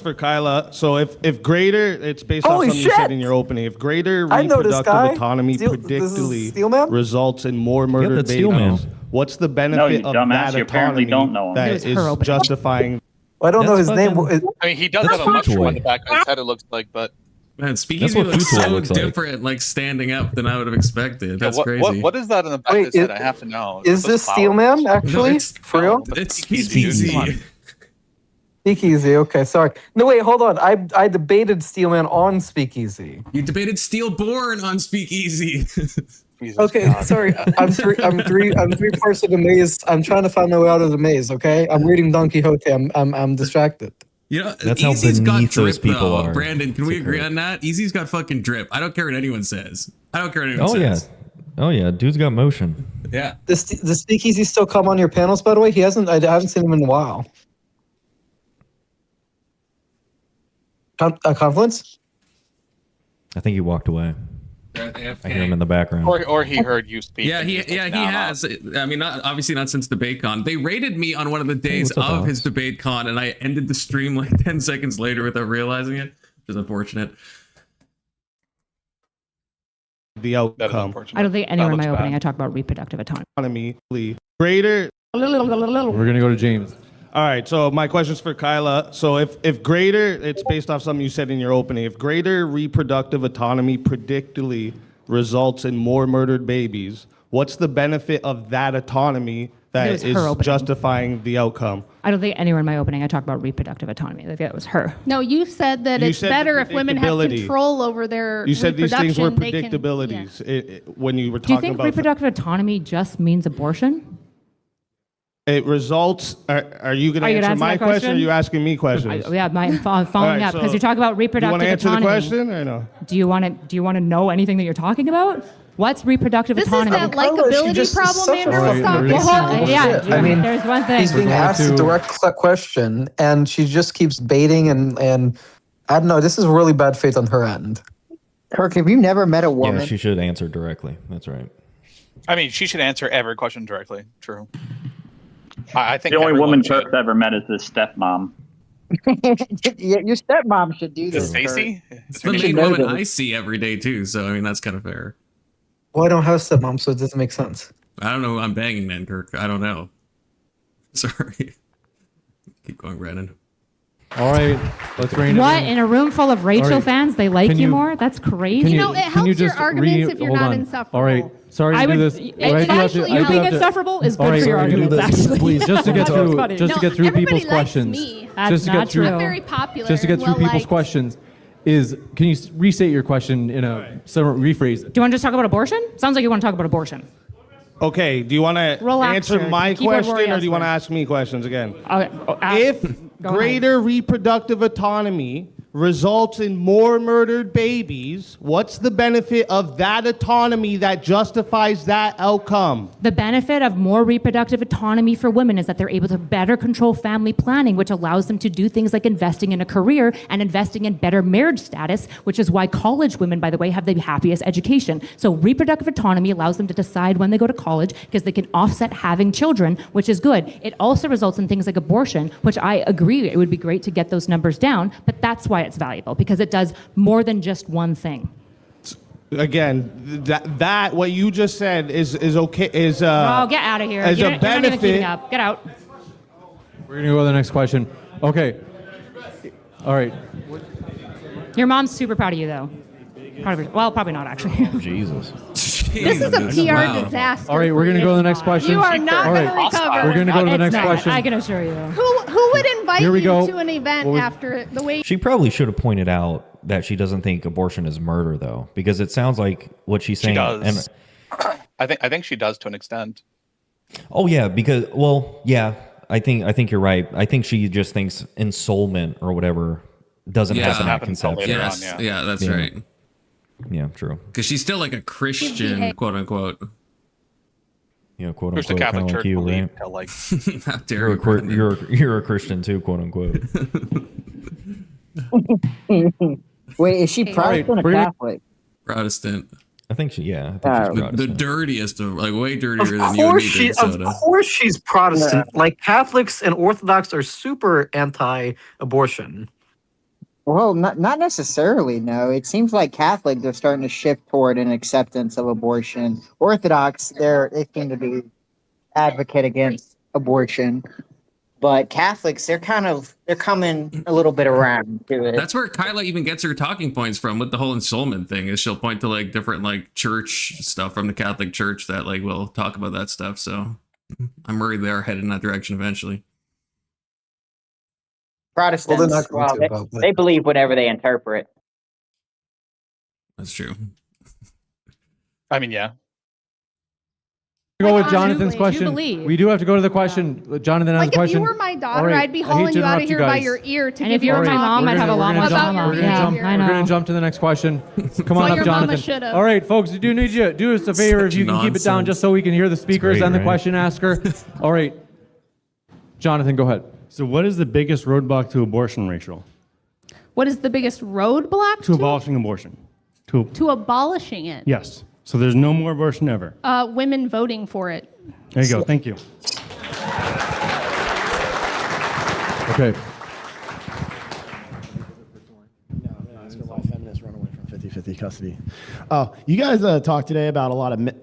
For Kyla, so if greater, it's based Holy off something you shit! said in your opening. If greater I know this reproductive guy. autonomy Steel- this is predictably Steelman? results in more murdered that's Steelman. babies, what's the No, benefit you of dumbass, that you apparently autonomy don't know him. that It was is her opening. justifying? I don't know That's his name. fucking- I mean, he does That's have a mushroom Toy. on the back of his head, it looks like, but Man, That's Speakeasy what looks Futoy so looks like. different, like standing up than I would have expected. That's what, crazy. what is that in the back Wait, of his head? is- I have to know. Is this flower? Steelman actually? it's- For real? It's Speakeasy, Speakeasy. dude. Speakeasy. Okay, sorry. No, wait, hold on. I debated Steelman on Speakeasy. You debated Steelborn on Speakeasy. Jesus Okay, God. sorry. I'm 3 parts of the maze. I'm trying to find my way out of the maze. Okay, I'm reading Don Quixote. I'm distracted. You know, That's how Easy's got beneath those drip, people though. are. Brandon, can we It's agree okay. on that? Easy's got fucking drip. I don't care what anyone says. I don't care what anyone Oh yeah. says. Oh yeah. Dude's got motion. Yeah. Does the Speakeasy still come on your panels? By the way, he hasn't. I haven't seen him in a while. Confluence? I think he walked away. They're I hear him in the background. Or he heard you speak. Yeah, he has. I mean, obviously not since DebateCon. They rated me on one of the days what's up, of Alex? his DebateCon, and I ended the stream like 10 seconds later without realizing it, which is unfortunate. The outcome. I don't think anywhere in my opening I talk about reproductive autonomy. Greater. We're gonna go to James. All right, so my question's for Kyla. So if greater, it's based off something you said in your opening. If greater reproductive autonomy predictably results in more murdered babies, what's the benefit of that autonomy that was is her opening. justifying the outcome? I don't think anywhere in my opening I talk about reproductive autonomy. Like that was her. No, you said that You it's said the better if women have predictability. control over their You said these things were reproduction, they can- predictabilities when you were Do you talking think about. reproductive autonomy just means abortion? It results. Are you going to Are you answer gonna answer my that question? Or question? are you asking me questions? Yeah, I'm following up because you talk about reproductive autonomy. You want to answer autonomy. the question or no? Do you want to know anything that you're talking about? What's reproductive This is autonomy? that likability problem Andrew was talking about. Yeah, I mean, there's one thing. he's being asked a direct question, and she just keeps baiting and I don't know. This is really bad faith on her end. Kirk, have you never met a woman? Yeah, she should answer directly. That's right. I mean, she should answer every question directly. True. I think The only everyone woman should. Kirk's ever met is his stepmom. Your stepmom should do this. Stacey? It's the main woman I see every day too, so I mean that's kind of fair. Well, I don't have stepmom, so it doesn't make sense. I don't know who I'm banging then, Kirk. I don't know. Sorry. Keep going, Brandon. All right, let's rein it What in. in a room full of Rachel All right. fans? They like Can you you- more? That's crazy. Can You know, it can helps you your just arguments if you're hold not on. insufferable. All right, sorry to I do would- this. it's but I do have to- actually- I you do being have to- insufferable is good All right, for your sorry to do arguments, this. actually. Please, just to get That's through, funny. just to No, get through everybody people's likes questions. me. That's Just to not get through. true. I'm very popular. Just to get through well people's liked. questions. Can you restate your question in a rephrase it? Do you want to just talk about abortion? Sounds like you want to talk about abortion. Okay, do you want to Relax, answer sir. my Keyboard question warrior or do you want to elsewhere. ask me questions again? Okay. If Go greater reproductive autonomy results in more murdered babies, what's the benefit of that autonomy that justifies that outcome? The benefit of more reproductive autonomy for women is that they're able to better control family planning, which allows them to do things like investing in a career and investing in better marriage status, which is why college women, by the way, have the happiest education. So reproductive autonomy allows them to decide when they go to college because they can offset having children, which is good. It also results in things like abortion, which I agree, it would be great to get those numbers down, but that's why it's valuable, because it does more than just one thing. Again, that what you just said is okay. Is Oh, get out of here. as You're a not even keeping benefit. up. Get out. We're gonna go to the next question. Okay. All right. Your mom's super proud of you, though. Proud of you. Well, probably not, actually. Jesus. This is a PR disaster. All right, we're gonna go to the next question. You are not All going right. to recover. We're gonna go to the It's next not. question. I can assure you. Who would invite Here we you go. to an event What was- after it, the way? She probably should have pointed out that she doesn't think abortion is murder, though, because it sounds like what she's She saying. does. I think she does to an extent. Oh yeah, because yeah, I think you're right. I think she just thinks ensoulment or whatever doesn't happen at conception. Yes, yeah, that's right. Yeah, true. Because she's still like a Christian, quote unquote. Yeah, quote Who's the unquote, Catholic kind of like Church you, believe right? till, like- How dare You're a, you, Brandon. you're a Christian too, quote unquote. Wait, is she Protestant or Catholic? Protestant. I think she, yeah. The dirtiest of, like, way dirtier Of than you and me course, drinking soda. of course she's Protestant. Like Catholics and Orthodox are super anti-abortion. Well, not necessarily. No, it seems like Catholics are starting to shift toward an acceptance of abortion. Orthodox, they seem to be advocate against abortion, but Catholics, they're coming a little bit around to it. That's where Kyla even gets her talking points from with the whole ensoulment thing. Is she'll point to like different like church stuff from the Catholic Church that like will talk about that stuff. So I'm worried they're headed in that direction eventually. Protestants, Well, they're not going to, though, but- they believe whatever they interpret. That's true. I mean, yeah. Go with Jonathan's question. Jubilee. We do have to go to the question. Jonathan has Like a question. if you were my daughter, All right, I'd be I hate hauling to you out interrupt of here by guys. your ear to And give if you were your my mom, I'd have a lot more about drama. your Yeah, behavior. I We're know. going to jump to the next question. Come on what up, your mama Jonathan. should've. All right, folks, do us a favor if you can keep it down just so we can hear the speakers great, and the right? question asker. All right. Jonathan, go ahead. So, what is the biggest roadblock to abortion, Rachel? What is the biggest roadblock To abolishing abortion. To abolishing it. Yes. So there's no more abortion ever. Women voting for it. There you go. Thank you. Okay. Feminists run away from 50-50 custody. You guys talked today about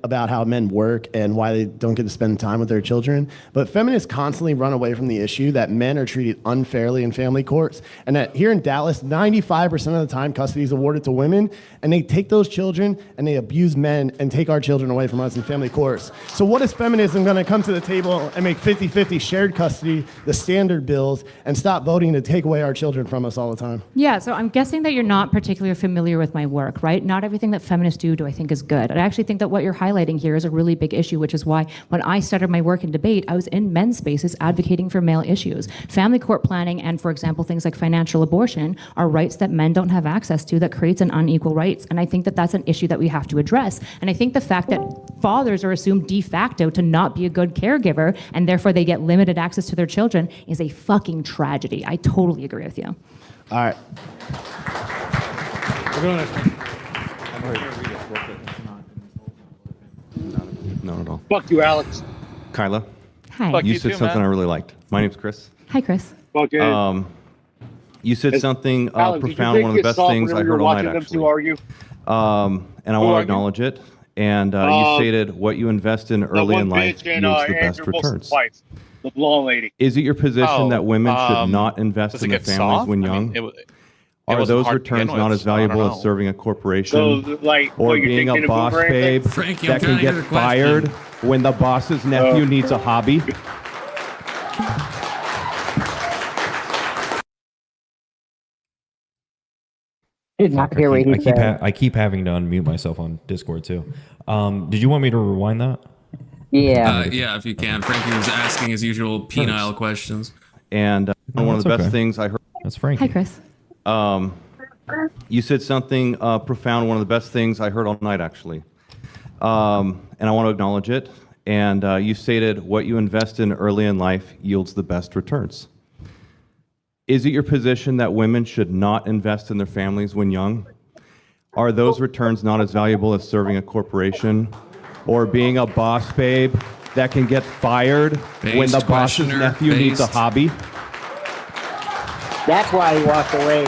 about how men work and why they don't get to spend time with their children. But feminists constantly run away from the issue that men are treated unfairly in family courts, and that here in Dallas, 95% of the time custody is awarded to women, and they take those children and they abuse men and take our children away from us in family courts. So what is feminism going to come to the table and make 50-50 shared custody the standard bills and stop voting to take away our children from us all the time? Yeah, so I'm guessing that you're not particularly familiar with my work, right? Not everything that feminists do I think is good. I actually think that what you're highlighting here is a really big issue, which is why when I started my work in debate, I was in men's spaces advocating for male issues. Family court planning and, for example, things like financial abortion are rights that men don't have access to that creates an unequal rights. And I think that that's an issue that we have to address. And I think the fact that fathers are assumed de facto to not be a good caregiver and therefore they get limited access to their children is a fucking tragedy. I totally agree with you. All right. We're going next one. Not at all. Fuck you, Alex. Kyla. Hi. You you said too, something man. I really liked. My name's Chris. Hi, Chris. Fuck it. You said something Alan, did you profound. think One of the it's best soft things I whenever you were heard all night, watching them actually. two argue? And I want to acknowledge it. And you stated what you invest in early in life Bitch and yields the best Andrew Wilson's returns. wife, the blonde lady. Is it your position that women should not invest does in it their get families soft? when I young? mean, it Are wasn't those hard to begin returns not with, as so I don't valuable as know. serving a corporation? So, like, or what, you're being a thinking of boss Uber or anything? babe Frankie, I'm that can trying to get hear the fired question. when the boss's nephew needs a hobby? Did not hear what he said. I keep having to unmute myself on Discord too. Did you want me to rewind that? Yeah. Yeah, if you can. Frankie was asking his usual penile questions. And one of the that's best okay. things I heard. That's Frankie. Hi, Chris. You said something profound. One of the best things I heard all night, actually. And I want to acknowledge it. And you stated what you invest in early in life yields the best returns. Is it your position that women should not invest in their families when young? Are those returns not as valuable as serving a corporation or being a boss babe that can get fired when the boss's nephew needs a hobby? That's why he walked away.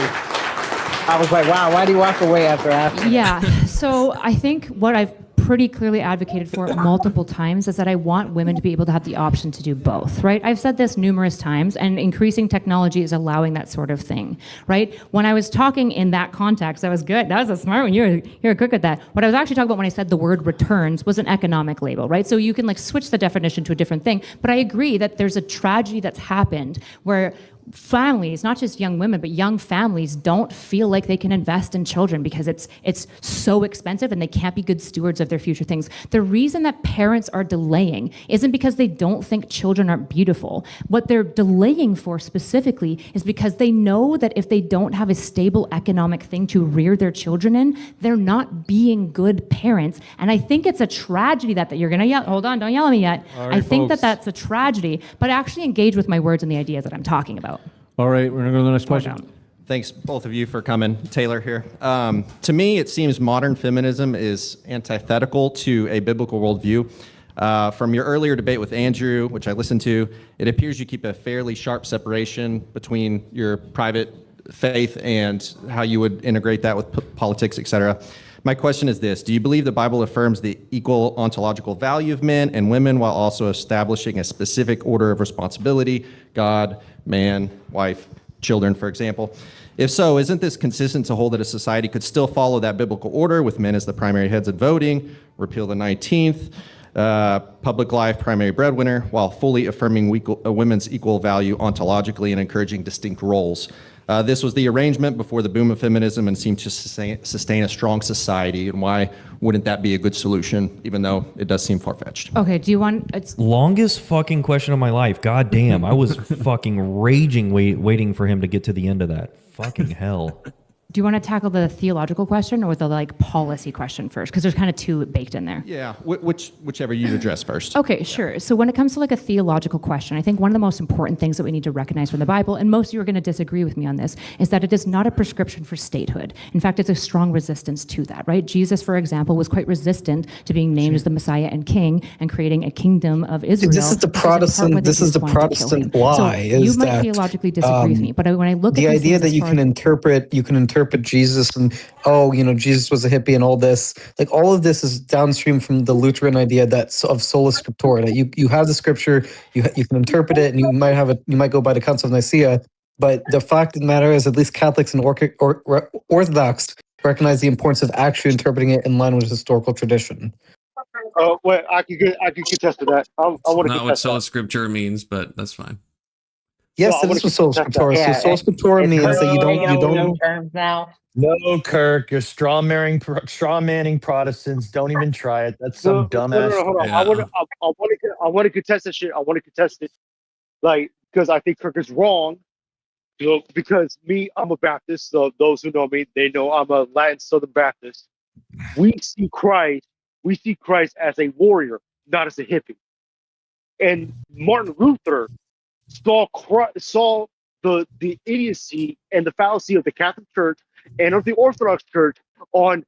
I was like, wow, why did he walk away after asking? Yeah, so I think what I've pretty clearly advocated for multiple times is that I want women to be able to have the option to do both, right? I've said this numerous times, and increasing technology is allowing that sort of thing, right? When I was talking in that context, that was good. That was a smart one. You're quick at that. What I was actually talking about when I said the word returns was an economic label, right? So you can like switch the definition to a different thing, but I agree that there's a tragedy that's happened where families, not just young women, but young families don't feel like they can invest in children because it's so expensive and they can't be good stewards of their future things. The reason that parents are delaying isn't because they don't think children aren't beautiful. What they're delaying for specifically is because they know that if they don't have a stable economic thing to rear their children in, they're not being good parents. And I think it's a tragedy that you're gonna yell, hold on, don't yell at me yet. All right, I think folks. that's a tragedy, but actually engage with my words and the ideas that I'm talking about. All right, we're going to go to the next question. Thanks, both of you, for coming. Taylor here. To me, it seems modern feminism is antithetical to a biblical worldview. From your earlier debate with Andrew, which I listened to, it appears you keep a fairly sharp separation between your private faith and how you would integrate that with politics, et cetera. My question is this: do you believe the Bible affirms the equal ontological value of men and women while also establishing a specific order of responsibility, God, man, wife, children, for example? If so, isn't this consistent to hold that a society could still follow that biblical order with men as the primary heads of voting, repeal the 19th, public life, primary breadwinner, while fully affirming women's equal value ontologically and encouraging distinct roles? This was the arrangement before the boom of feminism and seemed to sustain a strong society. And why wouldn't that be a good solution, even though it does seem far-fetched? Okay, do you want... Longest fucking question of my life. God damn. I was fucking raging waiting for him to get to the end of that. Fucking hell. Do you want to tackle the theological question or the like policy question first? Because there's kind of two baked in there. Yeah, whichever you address first. Okay, sure. So when it comes to like a theological question, I think one of the most important things that we need to recognize from the Bible, and most of you are going to disagree with me on this, is that it is not a prescription for statehood. In fact, it's a strong resistance to that, right? Jesus, for example, was quite resistant to being named as the Messiah and King and creating a kingdom of Israel. This is the Protestant. This is the Protestant lie. So you might theologically disagree with me, but when I look at the these idea things that you can interpret Jesus and Jesus was a hippie and all this, like all of this is downstream from the Lutheran idea of sola scriptura. That you have the scripture, you can interpret it, and you might go by the Council of Nicaea. But the fact of the matter is, at least Catholics and Orthodox recognize the importance of actually interpreting it in line with historical tradition. Oh, wait, I could contest to that. I want to Not what sola scriptura means, but that's fine. Yes, it is what sola scriptura. So sola scriptura means that you don't. Terms now. No, Kirk, you're straw manning Protestants. Don't even try it. That's some dumbass. No, hold on. I want to contest that shit. I want to contest it, like, because I think Kirk is wrong. Because I'm a Baptist. So those who know me, they know I'm a Latin Southern Baptist. We see Christ as a warrior, not as a hippie. And Martin Luther saw the idiocy and the fallacy of the Catholic Church and of the Orthodox Church on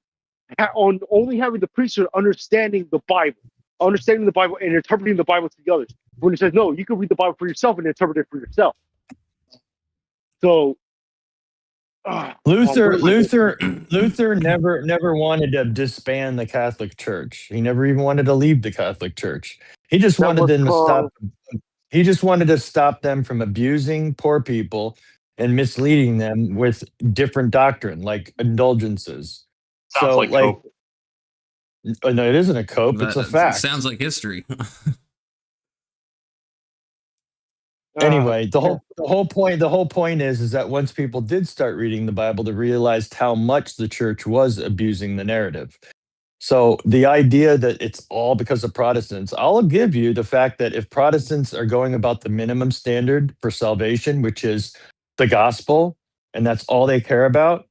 only having the priesthood understanding the Bible and interpreting the Bible to the others. When he says, no, you can read the Bible for yourself and interpret it for yourself. So Luther never wanted to disband the Catholic Church. He never even wanted to leave the Catholic Church. He just wanted them to stop. He just wanted to stop them from abusing poor people and misleading them with different doctrine, like indulgences. Sounds like cope. No, it isn't a cope. It's a fact. Sounds like history. Anyway, the whole point is that once people did start reading the Bible, they realized how much the church was abusing the narrative. So the idea that it's all because of Protestants, I'll give you the fact that if Protestants are going about the minimum standard for salvation, which is the gospel, and that's all they care about,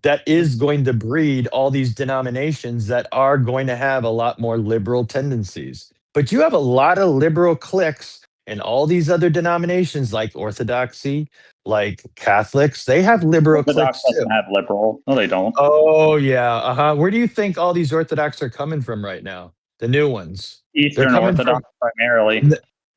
that is going to breed all these denominations that are going to have a lot more liberal tendencies. But you have a lot of liberal cliques and all these other denominations like Orthodoxy, like Catholics, they have liberal Orthodox cliques too. doesn't have liberal. No, they don't. Oh, yeah. Where do you think all these Orthodox are coming from right now? The new ones. Eastern Orthodox primarily.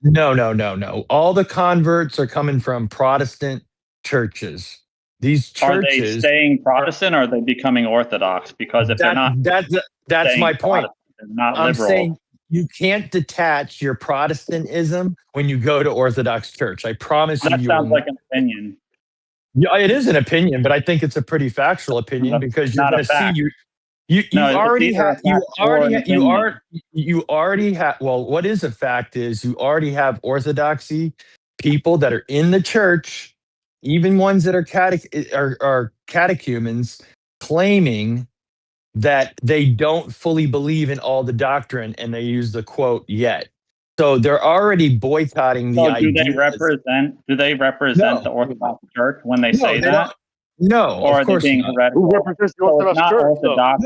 No. All the converts are coming from Protestant churches. These churches. Are they staying Protestant or are they becoming Orthodox? Because if they're not. That's my point. They're not I'm liberal. saying you can't detach your Protestantism when you go to Orthodox Church. I promise you. That sounds like an opinion. Yeah, it is an opinion, but I think it's a pretty factual opinion because you're going to see you already have. Well, what is a fact is you already have Orthodoxy people that are in the church, even ones that are catechumens, claiming that they don't fully believe in all the doctrine, and they use the quote "yet." So they're already boycotting the idea. Do they represent the Orthodox Church when they say that? No, or of course being not. heretical? Who represents the Orthodox Church? Orthodox.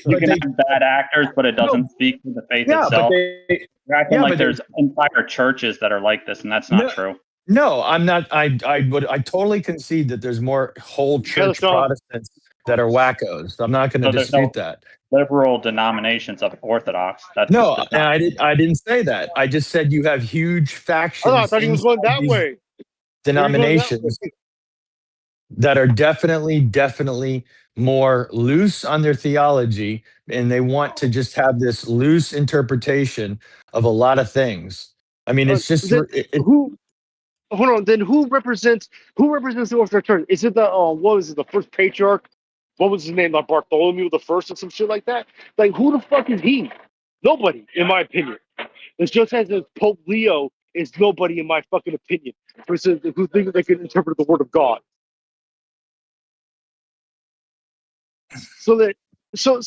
You can have bad actors, but it doesn't speak to the faith itself. You're acting like there's entire churches that are like this, and that's not true. No, I'm not. I totally concede that there's more whole church Protestants that are wackos. I'm not going to dispute that. Liberal denominations of Orthodox. I didn't say that. I just said you have huge factions. I thought he was going that way. Denominations that are definitely more loose on their theology, and they want to just have this loose interpretation of a lot of things. I mean, it's just who. Hold on. Then who represents the Orthodox Church? Is it the first patriarch? What was his name? Like Bartholomew the First or some shit like that? Like, who the fuck is he? Nobody, in my opinion. It's just as if Pope Leo is nobody, in my fucking opinion. Who think they can interpret the Word of God? So why should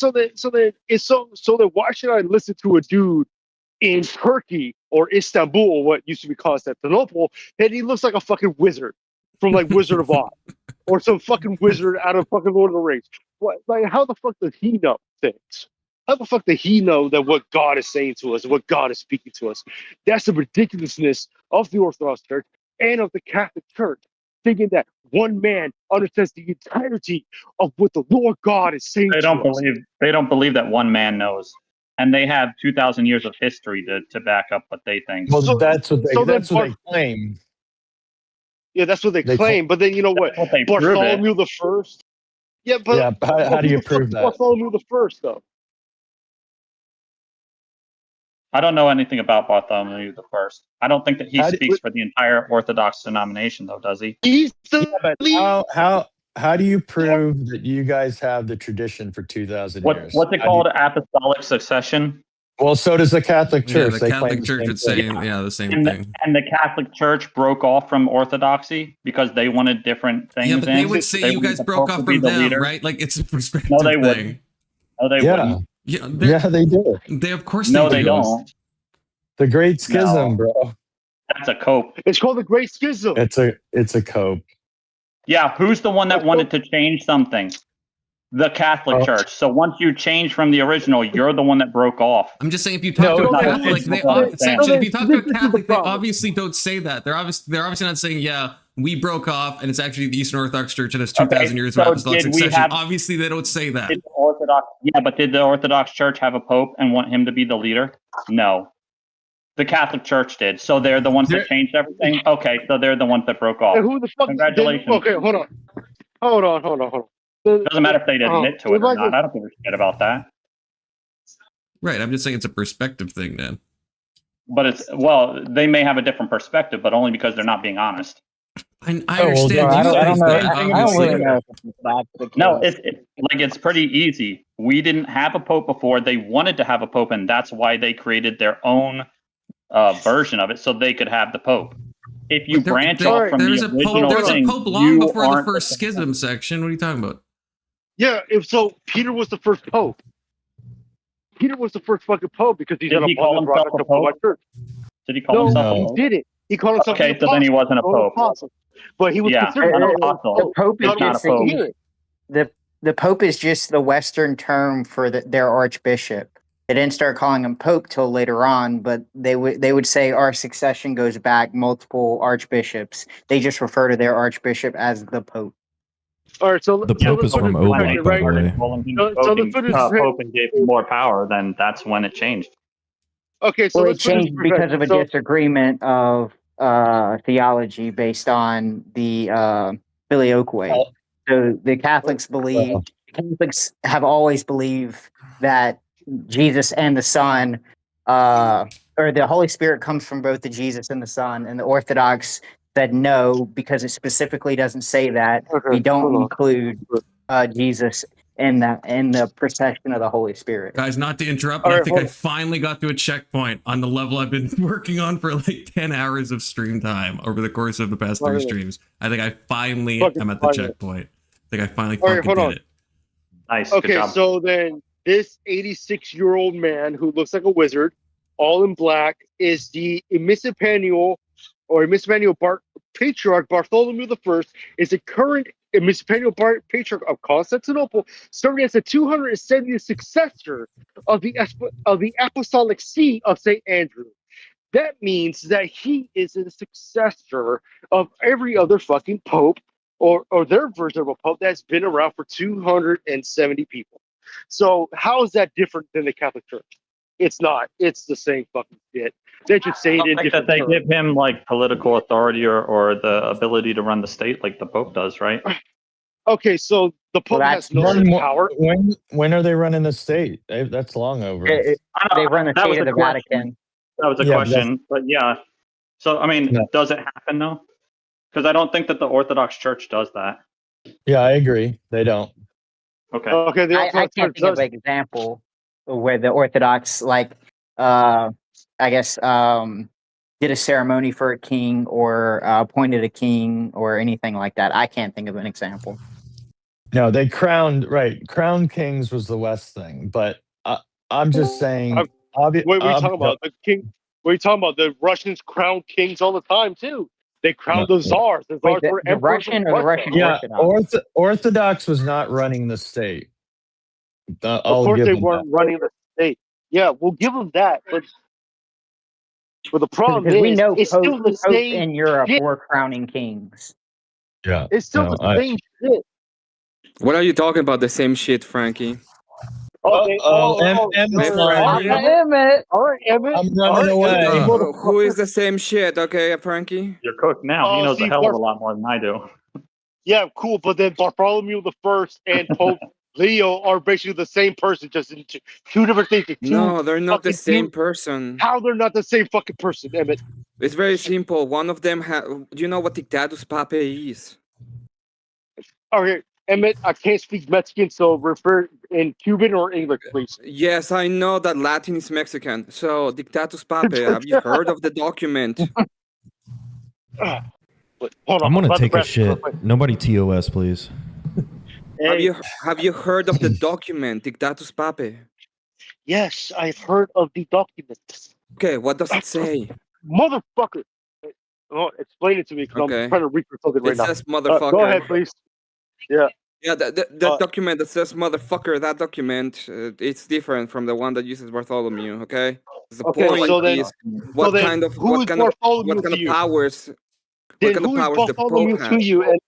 I listen to a dude in Turkey or Istanbul, or what used to be called Constantinople, and he looks like a fucking wizard? from like Wizard of Oz or some fucking wizard out of fucking Lord of the Rings. What? Like, how the fuck does he know things? How the fuck did he know that what God is saying to us, what God is speaking to us? That's the ridiculousness of the Orthodox Church and of the Catholic Church, thinking that one man understands the entirety of what the Lord God is saying They to don't us. believe that one man knows, and they have 2,000 years of history to back up what they think. Well, that's what they claim. Yeah, that's what they claim. But then you know what? What they Bartholomew the First. Yeah, but how do you who the fuck prove is that? Bartholomew the First, though? I don't know anything about Bartholomew the First. I don't think that he speaks for the entire Orthodox denomination, though, does he? But how do you prove that you guys have the tradition for 2,000 years? What's it called? Apostolic succession. Well, so does the Catholic Church. Yeah, the They Catholic claim the Church same would say thing. the same And thing. and the Catholic Church broke off from Orthodoxy because they wanted different things. Yeah, but they in. would say you wanted guys the broke Pope to off be from the them, leader. right? Like it's a perspective No, they thing. wouldn't. No, they wouldn't. Yeah, they do. They of course No, they they do. don't. The Great Schism, No. bro. That's a cope. It's called the Great Schism. It's a cope. Yeah, who's the one that wanted to change something? The Catholic Church. So once you change from the original, you're the one that broke off. I'm just saying, if you talk to a Catholic, if you talk to a Catholic, they obviously don't say that. They're obviously not saying, yeah, we broke off, and it's actually the Eastern Orthodox Church and it's 2,000 years of apostolic succession. Obviously, they don't say that. Did the Orthodox Church have a pope and want him to be the leader? No. The Catholic Church did. So they're the ones that changed everything? Okay, so they're the ones that broke off. And who the fuck? Congratulations. Okay, hold on. Doesn't matter if they admit to it or not. I don't give a shit about that. Right, I'm just saying it's a perspective thing, then. But they may have a different perspective, but only because they're not being honest. I understand. I don't really know. No, it's pretty easy. We didn't have a pope before. They wanted to have a pope, and that's why they created their own version of it, so they could have the pope. If you branch off from the original there's thing, a pope long before the first schism section. What are you talking about? Yeah, so Peter was the first pope. Peter was the first fucking pope because he's Did he call himself a pope? Did he call himself a pope? He didn't. He called himself okay, so then he wasn't a pope. But he was considered an an apostle. The Pope is He's not a just pope. the Pope is just the Western term for their archbishop. They didn't start calling him Pope till later on, but they would say our succession goes back multiple archbishops. They just refer to their archbishop as the Pope. All right, so the Pope is from Oman, by the way. Pope and gave him more power, then that's when it changed. Okay, so it changed because of a disagreement of theology based on the Filioque way. So the Catholics have always believed that Jesus and the Son, or the Holy Spirit comes from both the Jesus and the Son, and the Orthodox said no because it specifically doesn't say that. We don't include Jesus in the procession of the Holy Spirit. Guys, not to interrupt, but I think I finally got to a checkpoint on the level I've been working on for like 10 hours of stream time over the course of the past 3 streams. I think I finally am at the checkpoint. I think I finally fucking did it. Nice. Okay, so then this 86-year-old man who looks like a wizard, all in black, is the Episcopal Patriarch Bartholomew I, is the current Episcopal Patriarch of Constantinople, serving as the 270th successor of the Apostolic See of St. Andrew. That means that he is the successor of every other fucking pope or their version of a pope that's been around for 270 people. So how is that different than the Catholic Church? It's not. It's the same fucking shit. They just say it in different that they terms. give him like political authority or the ability to run the state like the Pope does, right? Okay, so the Pope has no power. When are they running the state? That's long over. They run the state of the Vatican. That was a question, but yeah. So I mean, does it happen though? Because I don't think that the Orthodox Church does that. Yeah, I agree. They don't. Okay. Okay. I can't think of an example where the Orthodox, did a ceremony for a king or appointed a king or anything like that. I can't think of an example. No, they crowned kings was the West thing, but I'm just saying. What are you talking about? The king? What are you talking about? The Russians crown kings all the time too. They crowned the czars. The czars were the emperors Russian of or the Russia. Russian Yeah, Orthodox? Orthodox was not running the state. Of I'll course, give they them weren't that. running the state. Yeah, we'll give them that. But the problem Because we is, know it's still the popes same in Europe shit. were crowning kings. Yeah, It's still the same shit. What are you talking about? The same shit, Frankie. Okay. Emmett's Frankie. Emmett. All right, Emmett. I'm running away. Who is the same shit? Okay, Frankie. You're cooked now. He knows a hell of a lot more than I do. Yeah, cool. But then Bartholomew the First and Pope Leo are basically the same person, just in two different things. No, they're not the same person. How they're not the same fucking person, Emmett? It's very simple. One of them do you know what dictatus papae is? Okay, Emmett, I can't speak Mexican, so refer in Cuban or English, please. Yes, I know that Latin is Mexican. So, dictatus papae, have you heard of the document? Hold on, I'm gonna about to take a grab- shit. Nobody TOS, please. Have you heard of the document, dictatus papae? Yes, I've heard of the document. Okay, what does it say? Motherfucker! Oh, explain it to me, because Okay. I'm trying to read for something right It now. says motherfucker. Go ahead, please. Yeah. Yeah, the document that says motherfucker, that document, it's different from the one that uses Bartholomew, okay? The Okay, point so then- is, what kind of powers, Then what kind of who is powers the Bartholomew Pope to has? you? And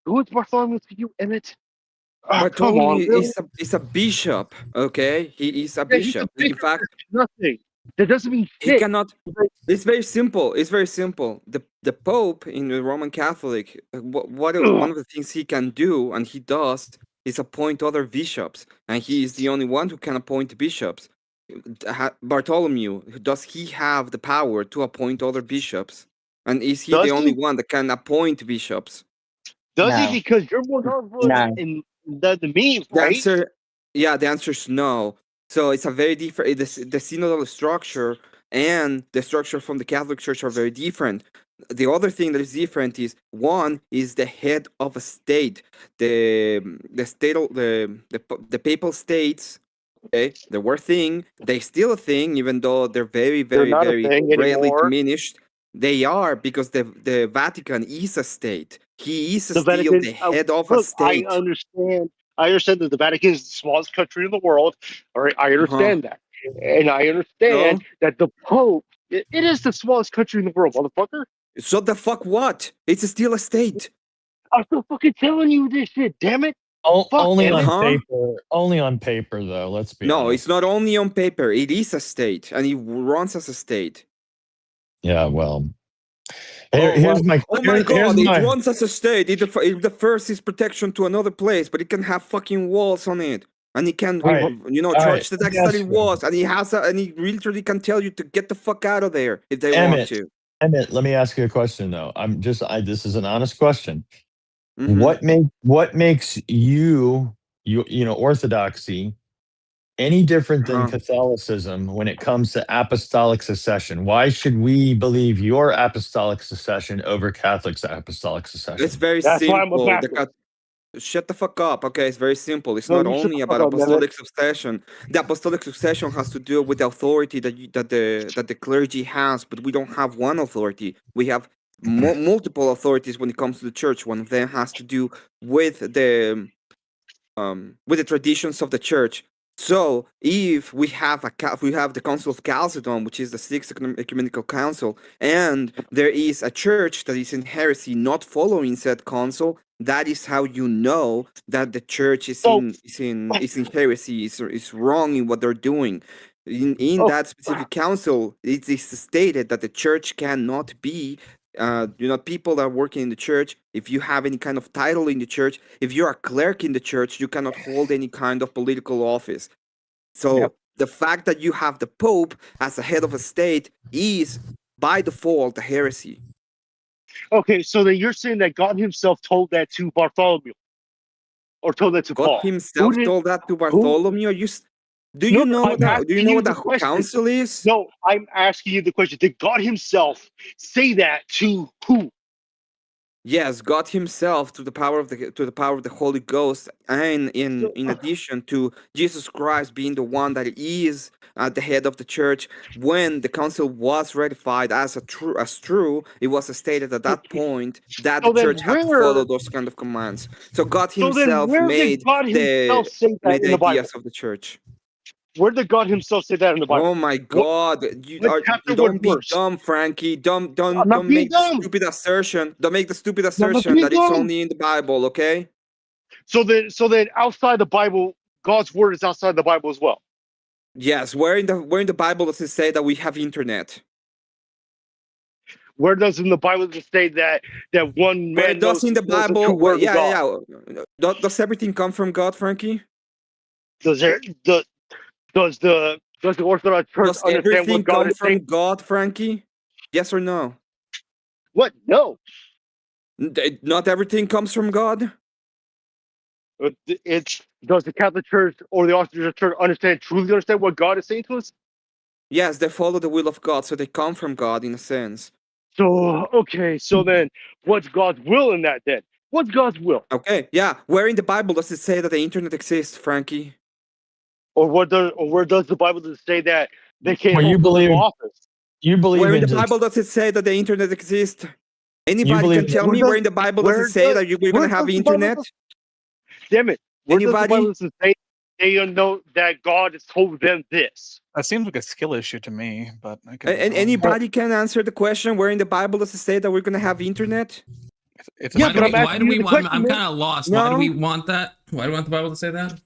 who is Bartholomew to you, Emmett? Bartholomew really? is a bishop, okay? He is a Yeah, he's a bishop. In bishop. fact, Nothing. That doesn't mean he shit. cannot. It's very simple. It's very simple. The Pope in the Roman Catholic, one of the things he can do, and he does, is appoint other bishops, and he is the only one who can appoint bishops. Bartholomew, does he have the power to appoint other bishops? And is he Does the only he? one that can appoint bishops? Does No. he? Because you're more knowledgeable No. in the me, The right? the answer is no. So it's a very different. The synodal structure and the structure from the Catholic Church are very different. The other thing that is different is one is the head of a state. The papal states. Okay, they were a thing. They still a thing, even though they're very, very, not a very thing greatly anymore. diminished. They are, because the Vatican is a state. He is The still Vatican, the head of a look, state. I understand that the Vatican is the smallest country in the world. All right, I understand that. And I understand that the Pope, it is the smallest country in the world, motherfucker. So the fuck what? It's still a state. I'm still fucking telling you this shit, damn it. Fuck, Only on Emmett. paper. Only on paper, though. Let's be No, honest. it's not only on paper. It is a state, and it runs as a state. Yeah, well. Here's my. Oh my here's god! my- It runs as a state. It defers its protection to another place, but it can have fucking walls on it, and it can, Right. charge Right. the tax Yes, that it was, and he literally can tell you to get the fuck out of there if they want Emmett, to. Emmett, let me ask you a question, though. This is an honest question. Mhm. What makes you orthodoxy any different than Catholicism when it comes to apostolic succession? Why should we believe your apostolic succession over Catholic's apostolic succession? It's very That's why I'm a simple. Baptist. Shut the fuck up. Okay, it's very simple. It's No, not you shut only the about fuck up, man. apostolic succession. The apostolic succession has to do with the authority that the clergy has, but we don't have one authority. We have multiple authorities when it comes to the church. One of them has to do with the traditions of the church. So if we have the Council of Chalcedon, which is the sixth ecumenical council, and there is a church that is in heresy, not following said council, that is how you know that the church is in heresy, is wrong in what they're doing. In that specific council, it is stated that the church cannot be people that are working in the church, if you have any kind of title in the church, if you're a clerk in the church, you cannot hold any kind of political office. So the fact that you have the Pope as a head of a state is by default a heresy. Okay, so then you're saying that God himself told that to Bartholomew, or told that to Paul? God himself told that to Bartholomew. Do you know what the council is? No, I'm asking you the question. Did God himself say that to who? Yes, God Himself to the power of the Holy Ghost, and in addition to Jesus Christ being the one that is at the head of the church. When the council was ratified as true, it was stated at that point that the church had to follow those kind of commands. So God Himself made the ideas of the church. Where did God Himself say that in the Bible? Oh my God! Don't be dumb, Frankie. Don't make the stupid assertion. Don't make the stupid assertion that it's only in the Bible. Okay. So then, outside the Bible, God's word is outside the Bible as well. Yes. Where in the Bible does it say that we have internet? Where does in the Bible does it say that one man? Where does in the Bible? Does everything come from God, Frankie? Does the Orthodox Church does understand everything what God come is from saying? God, Frankie? Yes or no? What? No. Not everything comes from God. Does the Catholic Church or the Orthodox Church truly understand what God is saying to us? Yes, they follow the will of God, so they come from God in a sense. So then, what's God's will in that then? What's God's will? Okay, yeah. Where in the Bible does it say that the internet exists, Frankie? Or where does the Bible say that they can't Well, you believe office? You believe where in the just, Bible does it say that the internet exists? Anybody can tell me where in the Bible does it say that we're going to have internet? Damn it. Where does the Anybody? Bible say they know that God has told them this? That seems like a skill issue to me, but I could And anybody can answer the question where in the Bible does it say that we're going to have internet? Why do we want, I'm kind of lost. No? Why do we want that? Why do we want the Bible to say that?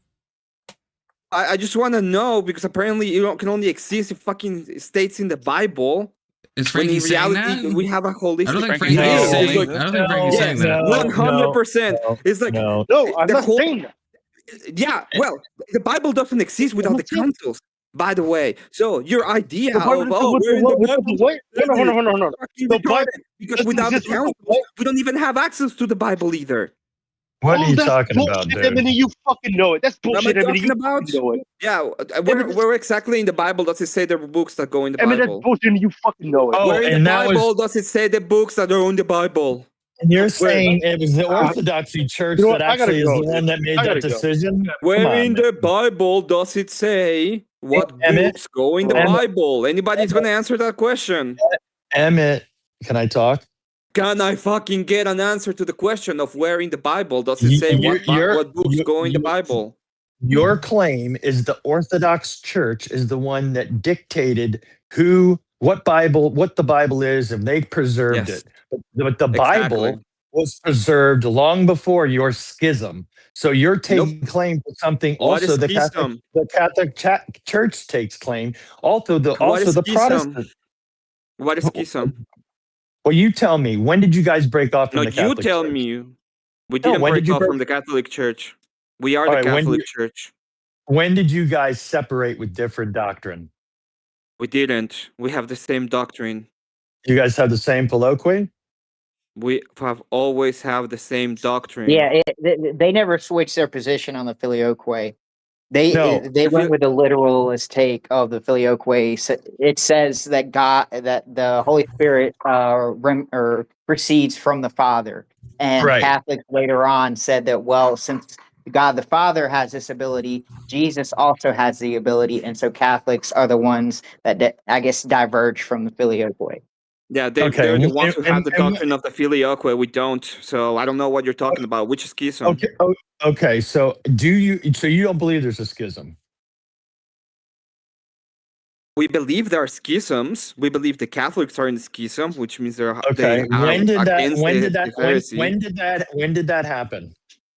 I just want to know, because apparently it can only exist if fucking states in the Bible. Is Frankie saying that? We have a holistic. I don't think Frankie is saying. I don't think Frankie's saying that. 100%. It's like no, I'm not saying that. Yeah, well, the Bible doesn't exist without the councils. By the way, so your idea of we're in the Bible, because without the councils, we don't even have access to the Bible either. What are you talking about, dude? Emily, you fucking know it. That's bullshit, Emily. You about? know it. Yeah, where exactly in the Bible does it say there are books that go in the Bible? That's bullshit, and you fucking know it. Where in the Bible does it say the books that are in the Bible? And you're saying it was the Orthodoxy Church that actually is the one that made that decision? Where in the Bible does it say what books go in the Bible? Anybody's going to answer that question? Emmett, can I talk? Can I fucking get an answer to the question of where in the Bible does it say what books go in the Bible? Your claim is the Orthodox Church is the one that dictated what the Bible is, and they preserved it. But the Bible was preserved long before your schism. So you're taking claim to something. Also, the Catholic Church takes claim. Also, the Protestant. What is schism? Well, you tell me. When did you guys break off from the Catholic Church? You tell me. We didn't break off from the Catholic Church. We are the Catholic Church. When did you guys separate with different doctrine? We didn't. We have the same doctrine. You guys have the same colloquy? We have always have the same doctrine. Yeah, they never switched their position on the filioque. They went with the literalist take of the filioque. It says that the Holy Spirit proceeds from the Father, and Catholics later on said that, well, since God the Father has this ability, Jesus also has the ability, and so Catholics are the ones that I guess diverge from the filioque. Yeah, they're the ones who have the doctrine of the filioque. We don't. So I don't know what you're talking about. Which schism? Okay. So you don't believe there's a schism? We believe there are schisms. We believe the Catholics are in the schism, which means they're okay. When did that happen?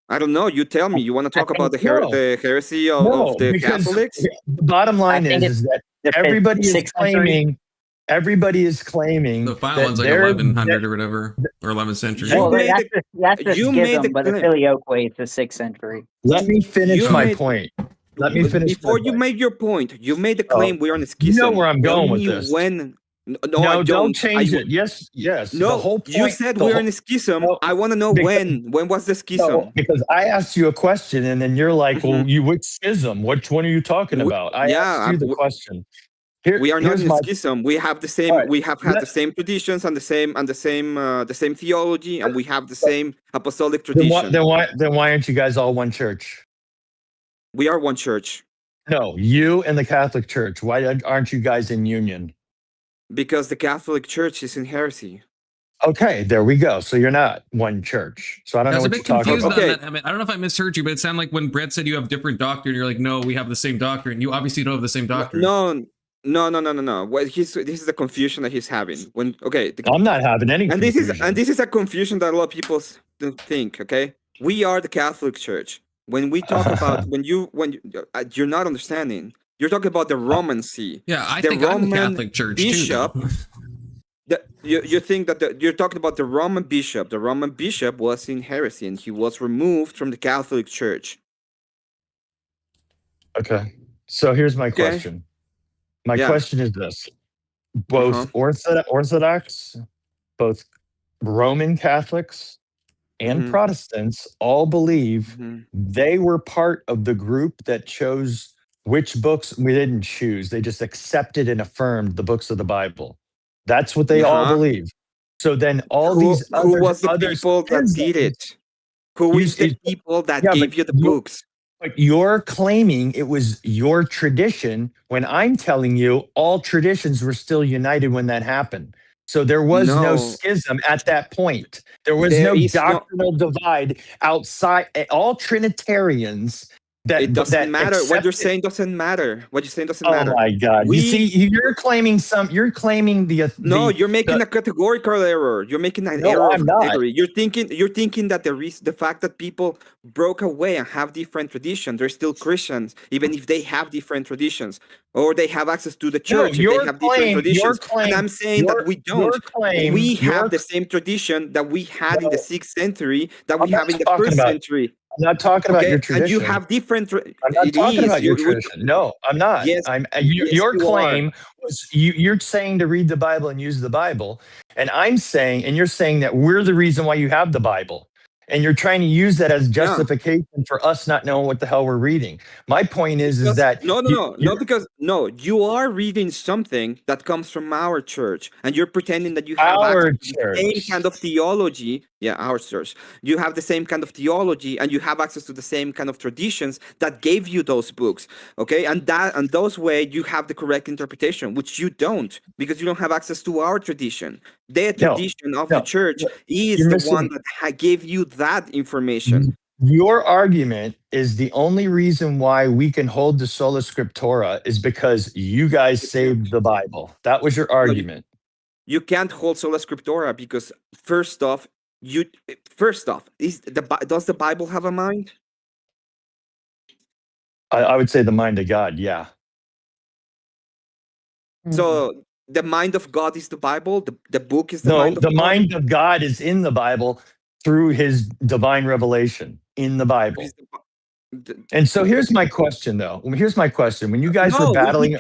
I don't know. You tell me. You want to talk about the heresy of the Catholics? The bottom line is that everybody is claiming the final one's like 1100 or whatever, or 11th century. Well, that's the schism, but the filioque is the 6th century. Let me finish my point. Before you made your point, you made the claim we're on a schism. You know where I'm going with this. No, don't change it. Yes. No, the whole point, you said we're in a schism. I want to know when. When was the schism? No, because I asked you a question, and then you're like, well, which schism? Which one are you talking about? I asked you the question. We are not here's in a my- schism. We have the same. All right, We have had let- the same traditions and the same theology, and we have the same apostolic Then tradition. why aren't you guys all one church? We are one church No, you and the Catholic Church. Why aren't you guys in union? because the Catholic Church is in heresy. Okay, there we go. So you're not one church. So I don't I know was a what you're bit talking confused about. on that. I mean, I don't know if I misheard you, but it sounded like when Brett said you have different doctrine, you're like, no, we have the same doctrine. You obviously don't have the same doctrine. No. What this is the confusion that he's having. I'm not having any and confusion. this is a confusion that a lot of people think. Okay, we are the Catholic Church. When we talk about you're not understanding. You're talking about the Roman See. Yeah, I the think Roman I'm the Catholic Church bishop. too. You think that you're talking about the Roman bishop. The Roman bishop was in heresy and he was removed from the Catholic Church. Okay. So here's my question. My question is this. Both Orthodox, both Roman Catholics and Protestants all believe they were part of the group that chose which books. We didn't choose. They just accepted and affirmed the books of the Bible. That's what they all believe. So then who was the people that did it? Who is the people that gave you the books? But you're claiming it was your tradition when I'm telling you all traditions were still united when that happened. So there was no schism at that point. There was no doctrinal divide outside. All Trinitarians. It doesn't matter. What you're accepted- saying doesn't matter. What you're saying doesn't Oh matter. my God! You see, you're claiming No, you're making a categorical error. You're making an error of category. You're thinking that the fact that people broke away and have different traditions, they're still Christians, even if they have different traditions, or they have access to the church if they have different traditions. And I'm saying that we don't. We have the same tradition that we had in the 6th century that we have in the 1st century. I'm not talking about your tradition. And you have different. I'm not talking about your tradition. No, I'm not. Yes, your you claim are. was you're saying to read the Bible and use the Bible, and I'm saying, and you're saying that we're the reason why you have the Bible, and you're trying to use that as justification for us not knowing what the hell we're reading. My point is that you are reading something that comes from our church, and you're pretending that you have the same kind of theology. Yeah, our church. You have the same kind of theology, and you have access to the same kind of traditions that gave you those books. Okay, and those way you have the correct interpretation, which you don't, because you don't have access to our tradition. The tradition of the church is the one that gave you that information. Your argument is the only reason why we can hold the sola scriptura is because you guys saved the Bible. That was your argument. You can't hold sola scriptura because first off, does the Bible have a mind? I would say the mind of God. Yeah. So the mind of God is the Bible. The book is the mind of God. The mind of God is in the Bible through His divine revelation in the Bible. And so here's my question, though. Here's my question: when you guys were battling,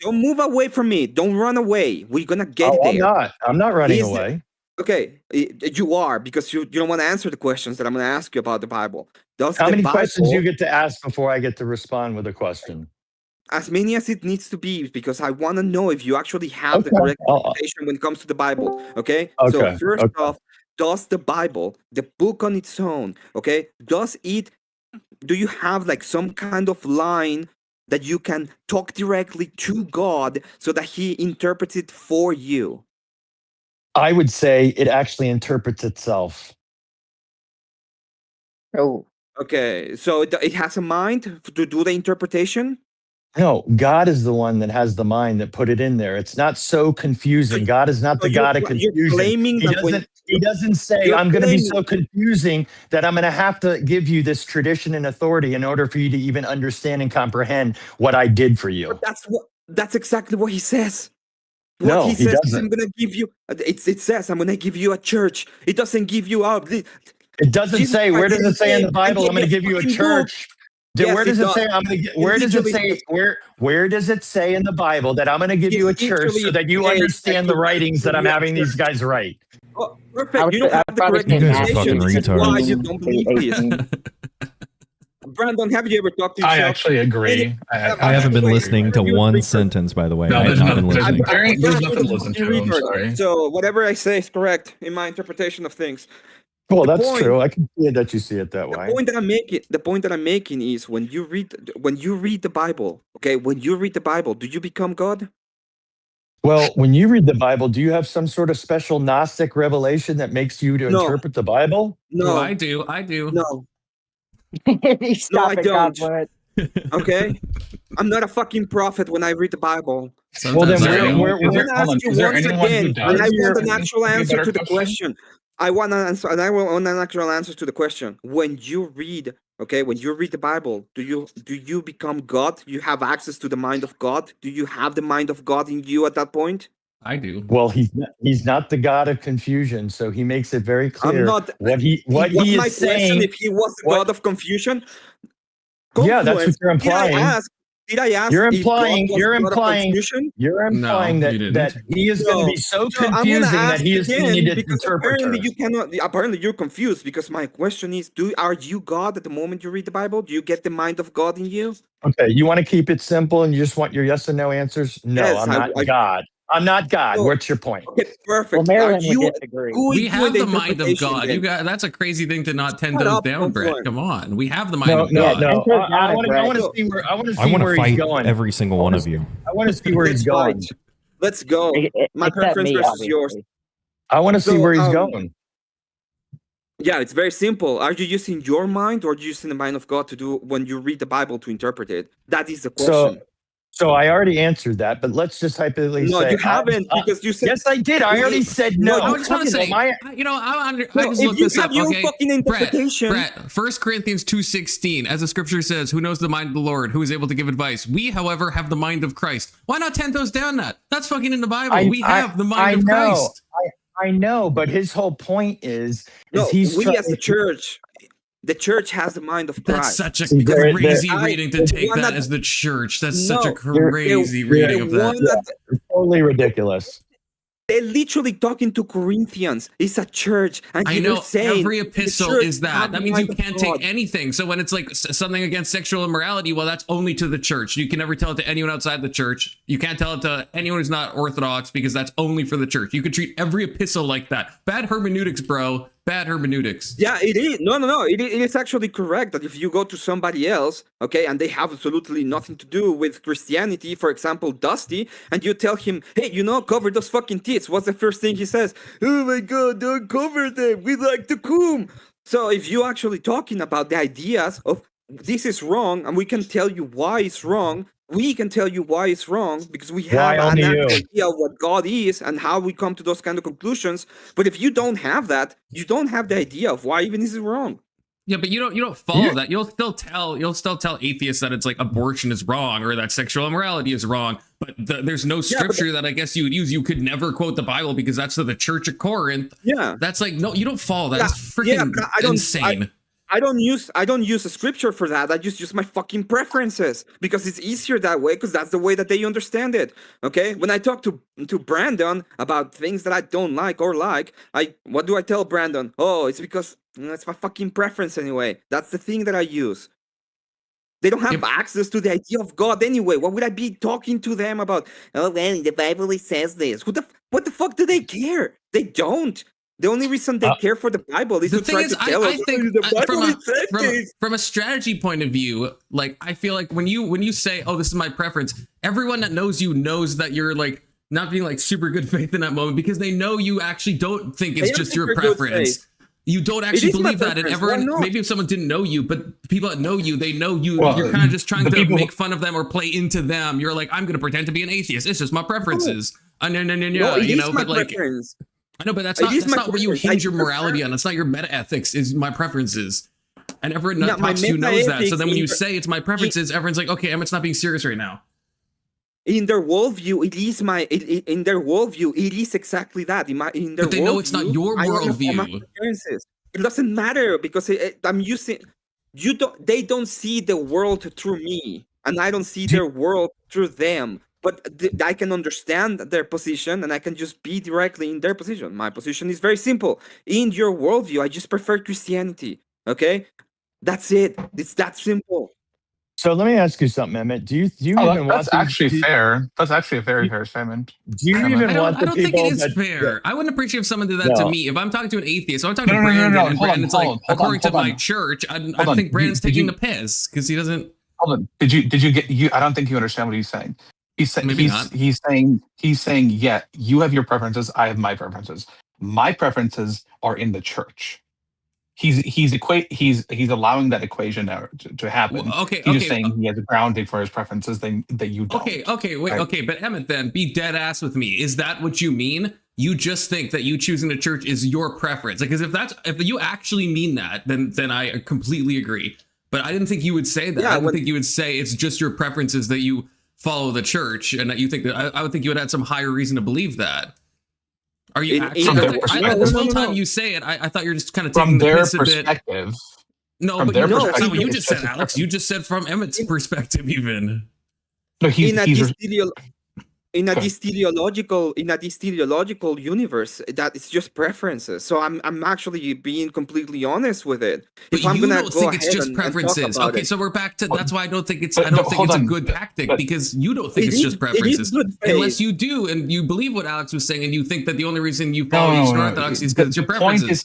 don't move away from me. Don't run away. We're gonna get there. I'm not running away. Okay, you are, because you don't want to answer the questions that I'm going to ask you about the Bible. How many questions you get to ask before I get to respond with a question? As many as it needs to be, because I want to know if you actually have the correct interpretation when it comes to the Bible. Okay? So first off, does the Bible, the book on its own, okay, do you have like some kind of line that you can talk directly to God so that He interprets it for you? I would say it actually interprets itself. Oh. Okay, so it has a mind to do the interpretation? No, God is the one that has the mind that put it in there. It's not so confusing. God is not the God of confusion. He doesn't say, I'm going to be so confusing that I'm going to have to give you this tradition and authority in order for you to even understand and comprehend what I did for you. But that's exactly what He says. He says doesn't. I'm going to give you. It says I'm going to give you a church. It doesn't give you a. It doesn't say. Where does it say in the Bible? I'm going to give you a church. Where does it say? Where does it say? Where does it say in the Bible that I'm going to give you a church so that you understand the writings that I'm having these guys write? Oh, perfect. You don't have the correct You guys are fucking interpretation. This is why you retards. don't believe this. Brandon, have you ever talked to I yourself? actually agree. I haven't been listening to one sentence, by the way. No, I have there's not been nothing. listening. There's nothing to listen to. I'm Reader, sorry. So whatever I say is correct in my interpretation of things. Well, The that's point- true. I can see that you see it that way. The point that I'm making is when you read the Bible, okay, when you read the Bible, do you become God? Well, when you read the Bible, do you have some sort of special Gnostic revelation that makes you to No. interpret the Bible? No, I do. No. Stop I it, don't. Godwood. Okay, I'm not a fucking prophet when I read the Bible. Well, then Is there anyone- I'm gonna ask you is there once anyone who again, does? and I want an Can actual I ask you a answer to better the question. I want an answer, and I want an actual answer to the question. When you read, okay, when you read the Bible, do you become God? You have access to the mind of God? Do you have the mind of God in you at that point? I do. Well, he's not the God of confusion, so he makes it very clear I'm not. what he was is my saying. question if he was the God of confusion? Yeah, that's what Confluence. you're implying. Did I ask? You're if God implying. was You're the God of implying. confusion? You're implying No, you that he is going to be so confusing that he is going to need an because interpreter. apparently you cannot. Apparently you're confused because my question is: are you God at the moment you read the Bible? Do you get the mind of God in you? Okay, you want to keep it simple and you just want your yes and no answers? No, Yes, I'm not God. I'm not God. No. What's your point? Okay, perfect. Well, Marilyn Are you would disagree. who is We doing have the mind of interpretation God. then? You got that's a crazy thing to not 10 Shut toes up, down, Brett. Confluent. Come on. We have the mind No, of no, God. no. Brett. I want to see where I want to I see want where to he's fight going. every single one of you. I want to see where he's Let's fight. going. Let's go. My Except preference me, versus yours. obviously. I want to see So, where he's going. Yeah, it's very simple. Are you using your mind or are you using the mind of God to do when you read the Bible to interpret it? That is the question. So I already answered that, but let's just hypothetically No, say you haven't because you said yes, I did. I already said no. I just want to say, I just looked this up. your Okay, fucking interpretation. Brett, 1 Corinthians 2:16, as the scripture says, "Who knows the mind of the Lord? Who is able to give advice? We, however, have the mind of Christ." Why not 10 toes down that? That's fucking in the Bible. We have the mind of Christ. I know, but his whole point is No, he's we trying as a church, the church has the mind of Christ. That's such a crazy reading to take that as the church. That's such a crazy reading of that. It's totally ridiculous. They're literally talking to Corinthians. It's a church, and I they're know saying every the epistle church is that. have That the means you mind of can't God. take anything. So when it's like something against sexual immorality, well, that's only to the church. You can never tell it to anyone outside the church. You can't tell it to anyone who's not Orthodox because that's only for the church. You could treat every epistle like that. Bad hermeneutics, bro. Bad hermeneutics. Yeah, it is. No. It is actually correct that if you go to somebody else, okay, and they have absolutely nothing to do with Christianity, for example, Dusty, and you tell him, hey, cover those fucking tits. What's the first thing he says? Oh my God, don't cover them. We like to cum. So if you're actually talking about the ideas of this is wrong, and we can tell you why it's wrong, we can tell you why it's wrong because we have an idea of what God is and how we come to those kind of conclusions. But if you don't have that, you don't have the idea of why even this is wrong. Yeah, but you don't follow that. You'll still tell atheists that it's like abortion is wrong or that sexual immorality is wrong. But there's no scripture that I guess you would use. You could never quote the Bible because that's to the Church of Corinth. Yeah, that's like no, you don't follow that. It's freaking insane. I don't use a scripture for that. I just use my fucking preferences because it's easier that way because that's the way that they understand it. Okay, when I talk to Brandon about things that I don't like or like, what do I tell Brandon? Oh, it's because that's my fucking preference anyway. That's the thing that I use. They don't have access to the idea of God anyway. What would I be talking to them about? Oh, well, in the Bible it says this. What the fuck do they care? They don't. The only reason they care for the Bible is the to thing try is, to tell us the Bible from a strategy point of view, like I feel like when you say, "Oh, this is my preference," everyone that knows you knows that you're like not being like super good faith in that moment because they know you actually don't think it's just your preference. You don't actually believe that, and everyone. Maybe if someone didn't know you, but the people that know you, they know you. Well, you're kind of just trying to make fun of them or play into them. You're like, I'm going to pretend to be an atheist. It's just my preferences. No, but like. Preference. I know, but that's not what you hinge your morality on. That's not your meta ethics. Is my preferences, and everyone talks to you knows that. So then when you say it's my preferences, everyone's like, okay, it's not being serious right now. In their worldview, in their worldview, it is exactly that. In their but they know it's not your worldview. It doesn't matter because I'm using. They don't see the world through me, and I don't see their world through them. But I can understand their position and I can just be directly in their position. My position is very simple. In your worldview, I just prefer Christianity. Okay? That's it. It's that simple. So let me ask you something, Emmett. Do you even want that's actually fair. That's actually a very fair statement. Do you even want the I don't think people it is that fair. I wouldn't appreciate if someone did that to No. me. If I'm talking to an atheist, so I'm talking No, to no, no, Brandon, no, and hold on, Brandon's hold like, on, hold according on, to my hold on. church, I Hold on. think Brandon's Did taking you- the piss because he doesn't. Hold on. Did you get you? I don't think you understand what he's saying. Maybe not. He's saying yeah, you have your preferences, I have my preferences. My preferences are in the church. He's allowing that equation to happen. Well, okay, He's okay. just saying he has a grounding for his preferences that you don't. Okay, wait, right? okay, but Emmett, then be dead ass with me. Is that what you mean? You just think that you choosing the church is your preference? Like, because if you actually mean that, then I completely agree. But I didn't think you would say that. Yeah, I didn't think you would say it's just your preferences that you follow the church, and that you think that I would think you would have some higher reason to believe that. Are you actually? This whole time you say it, I thought you're just kind of taking From the their piss a bit. perspective. No, From but their no, that's not perspective, what you it's just said, just a Alex. You just said from Emmett's perspective, even. No, in a teleological universe, that it's just preferences. So I'm actually being completely honest with it. But If I'm you gonna don't go think it's ahead just and talk preferences. about Okay, it. so we're back to that's why I don't think it's But I don't no, think hold it's a on. good tactic But- because you don't think It it's is- just it preferences. is good faith. Unless you do and you believe what Alex was saying and you think that the only reason you No, follow no, Eastern no. Orthodoxy is because it's your The preferences.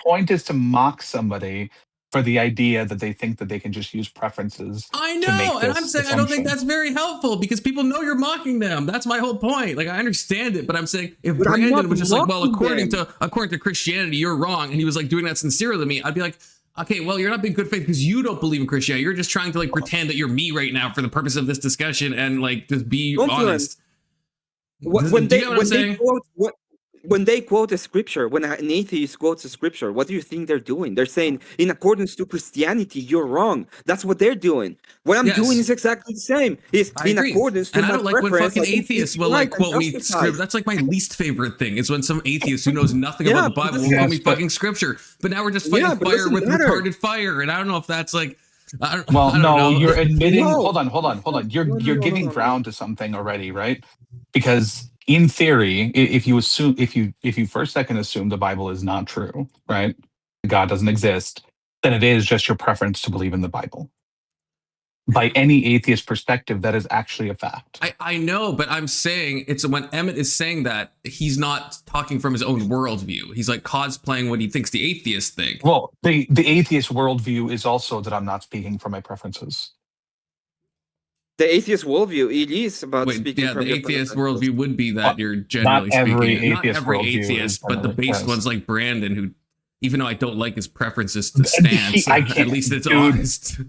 point is to mock somebody for the idea that they think that they can just use preferences. I to make know, and this I'm saying I don't think assumption. that's very helpful because people know you're mocking them. That's my whole point. Like I understand it, but I'm saying if But I'm Brandon not was just like, well, mocking according to Christianity, you're wrong, and he was like doing that sincerely to me, I'd be like, okay, well, you're not being good faith because you don't believe in Christianity. You're just trying to like pretend that you're me right now for the purpose of this discussion and like just be honest. When Do you get what I'm saying? When they quote a scripture, when an atheist quotes a scripture, what do you think they're doing? They're saying, in accordance to Christianity, you're wrong. That's what they're doing. What I'm doing is exactly the same. Is I in agree. accordance to And I my don't like when preference, fucking I think atheists it's will like right and quote me justified. scripture. That's like my least favorite thing is when some atheist who knows nothing Yeah, about the Bible will yes, quote me but- fucking scripture. But now we're just fighting Yeah, but it fire doesn't with matter. retarded fire, and I don't know if that's like. I don't Well, no, know. you're admitting. No. Hold on. You're No, giving no. ground to something already, right? Because in theory, if you for a second assume the Bible is not true, right? God doesn't exist, then it is just your preference to believe in the Bible. By any atheist perspective, that is actually a fact. I know, but I'm saying it's when Emmett is saying that he's not talking from his own worldview. He's like cosplaying what he thinks the atheists think. Well, the atheist worldview is also that I'm not speaking from my preferences. The atheist worldview, it is about speaking Yeah, from the your atheist preference. worldview would be that you're generally every speaking. Not atheist every worldview is atheist, but the generally- based yes. ones like Brandon, who, even though I don't like his preferences to stance, I at can't, least it's dude. honest.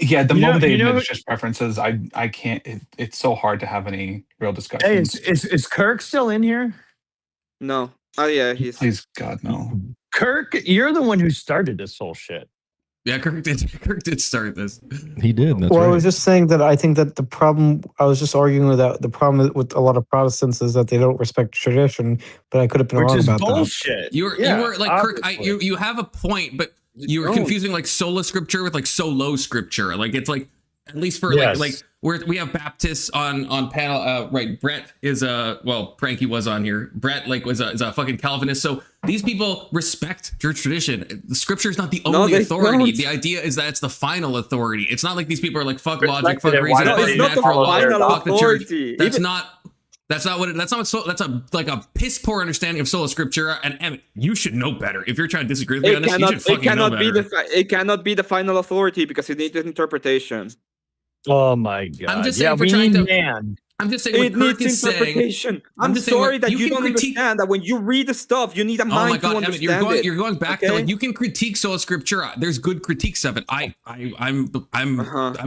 Yeah, the moment they you know- admit it's just preferences, I can't. It's so hard to have any real Hey, discussions. is Kirk still in here? No. Oh yeah, he's. Please God no. Kirk, you're the one who started this whole shit. Yeah, Kirk did start this. He did. That's Well, I right. was just saying that I think that the problem, I was just arguing with that. The problem with a lot of Protestants is that they don't respect tradition, but I could have been Which wrong is about bullshit. You were like Kirk. You have a point, but you were don't. confusing like sola scripture with like solo scripture. Like it's like at least for Yes. like we have Baptists on panel. Right, Brett is Frankie was on here. Brett like is a fucking Calvinist. So these people respect church tradition. The scripture is not the No, only they authority. don't. The idea is that it's the final authority. It's not like these people are like fuck logic, Respect fuck it, why reason, not? fuck It's not the natural law, final fuck the church. authority. That's Even- not. That's not what. That's a like a piss poor understanding of sola scriptura. And Emmett, you should know better. If you're trying to disagree with me on this, you should fucking know better. It cannot be the final authority because it needs an interpretation. Oh my god! I'm just saying yeah, for we trying need to- man. I'm just saying It what Kirk needs is saying. interpretation. I'm just saying sorry what- that you can don't critique. understand that when you read the stuff, you need a Oh my mind to God, Emmett, understand it. you're going back to okay? like you can critique sola scriptura. There's good critiques of it. I'm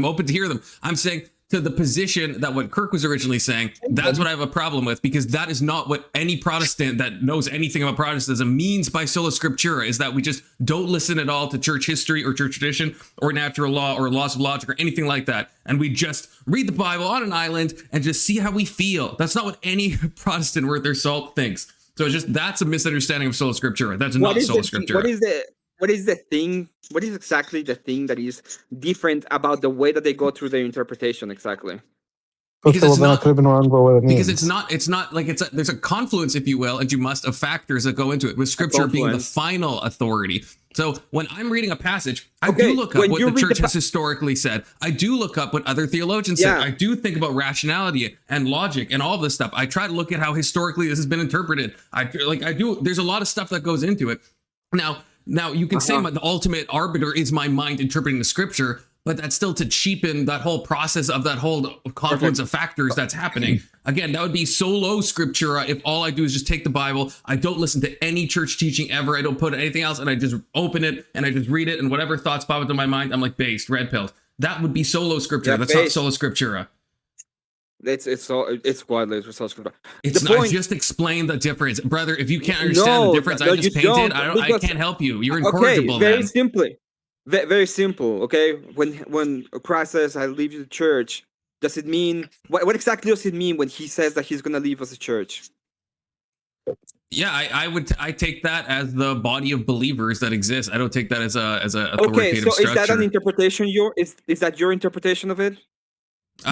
open to hear them. I'm saying to the position that what Kirk was originally saying, that's what I have a problem with because that is not what any Protestant that knows anything about Protestantism means by sola scriptura. Is that we just don't listen at all to church history or church tradition or natural law or laws of logic or anything like that, and we just read the Bible on an island and just see how we feel. That's not what any Protestant worth their salt thinks. So it's just that's a misunderstanding of sola scriptura. That's not sola scriptura. What is the thing? What is exactly the thing that is different about the way that they go through their interpretation exactly? Okay, well, then I could have been wrong about what it means. Because it's not like there's a confluence, if you will, and you must of factors that go into it, with scripture being the final authority. So when I'm reading a passage, I do look up what the church has historically said. I do look up what other theologians said. I do think about rationality and logic and all this stuff. I try to look at how historically this has been interpreted. I do. There's a lot of stuff that goes into it. Now you can say the ultimate arbiter is my mind interpreting the scripture, but that's still to cheapen that whole process of that whole confluence of factors that's happening. Again, that would be solo scriptura if all I do is just take the Bible. I don't listen to any church teaching ever. I don't put anything else, and I just open it and I just read it, and whatever thoughts pop into my mind, I'm like, based, red pills. That would be solo scriptura. Yeah, that's not solo scriptura. It's widely solo scriptura. I just explained the difference, brother. If you can't understand the difference I just painted, I can't help you. You're incorrigible. Very simply. Very simple, okay? When Christ says, I leave you the church, does it mean, what exactly does it mean when he says that he's going to leave us a church? Yeah, I take that as the body of believers that exists. I don't take that as a authoritative structure. Is that an interpretation? Is that your interpretation of it?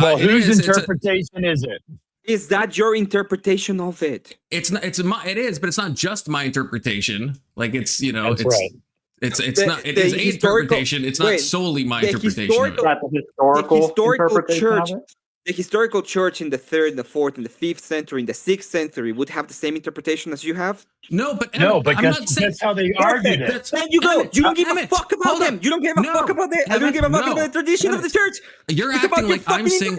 Well, whose interpretation is it? Is that your interpretation of it? It is, but it's not just my interpretation. Like it's That's right. It's not. It is a interpretation. It's not solely my interpretation. The historical church in the 3rd, and the 4th, and the 5th century, in the 6th century would have the same interpretation as you have? No, but that's how they argued it. There you go. You don't give a fuck about them. You don't give a fuck about them. I don't give a fuck about the tradition of the church. You're acting like I'm saying.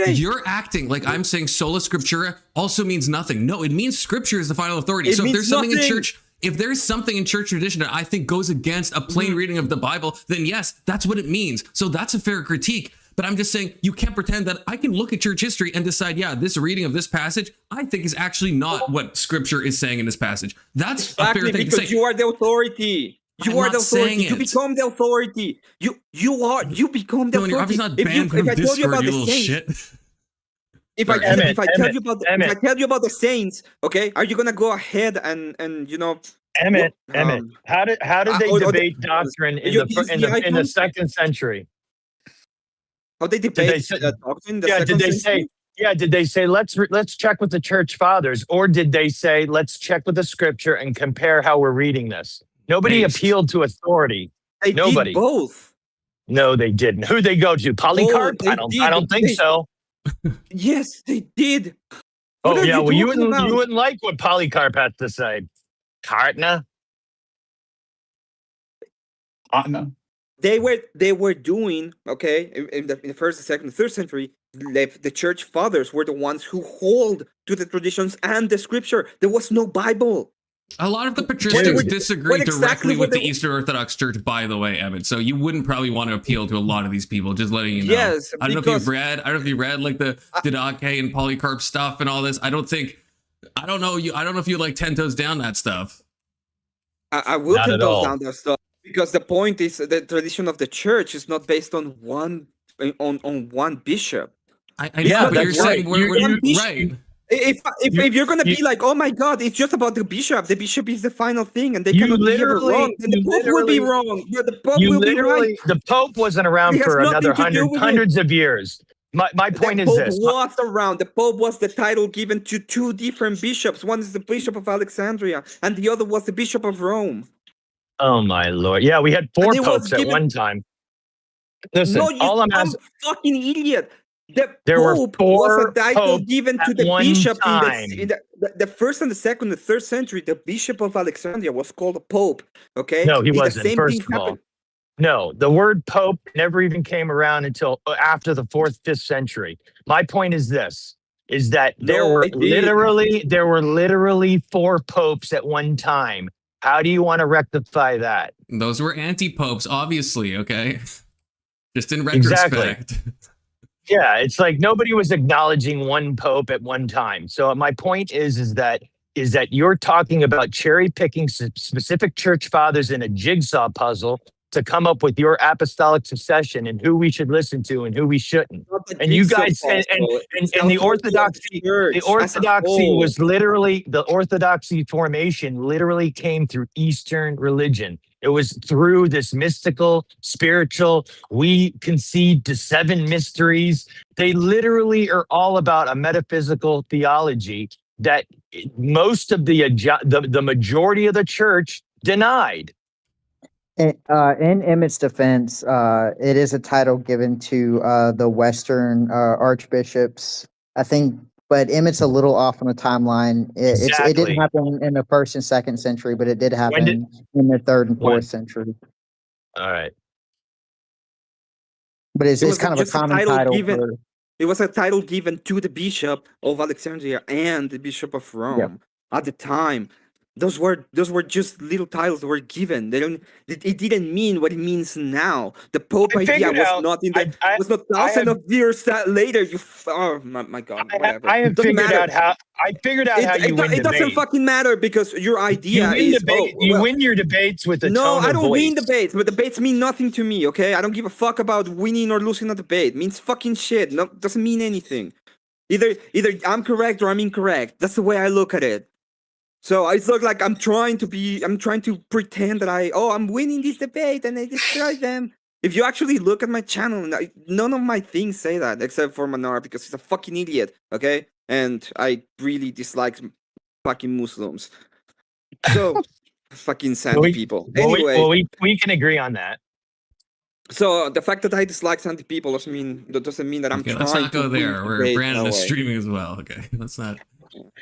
You're acting like I'm saying sola scriptura also means nothing. No, it means scripture is the final authority. So if there's something in church. If there's something in church tradition that I think goes against a plain reading of the Bible, then yes, that's what it means. So that's a fair critique. But I'm just saying you can't pretend that I can look at church history and decide, yeah, this reading of this passage, I think is actually not what scripture is saying in this passage. That's a fair thing to say. Because you are the authority. You are the authority. You become the authority. You become the authority. You're obviously not banned from Discord, you little shit. If I tell you about the saints, okay, are you gonna go ahead and Emmett, how did they debate doctrine in the 2nd century? How they debate doctrine? Did they say let's check with the church fathers, or did they say let's check with the scripture and compare how we're reading this? Nobody appealed to authority. Nobody. Did both. No, they didn't. Who'd they go to? Polycarp? I don't think so. Yes, they did. Oh yeah, well you wouldn't like what Polycarp had to say. Cartner. They were doing in the 1st, the 2nd, the 3rd century. The church fathers were the ones who hold to the traditions and the scripture. There was no Bible. A lot of the patristics disagree directly with the Eastern Orthodox Church, by the way, Emmett. So you wouldn't probably want to appeal to a lot of these people. Just letting you know. Yes, I don't know if you read like the Didache and Polycarp stuff and all this. I don't know if you like 10 toes down that stuff. I will 10 toes down that stuff because the point is the tradition of the church is not based on one bishop. But you're saying we're right. If you're gonna be like, oh my God, it's just about the bishop is the final thing, and they cannot be ever wrong, then the Pope will be wrong. Yeah, the Pope will be right. The Pope wasn't around for another hundreds of years. My point is this: the Pope was around. The Pope was the title given to 2 different bishops. One is the Bishop of Alexandria, and the other was the Bishop of Rome. Oh my Lord! Yeah, we had 4 popes at one time. Listen, all I'm asking, fucking idiot. There were 4 was a title given to the bishop in the 1st and the 2nd and the 3rd century. The Bishop of Alexandria was called a Pope. Okay, no, he wasn't. First of all, no, the word Pope never even came around until after the 4th, 5th century. My point is this: is that there were literally 4 popes at one time. How do you want to rectify that? Those were anti-popes, obviously. Okay, just in retrospect. Exactly. Yeah, it's like nobody was acknowledging one pope at one time. So my point is that you're talking about cherry picking specific church fathers in a jigsaw puzzle to come up with your apostolic succession and who we should listen to and who we shouldn't. And you guys and the orthodoxy was literally, the orthodoxy formation literally came through Eastern religion. It was through this mystical, spiritual, we concede to 7 mysteries. They literally are all about a metaphysical theology that most of the majority of the church denied. In Emmett's defense, it is a title given to the Western archbishops, I think, but Emmett's a little off on the timeline. It didn't Exactly. happen in the 1st and 2nd century, but it did When happen in the 3rd and 4th when? century. All right. But it's It was kind of a just a common title title given. for. It was a title given to the Bishop of Alexandria and the Bishop of Rome at the time. Those were just little titles that were given. It didn't mean what it means now. The Pope I idea figured was out. not in the I was not I thousands have of years later. Oh my God, whatever. I have Doesn't figured matter. out how I figured out how you win It doesn't debates. fucking matter because your idea is You win your debates with the no, tone I of don't voice. win debates, but debates mean nothing to me, okay? I don't give a fuck about winning or losing a debate. It means fucking shit. No, doesn't mean anything. Either I'm correct or I'm incorrect. That's the way I look at it. So it's look like I'm trying to pretend that I'm winning this debate and I destroy them. If you actually look at my channel, none of my things say that except for Manar because he's a fucking idiot, okay? And I really dislike fucking Muslims. So fucking sandy people. Anyway, we can agree on that. so the fact that I dislike sandy people doesn't mean that I'm Okay, trying let's not to go there. win Where debate Brandon that is way. streaming as well. Okay, let's not.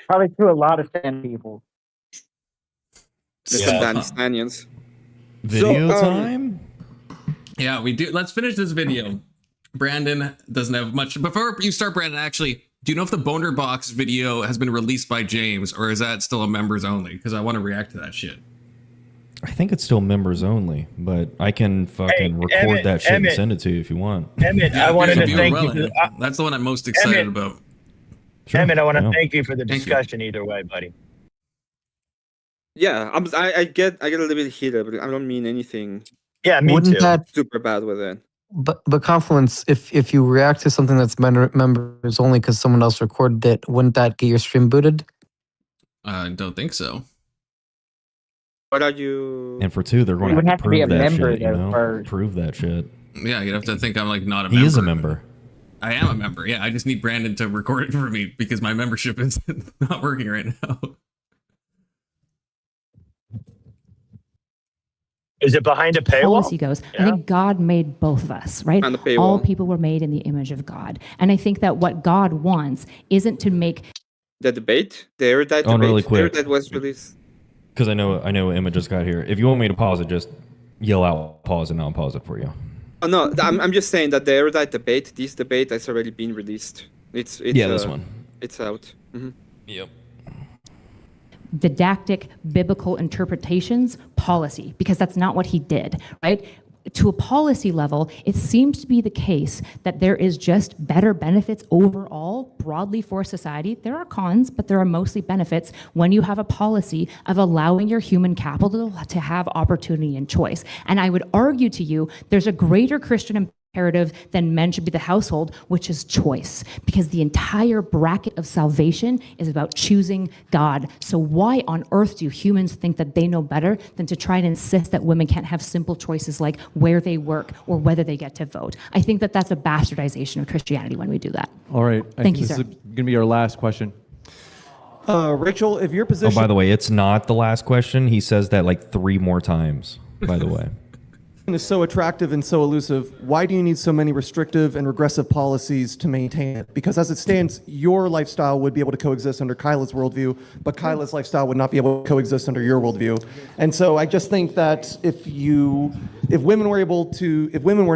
Probably to a lot of fan people. The Yeah. Afghanistanians. Video time? Yeah, we do. Let's finish this video. Brandon doesn't have much. Before you start, Brandon, actually, do you know if the Boner Box video has been released by James, or is that still a members only? Because I want to react to that shit. I think it's still members only, but I can fucking record Emmett, that shit and Emmett. send it to you if you want. Emmett, I wanted to thank you. That's the one I'm most excited Emmett. about. Emmett, I want to yeah. thank you for the Thank you. discussion either way, buddy. Yeah, I get a little bit heated, but I don't mean anything Yeah, me Wouldn't too. that super bad with it. but Confluence, if you react to something that's members only because someone else recorded it, wouldn't that get your stream booted? I don't think so. What are you? And for two, they're going You would to have to prove be a that member shit, you there know? first. Prove that shit. Yeah, you'd have to think I'm like not a member. He is a member. I am a member. Yeah, I just need Brandon to record it for me because my membership is not working right now. Is it behind a paywall? Policy goes. I think God made both of us, right? Behind the paywall. All people were made in the image of God. And I think that what God wants isn't to make The debate, the Erudite Oh, and debate. really quick. The Erudite was released. Because I know Emma just got here. If you want me to pause it, just yell out pause and I'll pause it for you. Oh no, I'm just saying that the Erudite debate, this debate has already been released. It's Yeah, this one. It's out. Yep. didactic biblical interpretations policy, because that's not what he did, right? To a policy level, it seems to be the case that there is just better benefits overall, broadly for society. There are cons, but there are mostly benefits when you have a policy of allowing your human capital to have opportunity and choice. And I would argue to you, there's a greater Christian imperative than men should be the household, which is choice, because the entire bracket of salvation is about choosing God. So why on earth do humans think that they know better than to try and insist that women can't have simple choices like where they work or whether they get to vote? I think that that's a bastardization of Christianity when we do that. All right. I Thank think you, this sir. is going to be our last question. Rachel, if your position... Oh, by the way, it's not the last question. He says that like 3 more times, by the way. is so attractive and so elusive, why do you need so many restrictive and regressive policies to maintain it? Because as it stands, your lifestyle would be able to coexist under Kyla's worldview, but Kyla's lifestyle would not be able to coexist under your worldview. And so I just think that if women were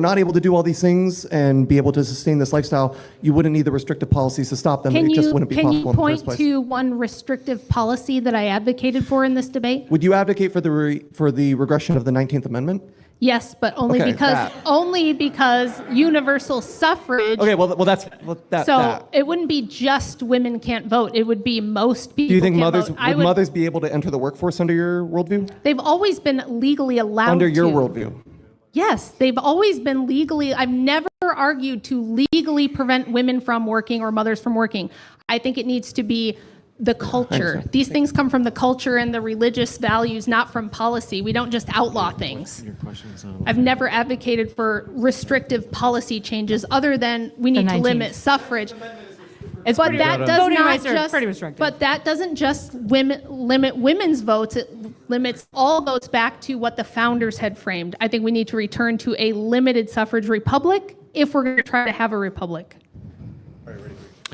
not able to do all these things and be able to sustain this lifestyle, you wouldn't need the restrictive policies to stop them. It just wouldn't be possible in the first point place. to one restrictive policy that I advocated for in this debate? Would you advocate for the regression of the 19th Amendment? Yes, but only Okay, because universal suffrage. Okay, well that's that. So that. it wouldn't be just women can't vote. It would be most people. Do you think can't mothers vote. would mothers be able to enter the workforce under your worldview? They've always been legally allowed Under your to. worldview. Yes, they've always been legally. I've never argued to legally prevent women from working or mothers from working. I think it needs to be the culture. These things come from the culture and the religious values, not from policy. We don't just outlaw things. I've never advocated for restrictive policy changes other than we need to limit suffrage. It's But that does voting not rights are just. pretty restrictive. But that doesn't just limit women's votes. limits all those back to what the founders had framed. I think we need to return to a limited suffrage republic if we're going to try to have a republic.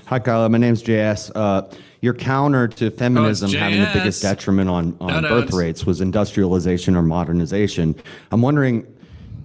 Hi, Kyla. My name's JS. Your counter to feminism having the biggest detriment on birth rates was industrialization or modernization. I'm wondering,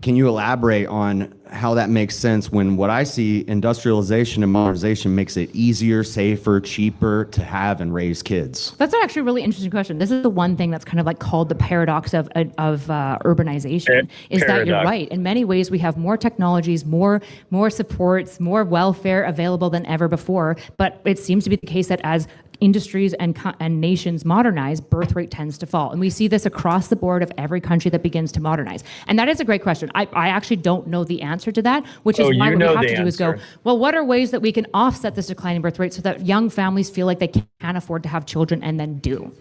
can you elaborate on how that makes sense when what I see, industrialization and modernization makes it easier, safer, cheaper to have and raise kids? That's actually a really interesting question. This is the one thing that's kind of like called the paradox of urbanization, is that you're right. In many ways, we have more technologies, more supports, more welfare available than ever before. But it seems to be the case that as industries and nations modernize, birth rate tends to fall. And we see this across the board of every country that begins to modernize. And that is a great question. I actually don't know the answer to that, which is why what we have to do is go, well, what are ways that we can offset this declining birth rate so that young families feel like they can't afford to have children and then do?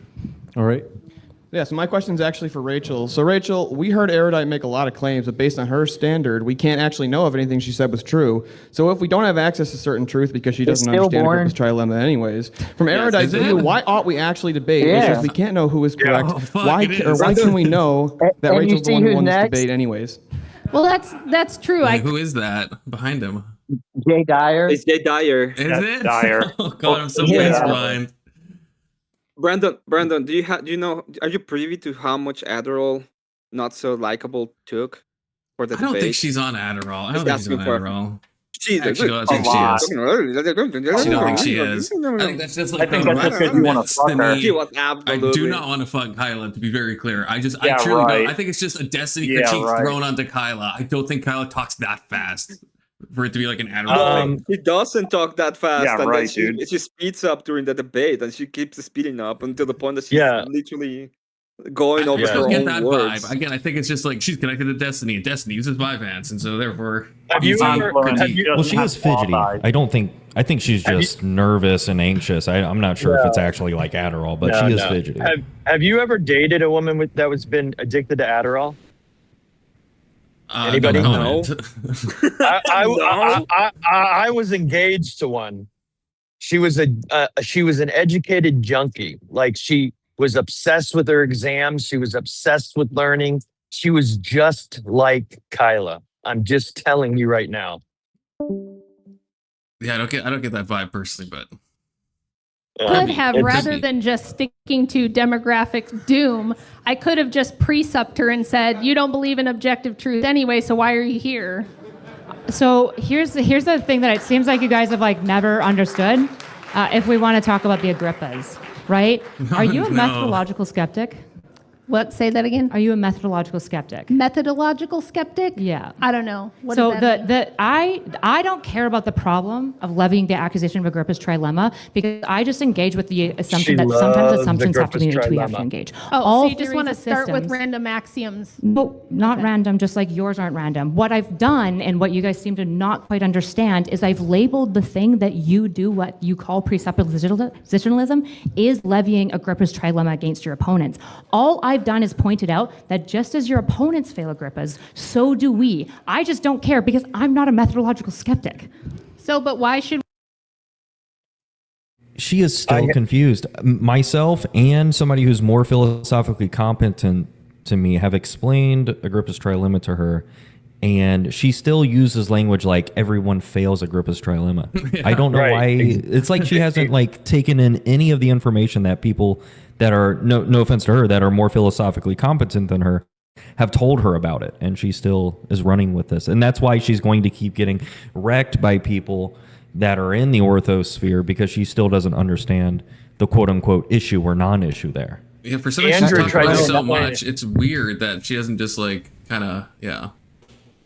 All right. Yeah, so my question is actually for Rachel. So Rachel, we heard Erudite make a lot of claims, but based on her standard, we can't actually know if anything she said was true. So if we don't have access to certain truth because she doesn't understand Agrippa's trilemma anyways, from Erudite's view, why ought we actually debate? Because we can't know who is correct. Why can we know that Rachel's the one who won this debate anyways? Well, that's true. Who is that behind him? Jay Dyer. It's Jay Dyer. Is it? Dyer. Oh God, I'm so blind. Brandon, do you know? Are you privy to how much Adderall Not So Likable took for the debate? I don't think she's on Adderall. I don't think she's on Adderall. Actually, I think she is. I don't think she is. I think that's just like because you want to fuck her. She was I absolutely. do not want to fuck Kyla, to be very clear. I truly right. don't. I think it's just a destiny Yeah, critique right. thrown onto Kyla. I don't think Kyla talks that fast for it to be like an Adderall thing. She doesn't talk that fast, Yeah, and right, then she speeds up during the debate, and she keeps speeding up until the point that she's literally going over I her don't get own that words. vibe. Again, I think it's just like she's connected to Destiny, and Destiny uses Vyvanse, and so therefore, Have you ever- critique. Well, she is fidgety. I think she's just nervous and anxious. I'm not sure if it's actually like Adderall, but she is fidgety. Have you ever dated a woman that was been addicted to Adderall? Anybody? No. I was engaged to one. She was an educated junkie. Like, she was obsessed with her exams. She was obsessed with learning. She was just like Kyla. I'm just telling you right now. Yeah, I don't get that vibe personally, but Could have, rather than just sticking to demographic doom, I could have just precepted her and said, you don't believe in objective truth anyway, so why are you here? So here's the thing that it seems like you guys have like never understood. If we want to talk about the Agrippas, right? Are you a methodological skeptic? What? Say that again? Are you a methodological skeptic? Methodological skeptic? Yeah. I don't know. What So does that mean? I don't care about the problem of levying the accusation of Agrippa's trilemma, because I just engage with the assumption that sometimes assumptions have to be made. We have to engage. Oh, so you just want to start with random axioms? No, not random, just like yours aren't random. What I've done, and what you guys seem to not quite understand, is I've labeled the thing that you do, what you call presuppositionalism, is levying Agrippa's trilemma against your opponents. All I've done is pointed out that just as your opponents fail Agrippa's, so do we. I just don't care because I'm not a methodological skeptic. So, but why should She is still confused. Myself and somebody who's more philosophically competent to me have explained Agrippa's trilemma to her, and she still uses language like everyone fails Agrippa's trilemma. I don't know why. It's like she hasn't like taken in any of the information that people that are, no offense to her, that are more philosophically competent than her have told her about it, and she still is running with this. And that's why she's going to keep getting wrecked by people that are in the orthosphere, because she still doesn't understand the quote-unquote issue or non-issue there. yeah, for something she's talked about so much, it's weird that she doesn't just like kind of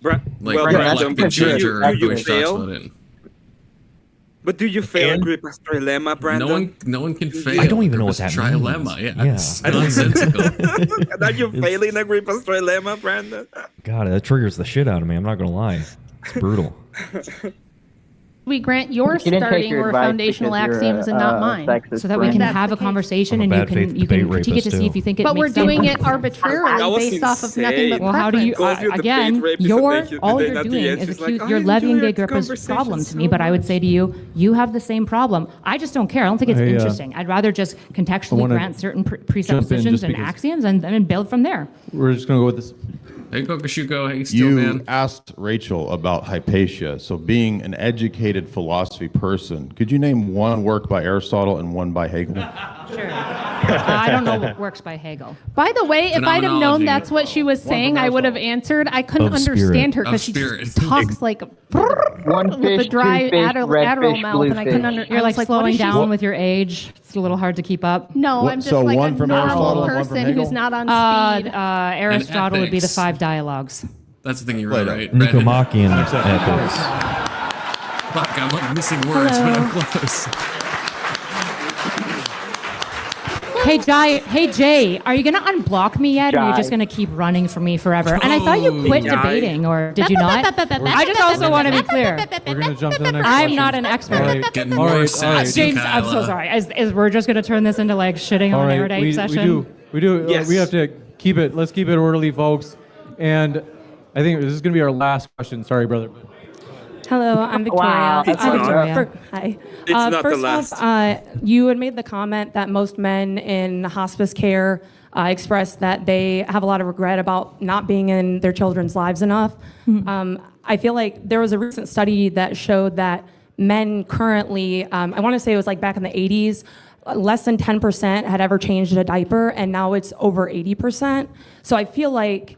Brandon, and change her the way she talks about it. But do you fail Agrippa's trilemma, Brandon? No one can fail. I don't even know what that trilemma. means. Yeah, it's nonsensical. Are you failing Agrippa's trilemma, Brandon? God, that triggers the shit out of me. I'm not going to lie. It's brutal. We grant your She didn't take starting your or advice foundational because you're axioms and not mine. sexist So that we can friend. have a conversation I'm and a you bad faith can critique debate it to see rapist, if you think it But we're makes sense. doing it That arbitrarily was based off of nothing but insane. Well, how do you? Calls you the Again, bait rapist you're and all then you're at the doing end is she's like, accuse, "I you're levying enjoyed the the gripper's conversation problem to so me. But I would much." say to you, you have the same problem. I just don't care. I don't think it's Hey, interesting. I'd rather just contextually wanna grant certain jump in presuppositions just and because- axioms and then build from there. We're just gonna go with this. Hey, Kokoshuko. Hey, Steel You Man. asked Rachel about Hypatia. So, being an educated philosophy person, could you name one work by Aristotle and one by Hegel? Sure. I don't know what works by Hegel. By the way, if I'd have known Phenomenology. that's what she was saying, I would have answered. I couldn't Of spirit. understand her because Of she spirit. just talks like One with the fish, dry two fish, red Adderall fish, mouth, blue and I couldn't fish. understand. You're like what slowing is she down saying? with your age. It's a little hard to keep up. No, What- I'm just so like one a from normal Aristotle and one from person Hegel? who's not on speed. Aristotle would be the ethics. 5 dialogues. That's the thing you wrote, Plato. right? Nicomachean ethics. Fuck, I'm like missing words, but I'm close. Hey Jay, are you gonna unblock me yet, or are you just Jai. gonna keep running for me forever? And I thought you quit Jai. debating, or did you not? I just also want to be clear. We're gonna jump to the next I'm question. not an expert. All right. Getting All more right, all right. sassy, James, I'm so Kyla. sorry. Is we're just gonna turn this into like shitting All on right, Erudite we session? do. Yes. We have to keep it. Let's keep it orderly, folks. And I think this is going to be our last question. Sorry, brother. Hello, I'm Victoria. Wow, it's Hi, not. Victoria. Hi. It's not the First last. off, you had made the comment that most men in hospice care express that they have a lot of regret about not being in their children's lives enough. I feel like there was a recent study that showed that men currently, I want to say it was like back in the 80s, less than 10% had ever changed a diaper, and now it's over 80%. So I feel like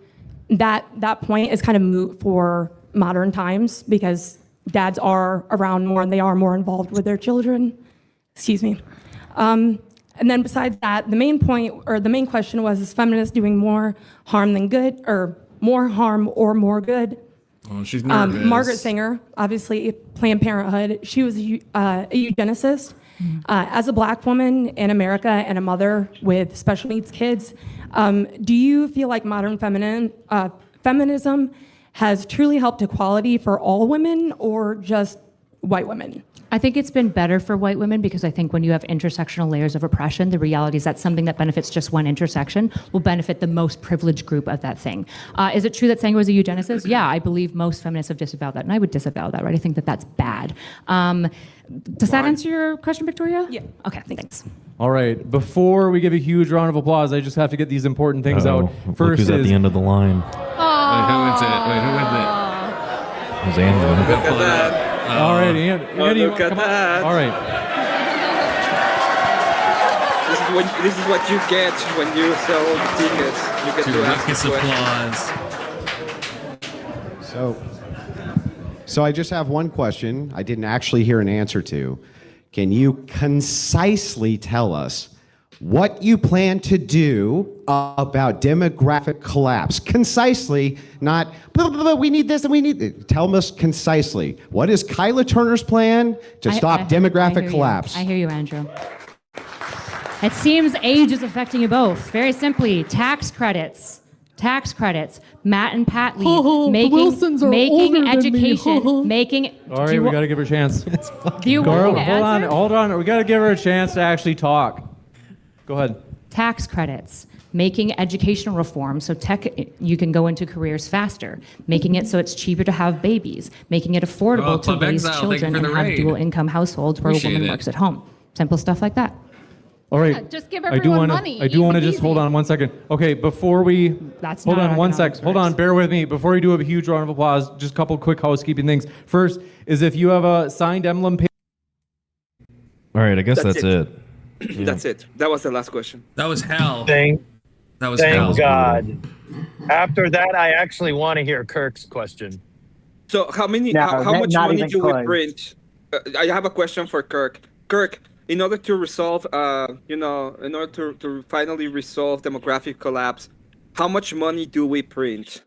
that point is kind of moot for modern times because dads are around more and they are more involved with their children. Excuse me. And then besides that, the main point or the main question was, is feminists doing more harm than good, or more harm or more good? Oh, she's nervous. Margaret Sanger, obviously Planned Parenthood, she was a eugenicist. As a black woman in America and a mother with special needs kids, do you feel like modern feminism has truly helped equality for all women or just white women? I think it's been better for white women because I think when you have intersectional layers of oppression, the reality is that something that benefits just one intersection will benefit the most privileged group of that thing. Is it true that Sanger was a eugenicist? Yeah, I believe most feminists have disavowed that, and I would disavow that, right? I think that that's bad. Does that answer your question, Victoria? Yeah. Okay, thanks. All right. Before we give a huge round of applause, I just have to get these important things out. Look First who's at is the end of the line. Wait, who is it? It was Andrew. Look at that. all right, Andy, look at come on. that. All right. This is what you get when you sell the tickets. You get to ask Raucous the question. applause. So I just have one question I didn't actually hear an answer to. Can you concisely tell us what you plan to do about demographic collapse? Concisely, not, blah, blah, blah, we need this and we need this. Tell us concisely. What is Kyla Turner's plan to stop I demographic hear collapse? You. I hear you, Andrew. It seems age is affecting you both. Very simply, tax credits. Tax credits. Matt and Pat leave. Making education. Making. All right, we got to give her a chance. Do you Girl, want me to answer? hold on. We got to give her a chance to actually talk. Go ahead. Tax credits, making educational reform so you can go into careers faster, making it so it's cheaper to have babies, making it affordable to Club raise Exile, thank you children for and the have raid. dual income households where a Appreciate woman it. works at home. Simple stuff like that. All right. Just give I do everyone want money. to. I do want to Easy just hold on one second. Okay, before we That's hold not on one economics sec. Hold on, works. bear with me. Before we do a huge round of applause, just a couple quick housekeeping things. First is if you have a signed emblem. All right, I guess That's that's it. Yeah. That's it. That was the last question. That was hell. Thank That was hell. God. After that, I actually want to hear Kirk's question. So how many? No, how not- much not money even do we close. print? I have a question for Kirk. Kirk, in order to resolve, in order to finally resolve demographic collapse, how much money do we print?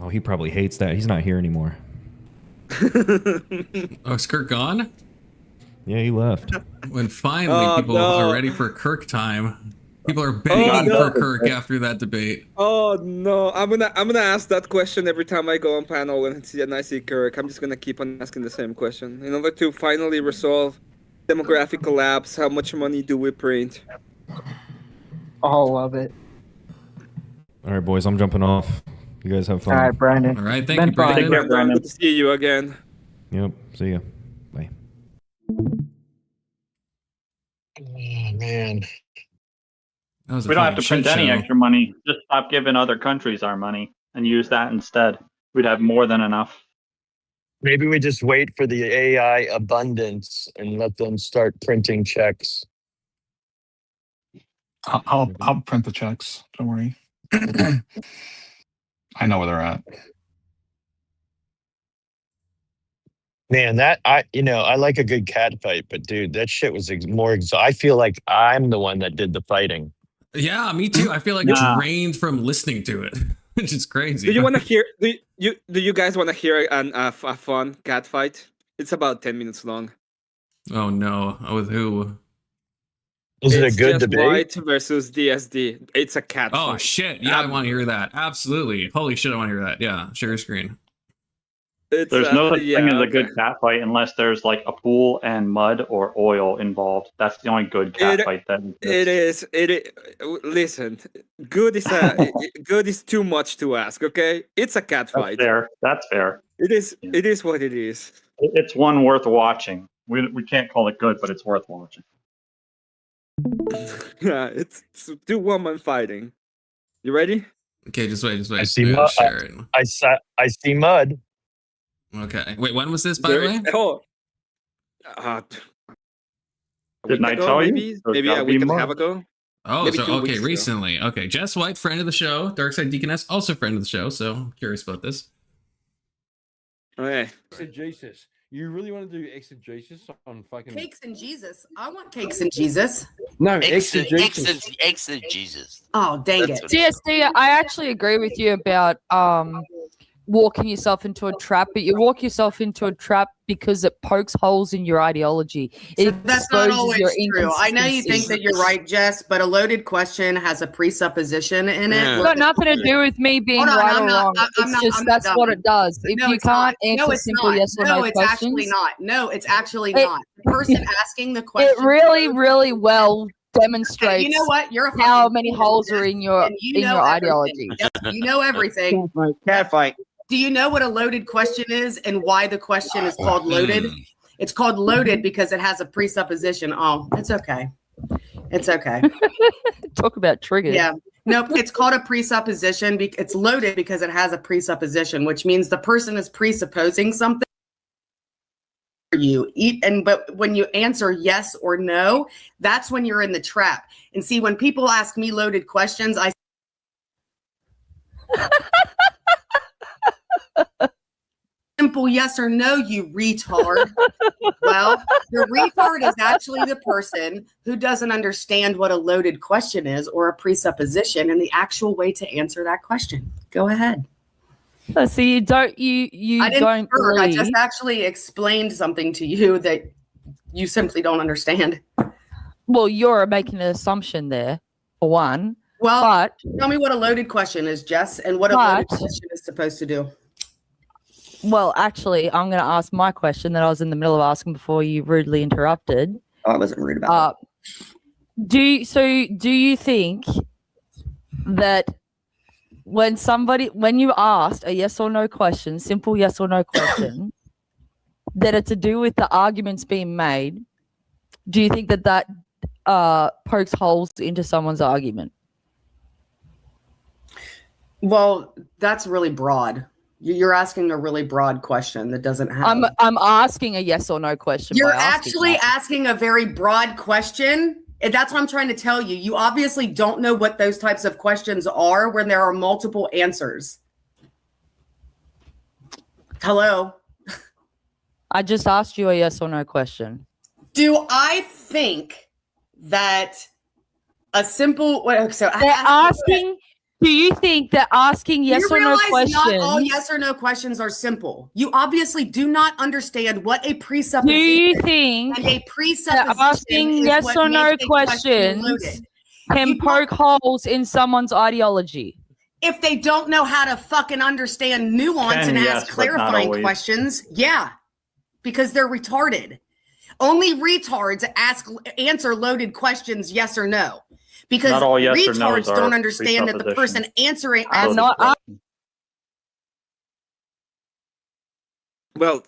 Oh, he probably hates that. He's not here anymore. Oh, is Kirk gone? Yeah, he left. When finally people no. are ready for Kirk time. People are begging no. for Kirk after that debate. Oh no, I'm gonna ask that question every time I go on panel and I see Kirk. I'm just gonna keep on asking the same question in order to finally resolve demographic collapse. How much money do we print? All of it. All right, boys, I'm jumping off. You guys have fun. All right, Brandon. All right, thank Been you, Brandon. Take care, Brandon. Good to see you again. Yep. See ya. Bye. Oh, man. That was a We don't have fucking to print shit any show. extra money. Just stop giving other countries our money and use that instead. We'd have more than enough. Maybe we just wait for the AI abundance and let them start printing checks. I'll print the checks. Don't worry. I know where they're at. Man, I like a good cat fight, but dude, that shit was I feel like I'm the one that did the fighting. Yeah, me too. I feel like drained from listening to it, which is crazy. Do you want to hear? Do you guys want to hear a fun cat fight? It's about 10 minutes long. Oh no, with who? Is it a good Just debate? White versus DSD. It's a cat Oh fight. shit! Yeah, I want to hear that. Absolutely. Holy shit, I want to hear that. Yeah, share your screen. There's no such thing as a good cat fight unless there's like a pool and mud or oil involved. That's the only good cat fight that exists. It is. Listen, good is too much to ask. Okay, it's a cat fight. That's fair. It is. Yeah. It is what it is. It's one worth watching. We can't call it good, but it's worth watching. Yeah, it's two women fighting. You ready? Okay, just wait. I see mud. Share it. I see mud. Okay. Wait, when was this, by the way? Oh. Didn't I tell you? Maybe a week and a half ago. Oh, Maybe so 2 okay, weeks ago. recently. Okay, Jess White, friend of the show. Darkside Deaconess, also friend of the show. So I'm curious about this. Okay. Exegesis. You really want to do exegesis on fucking Cakes and Jesus? I want cakes and Jesus. No, exegesis. Exegesis. Oh, dang it. DSD, I actually agree with you about walking yourself into a trap, but you walk yourself into a trap because it pokes holes in your ideology. That's not always true. I know you think that you're right, Jess, but a loaded question has a presupposition in it. It's got nothing to do with me being right or wrong. That's what it does. If you can't answer simple yes or no questions. No, it's actually not. No, it's actually not. The person asking the question. It really, really well demonstrates you know what? You're how many holes are in your ideology. Yes, you know everything. Cat fight. Do you know what a loaded question is and why the question is called loaded? It's called loaded because it has a presupposition. Oh, it's okay. It's okay. Talk about triggers. Yeah. Nope. It's called a presupposition. It's loaded because it has a presupposition, which means the person is presupposing something. But when you answer yes or no, that's when you're in the trap. And see, when people ask me loaded questions, I simple yes or no, you retard. Well, the retard is actually the person who doesn't understand what a loaded question is or a presupposition and the actual way to answer that question. Go ahead. So you don't I didn't hurt. I just actually explained something to you that you simply don't understand. Well, you're making an assumption there, for one. Well, tell me what a loaded question is, Jess, and what a loaded question is supposed to do. Well, actually, I'm going to ask my question that I was in the middle of asking before you rudely interrupted. Oh, I wasn't rude about it. Do you think that when you asked a yes or no question, simple yes or no question, that it's to do with the arguments being made, do you think that pokes holes into someone's argument? Well, that's really broad. You're asking a really broad question that doesn't have. I'm asking a yes or no question. You're actually asking a very broad question. And that's what I'm trying to tell you. You obviously don't know what those types of questions are when there are multiple answers. Hello? I just asked you a yes or no question. Do I think that a simple... Do you think that asking yes or no questions... not all yes or no questions are simple? You obviously do not understand what a presupposition do you think and a presupposition that asking yes or no questions can poke holes in someone's ideology? If they don't know how to fucking understand nuance and yes, ask but not clarifying always. questions, yeah, because they're retarded. Only retards answer loaded questions, yes or no, because Not all yes or retards no's are don't understand that the person answering. Well,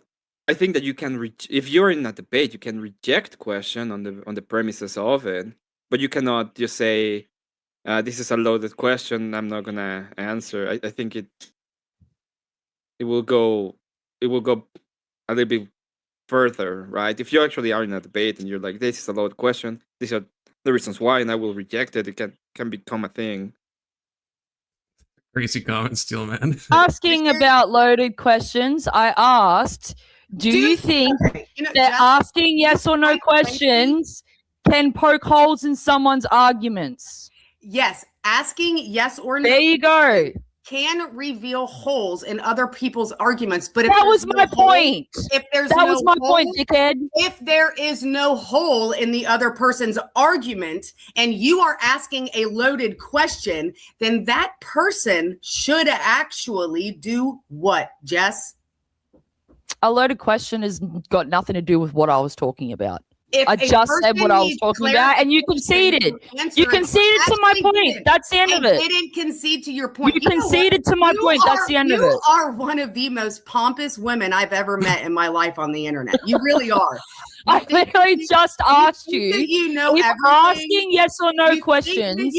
I think that you can if you're in a debate, you can reject question on the premises of it, but you cannot just say, "This is a loaded question. I'm not gonna answer." I think it will go a little bit further, right? If you actually are in a debate and you're like, "This is a loaded question. These are the reasons why," and I will reject it. It can become a thing. Crazy comment, Steel Man. Asking about loaded questions, I asked, do you think that asking yes or no questions can poke holes in someone's arguments? Yes, asking yes or no. There you go. Can reveal holes in other people's arguments, but that was my point. If there's that was my point, dickhead. If there is no hole in the other person's argument, and you are asking a loaded question, then that person should actually do what, Jess? A loaded question has got nothing to do with what I was talking about. If I a just said person what I was needs talking about, and you conceded. You conceded to my point. That's the end of it. I didn't concede to your point. You conceded to my point. That's the end of it. You are one of the most pompous women I've ever met in my life on the internet. You really are. I literally just asked you if everything. asking yes or no questions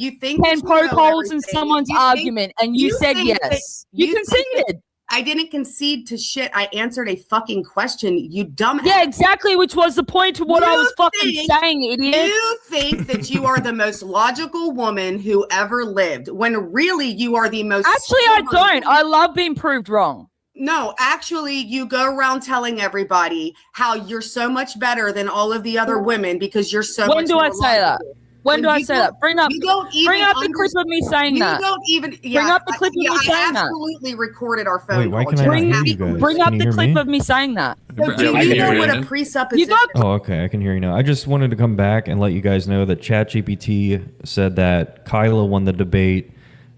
can poke holes in someone's argument, and you said yes. You conceded. I didn't concede to shit. I answered a fucking question, you dumbass. Yeah, exactly, which was the point to what I was fucking saying, idiot. You think that you are the most logical woman who ever lived, when really you are the most... Actually, I don't. I love being proved wrong. No, actually, you go around telling everybody how you're so much better than all of the other women because you're so When much do I more say that? logical. When do I say that? Bring up the clip of me saying that. You don't even... Bring up the clip of me saying that. I absolutely recorded our phone Wait, why call. can I not hear you guys? Bring Can up you the hear clip me? of me saying that. So do you know what a presupposition Oh, okay. I can hear you now. I just wanted to come back and let you guys know that ChatGPT said that Kyla won the debate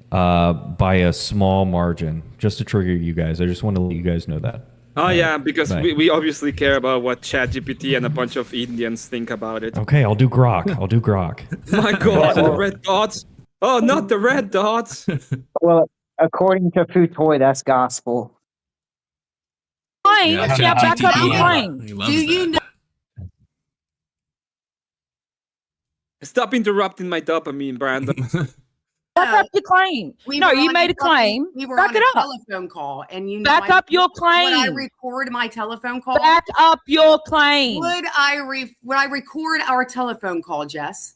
by a small margin. Just to trigger you guys. I just want to let you guys know that. Oh yeah, because bye. we obviously care about what ChatGPT and a bunch of Indians think about it. Okay, I'll do grok. I'll do grok. My God, the red dots! Oh, not the red dots! Well, according to Futoy, that's gospel. Fine. Yeah, back up your claim. Do you know? Stop interrupting my dopamine, Brandon. Back up your claim. No, you made a claim. We were Back on it a up. telephone call, and you know Back up your Would I claim. record my telephone call? Back up your claim. Would I record our telephone call, Jess?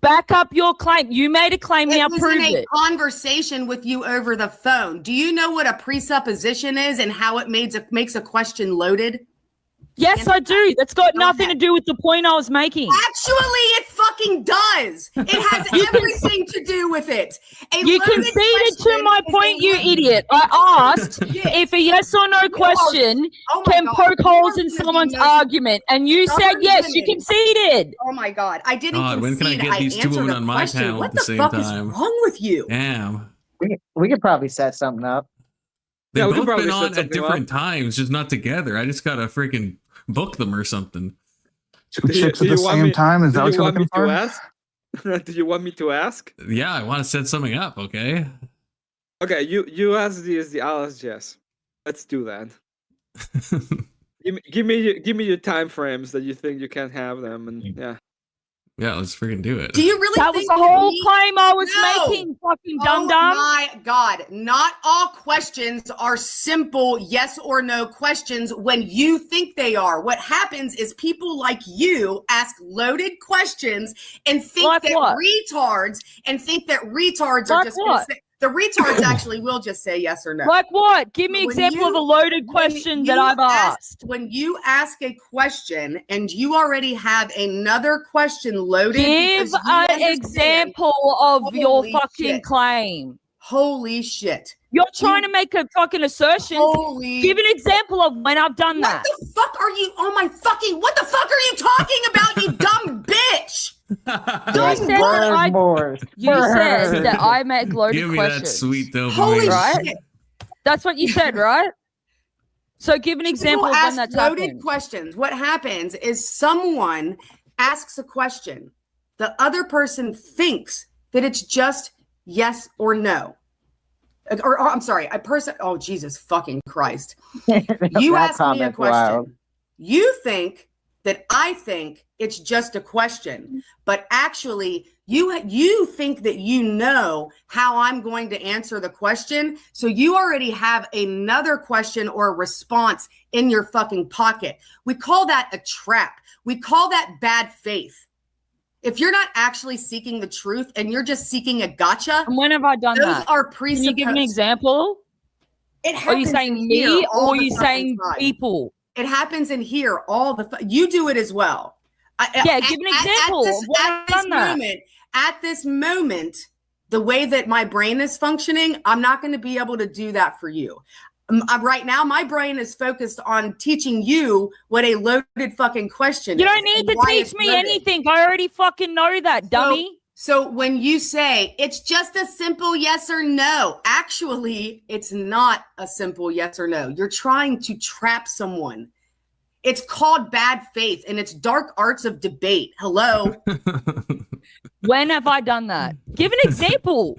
Back up your claim. You made a claim. Now It was prove in a it. conversation with you over the phone. Do you know what a presupposition is and how it makes a question loaded? Yes, I do. That's got nothing to do with the point I was making. Actually, it fucking does. It has everything to do with it. You conceded to my point, you idiot. I asked if a yes or no question can poke holes in someone's argument, and you said yes. You conceded. Oh my God, I didn't God, when concede. can I get these two answered women a on my question. panel What at the the same fuck time? is wrong with you? Damn. We could probably set something up. They've Yeah, we could both probably been set on at something different times, just not together. I just gotta freaking book them or something. Two chicks at the same time? Is that what you're looking for? Ask? Do you want me to ask? Yeah, I want to set something up, okay? Okay, you ask this, I'll ask Jess. Let's do that. give me your time frames that you think you can have them, and yeah. Yeah, let's freaking do it. Do you really That was think the whole me- claim I was No. making, fucking Oh dum-dum. my God. Not all questions are simple yes or no questions when you think they are. What happens is people like you ask loaded questions and think Like that what? retards are Like just gonna what? say, the retards actually will just say yes or no. Like what? Give me an When example of a you- loaded when question that you I've asked. When you ask a question and you already have another question loaded, Give because you an understand- example of your Holy fucking shit. claim. Holy shit. You're trying to make a fucking assertion. Holy- Give an example of when I've done that. What the fuck are you? Oh my fucking! What the fuck are you talking about, you dumb bitch? You said that I make loaded Give me questions. that sweet dopamine. Holy right? shit. That's what you said, right? So give an example People of when ask that's loaded happened. questions. What happens is someone asks a question. The other person thinks that it's just yes or no. Or I'm sorry, a person. Oh, Jesus fucking Christ. You That ask me a comment's question. wild. You think that I think it's just a question, but actually you think that you know how I'm going to answer the question. So you already have another question or a response in your fucking pocket. We call that a trap. We call that bad faith. If you're not actually seeking the truth and you're just seeking a gotcha, And when have I done those that? are Can presupposed. you give an example? It Are you happens saying in me here all or are the you fucking saying time. people? It happens in here all the you do it as well. Yeah, give an example of when I've done that. At this moment, the way that my brain is functioning, I'm not going to be able to do that for you. Right now, my brain is focused on teaching you what a loaded fucking question You is. don't need and to why teach it's me loaded. anything. I already fucking know that, dummy. So when you say it's just a simple yes or no, actually, it's not a simple yes or no. You're trying to trap someone. It's called bad faith and it's dark arts of debate. Hello. When have I done that? Give an example.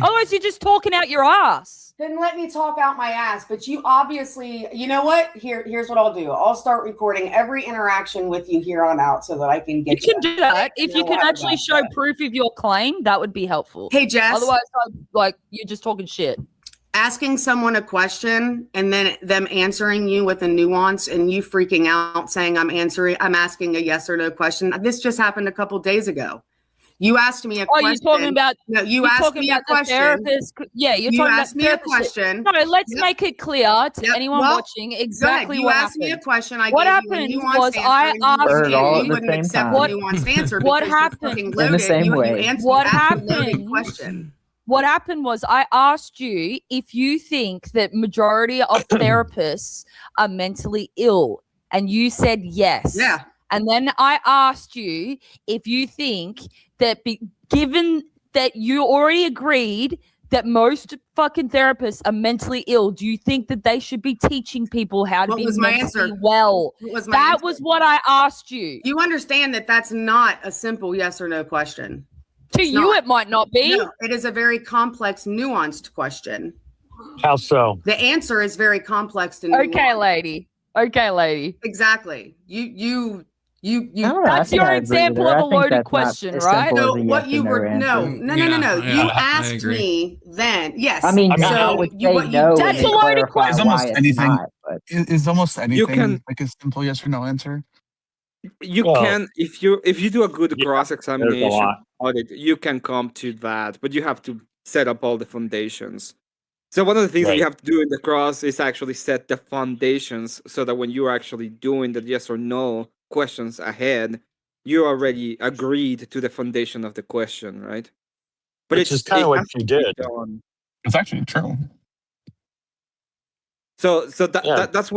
Otherwise, you're just talking out your ass. Then let me talk out my ass. But you obviously, you know what? Here's what I'll do. I'll start recording every interaction with you here on out so that I can get You can do that. If you can actually show proof of your claim, that would be helpful. Hey, Jess. Otherwise, you're just talking shit. Asking someone a question and then them answering you with a nuance and you freaking out saying I'm asking a yes or no question. This just happened a couple days ago. You asked me a question. You're talking about you asked me a question. Yeah, you're you talking asked about me a therapist. question. No, let's make it clear to anyone watching exactly you what asked happened. me a question. I What gave happened you a nuanced was answer, I and you asked wouldn't- all at you the wouldn't same accept time. the nuanced answer. What because you're happened? fucking In the loaded. same you way. answered What that's a loaded happened? question. What happened was I asked you if you think that majority of therapists are mentally ill, and you said yes. Yeah. And then I asked you if you think that given that you already agreed that most fucking therapists are mentally ill, do you think that they should be teaching people how to What be was my mentally answer? well? What was my That answer? was what I asked you. You understand that that's not a simple yes or no question. To you, it might not be. No, it is a very complex, nuanced question. How so? The answer is very complex and nuanced. Okay, lady. Okay, lady. Exactly. You. That's your example of a loaded question, right? So what you were no. You asked agree. me then. Yes. I mean, so I would say what no you and did. then clarify Is why almost it's anything not. But is almost anything can- like a simple yes or no answer? You Well, can if you do a good cross there's examination a lot. audit, you can come to that, but you have to set up all the foundations. So one of the things that you Right. have to do in the cross is actually set the foundations so that when you're actually doing the yes or no questions ahead, you already agreed to the foundation of the question, right? But Which is kind of it what has you to be did. done. It's actually true. So Yeah. that's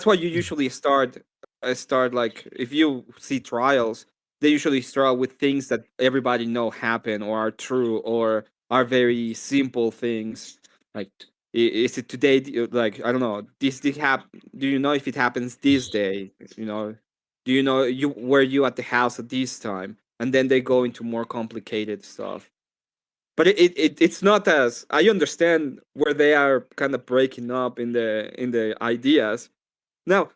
why you usually start like if you see trials, they usually start with things that everybody know happen or are true or are very simple things. Like is it today? Like I don't know. This did happen. Do you know if it happens this day? You know, do you know were you at the house at this time? And then they go into more complicated stuff. But it's not as I understand where they are kind of breaking up in the ideas. Now,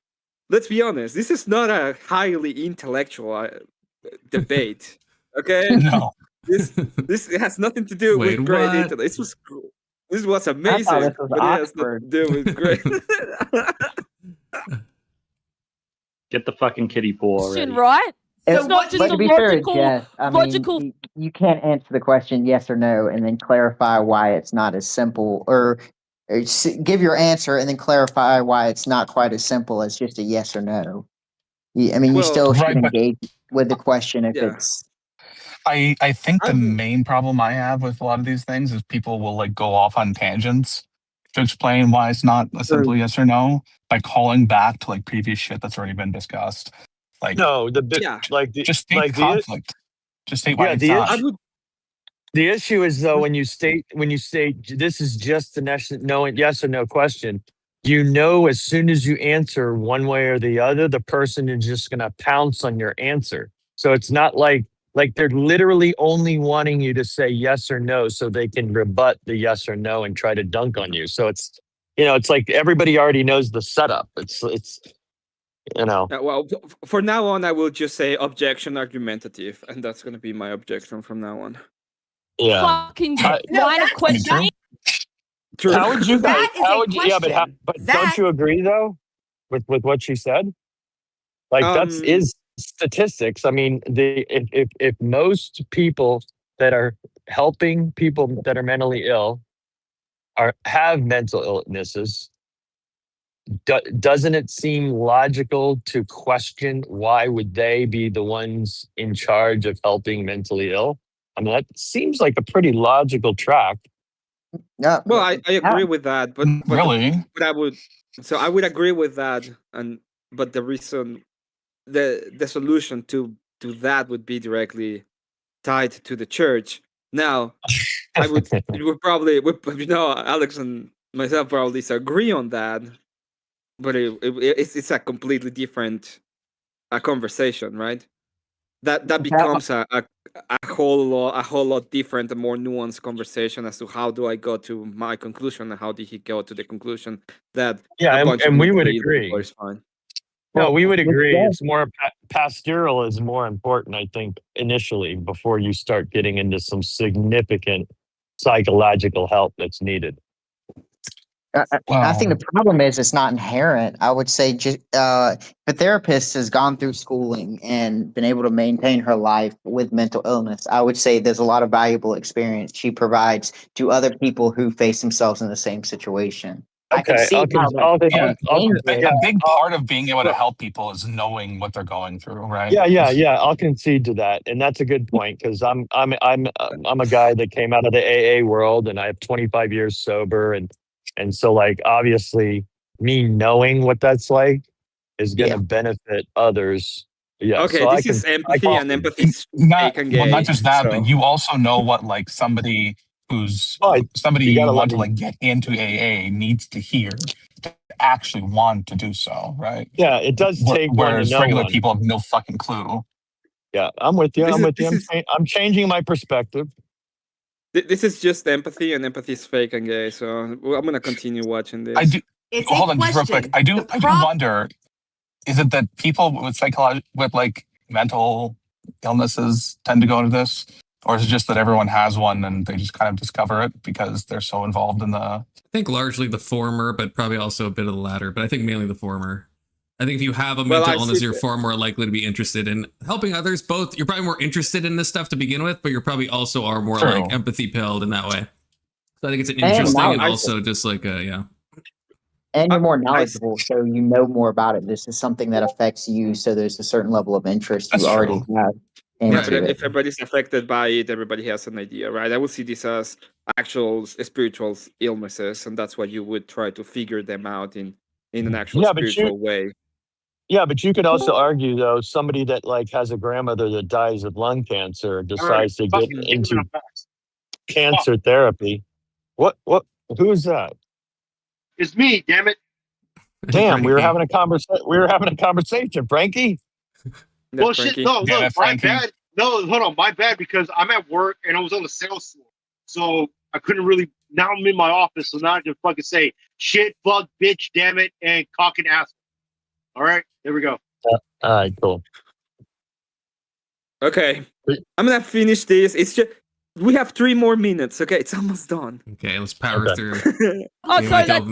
let's be honest. This is not a highly intellectual debate. Okay, No. this has nothing to do Wait, with great what? intellect. This was I amazing, thought this was but it has nothing Oxford. to do with great. Get the fucking kiddie pool already. Right? It's not just but a to be fair, logical- Jess, I logical- mean, you can't answer the question yes or no and then clarify why it's not as simple, or give your answer and then clarify why it's not quite as simple as just a yes or no. I mean, you Well, still should right, but- engage with the question if Yeah. it's. I think the I'm- main problem I have with a lot of these things is people will like go off on tangents to explain why it's not a simple yes or no by calling back to like previous shit that's already been discussed. Like No, Yeah. like the just state like the conflict. Just state why Yeah, it's the not. the issue is though when you state this is just the no yes or no question, you know as soon as you answer one way or the other, the person is just gonna pounce on your answer. So it's not like they're literally only wanting you to say yes or no so they can rebut the yes or no and try to dunk on you. So it's it's like everybody already knows the setup. It's Well, for now on, I will just say objection argumentative, and that's going to be my objection from now on. Yeah. Fucking line of questioning. True. How would you guys? That is How a would you? Yeah, question. but don't you agree though with what she said? Like that's is statistics. I mean, if most people that are helping people that are mentally ill have mental illnesses, doesn't it seem logical to question why would they be the ones in charge of helping mentally ill? I mean, that seems like a pretty logical track. Yeah. Well, I agree with that, but really, I would agree with that, but the reason, the solution to that would be directly tied to the church. Now, it would probably, Alex and myself probably disagree on that, but it's a completely different conversation, right? That becomes a whole lot different, a more nuanced conversation as to how do I go to my conclusion and how did he go to the conclusion that Yeah, a bunch of and we would mentally ill agree. people is fine. No, we would agree. It's more pastoral is more important, I think, initially before you start getting into some significant psychological help that's needed. I think the problem is it's not inherent. I would say just if a therapist has gone through schooling and been able to maintain her life with mental illness, I would say there's a lot of valuable experience she provides to other people who face themselves in the same situation. I can see how a big part of being able to help people is knowing what they're going through, right? Yeah. I'll concede to that, and that's a good point because I'm a guy that came out of the AA world, and I have 25 years sober, and so like obviously me knowing what that's like is going to benefit others. Yeah. Okay, so this is empathy, and empathy is not, fake and gay. well, not just that, so. but you also know what like somebody who's somebody you want to like get into AA needs to hear to actually want to do so, right? Yeah, it does take one to whereas know regular one. people have no fucking clue. Yeah, I'm with you. I'm changing my perspective. This is just empathy, and empathy is fake and gay. So I'm gonna continue watching this. I do. Hold on, just real quick. I do wonder: is it that people with with like mental illnesses tend to go to this, or is it just that everyone has one and they just kind of discover it because they're so involved in the? I think largely the former, but probably also a bit of the latter. But I think mainly the former. I think if you have a mental illness, you're far more likely to be interested in helping others. Both, you're probably more interested in this stuff to begin with, but you're probably also are more like empathy pilled in that way. So I think it's an interesting and also just like yeah. And you're more knowledgeable, so you know more about it. This is something that affects you, so there's a certain level of interest you already have. If everybody's affected by it, everybody has an idea, right? I would see this as actual spiritual illnesses, and that's why you would try to figure them out in an actual spiritual way. Yeah, but you could also argue though, somebody that like has a grandmother that dies of lung cancer decides to get into cancer therapy. What? Who is that? It's me, damn it. Damn, we were having a conversation, Frankie. Well, shit, no, my bad. No, hold on, my bad, because I'm at work and I was on the sales floor. So I couldn't really, now I'm in my office, so now I can fucking say shit, fuck, bitch, damn it, and cock and ass. All right, there we go. All right, cool. Okay, I'm gonna finish this. It's just, we have 3 more minutes. Okay, it's almost done. Okay, let's power through. Oh, so that's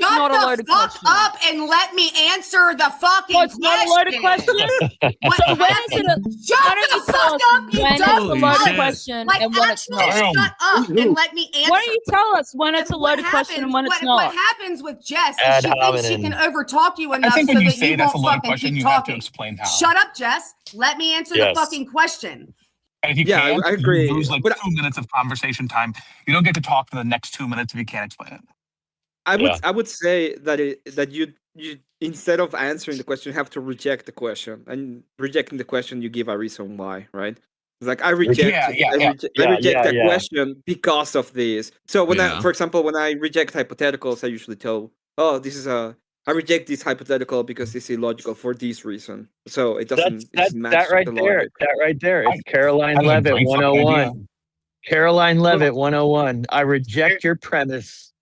not a loaded question. Shut up and let me answer the fucking question. It's not a loaded question? So when is it Shut the fuck up, you when it's dumb a loaded bitch. question Like, and when it's actually, not? shut up and let me answer. Why don't you tell us when it's a loaded question and when it's not? What happens with Jess Ad is she thinks she hominem. can overtalk you enough I think so when you that say you that's a won't loaded fucking question, keep you have to talking. explain how. Shut up, Jess. Let me answer the fucking question. And if you Yeah, can't, I agree. you lose like 2 minutes of conversation time. You don't get to talk for the next 2 minutes if you can't explain it. I would say that you instead of answering the question, you have to reject the question, and rejecting the question, you give a reason why, right? It's like I reject that question because of this. So when I, for example, when I reject hypotheticals, I usually tell, oh, this is I reject this hypothetical because it's illogical for this reason. So it doesn't match that right the there. logic. That right there. It's Caroline Levitt 101. Caroline Levitt 101. I reject your premise.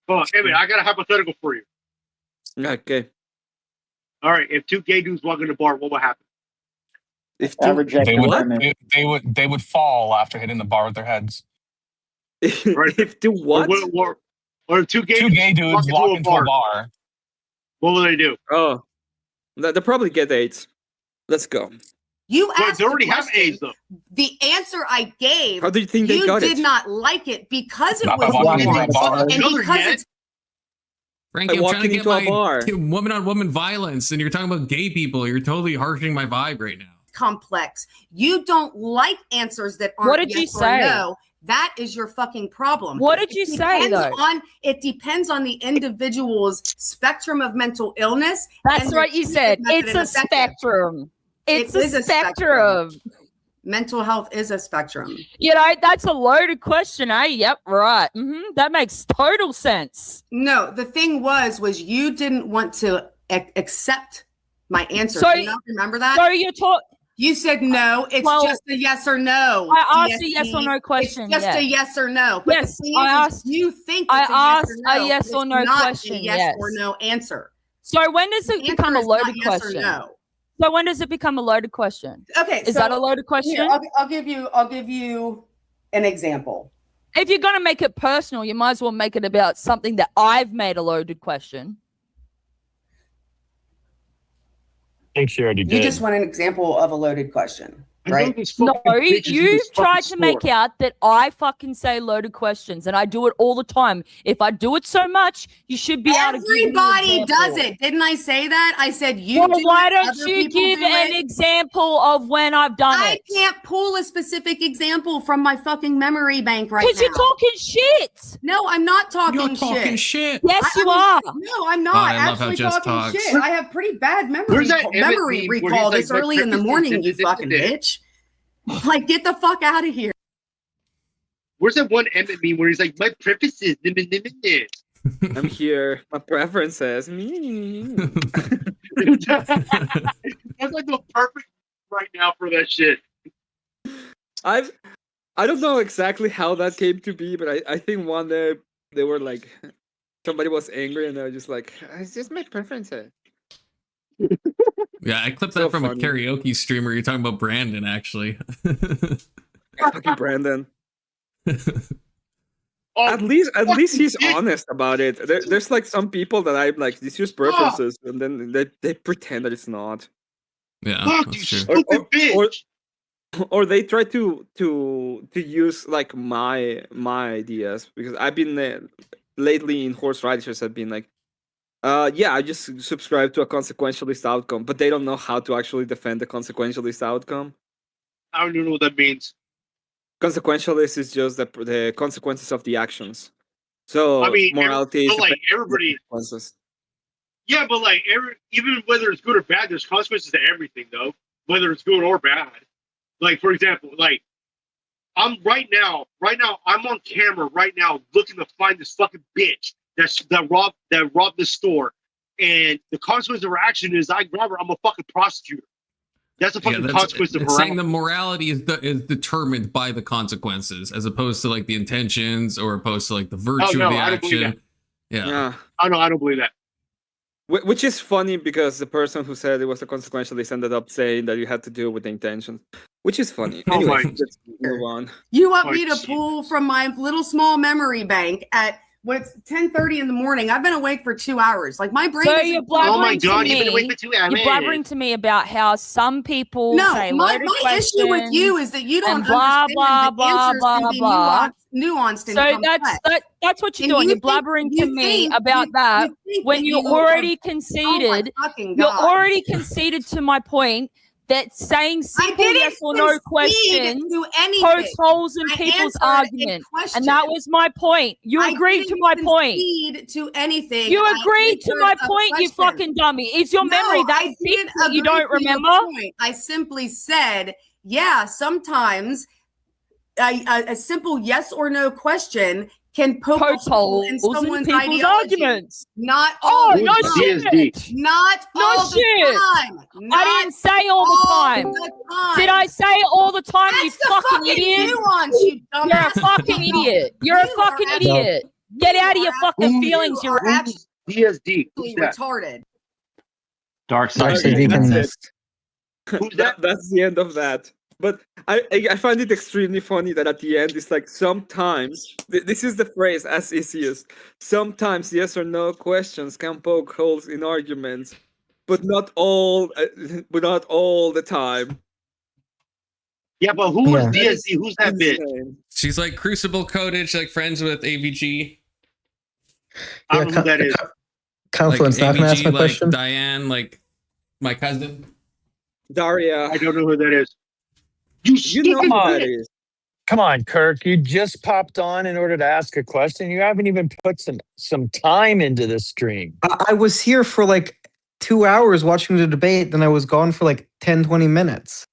Hold on, Emmett, I got a hypothetical for you. Okay. All right, if two gay dudes walk in the bar, what would happen? If they would fall after hitting the bar with their heads. If two what? Or two gay dudes walk into a bar. What will they do? Oh, they'll probably get AIDS. Let's go. You asked. They already have AIDS, though. The answer I gave. How do you think they got it? You did not like it because it Not was by walking into a bar. and because it's Frankie, I'm trying to get my woman-on-woman violence, and you're talking about gay people. You're totally harshing my vibe right now. complex. You don't like answers that aren't What did you yes or say? no. That is your fucking problem. What did you say, though? It depends on the individual's spectrum of mental illness. That's and what you said. It's a spectrum. It's a spectrum. Mental health is a spectrum. You know, that's a loaded question, eh? Yep, right. That makes total sense. No, the thing was you didn't want to accept my answer. So, Do you not remember that? So you said no. It's just a yes or no. I asked a yes or no question. It's just a yes or no. But yes, the thing I is, asked. You think I it's asked a yes or no question. A yes or no answer. So when does it become a loaded yes question? Or no. So when does it become a loaded question? Okay, is that a loaded question? Here, I'll give you an example. If you're going to make it personal, you might as well make it about something that I've made a loaded question. I think she already did. You just want an example of a loaded question, right? No, you tried to make out that I fucking say loaded questions, and I do it all the time. If I do it so much, you should be able to give me an Everybody example. does it. Didn't I say that? I said you Well, do why it, don't other you people give do an it. example of when I've done I it? can't pull a specific example from my fucking memory bank right now. Because you're talking shit. No, I'm not talking You're talking shit. Yes, you are. No, I'm not I love how actually Jess talking talks. shit. I have pretty bad memory Where's that Emmett memory meme where recall he's this like, early in the "My morning, preface you is fucking bitch. Like, get the fuck out of here. Where's that one Emmett meme where he's like, my prefaces? I'm here. My preferences. That's like the perfect right now for that shit. I don't know exactly how that came to be, but I think one day they were like, somebody was angry and they were just like, it's just my preferences. Yeah, I clipped that from a karaoke streamer. You're talking about Brandon, actually. Fucking Brandon. At least he's honest about it. There's like some people that I'm like, this is preferences, and then they pretend that it's not. Yeah, that's true. Or they try to use like my ideas, because I've been lately in horse riders. I've been like, yeah, I just subscribe to a consequentialist outcome, but they don't know how to actually defend the consequentialist outcome. I don't even know what that means. Consequentialist is just the consequences of the actions. So I mean, morality is like everybody. Yeah, but like even whether it's good or bad, there's consequences to everything, though. Whether it's good or bad. Like, for example, like I'm right now I'm on camera right now looking to find this fucking bitch that robbed the store, and the consequence of her action is I grab her. I'm a fucking prosecutor. That's a fucking consequence of her. It's saying the morality is determined by the consequences, as opposed to like the intentions, or opposed to like the virtue of the action. Yeah. I don't believe that. Which is funny, because the person who said it was a consequentialist ended up saying that you had to do it with the intention, which is funny. Anyway, let's move on. You want me to pull from my little small memory bank at it's 10:30 in the morning? I've been awake for 2 hours. Like, my brain. So is you're blabbering to me. You've been awake for 2 hours. You're blabbering to me about how some people say my loaded issue with you is that you don't and blah understand blah that blah answers blah can be blah. nuanced and So complex. that's what you're And doing. you You're blabbering to me about that when you you already are- conceded. Oh my fucking You're God. already conceded to my point that saying simple didn't yes or no concede questions to anything. pokes holes in I people's answered a argument, and that was my point. You agreed to my point. To anything. You I agreed to answered my a point, you question. fucking dummy. Is your memory that I deep didn't that you agree don't to your remember? point. I simply said yeah, sometimes a simple yes or no question can poke a hole in someone's ideology. Arguments. Not all the no time. shit. Not all the time. I didn't say all the time. Did I say it all the time, That's you the fucking fucking idiot? nuance, you You're a dumbass. fucking idiot. You're a fucking idiot. Get out of your fucking feelings. You're actually DSD. Who's that? retarded. Dark side. Okay, Deaconess. That's the end of that. But I find it extremely funny that at the end it's like sometimes this is the phrase as is used. Sometimes yes or no questions can poke holes in arguments, but not all the time. Yeah, but who was DSD? Who's that bitch? She's like Crucible coded. She's like friends with AVG. I don't know who that is. Confluence, not gonna ask my like question. Diane, like my cousin. Daria. I don't know who that is. You know stupid who bitch. that is. Come on, Kirk. You just popped on in order to ask a question. You haven't even put some time into the stream. I was here for like 2 hours watching the debate, then I was gone for like 10, 20 minutes.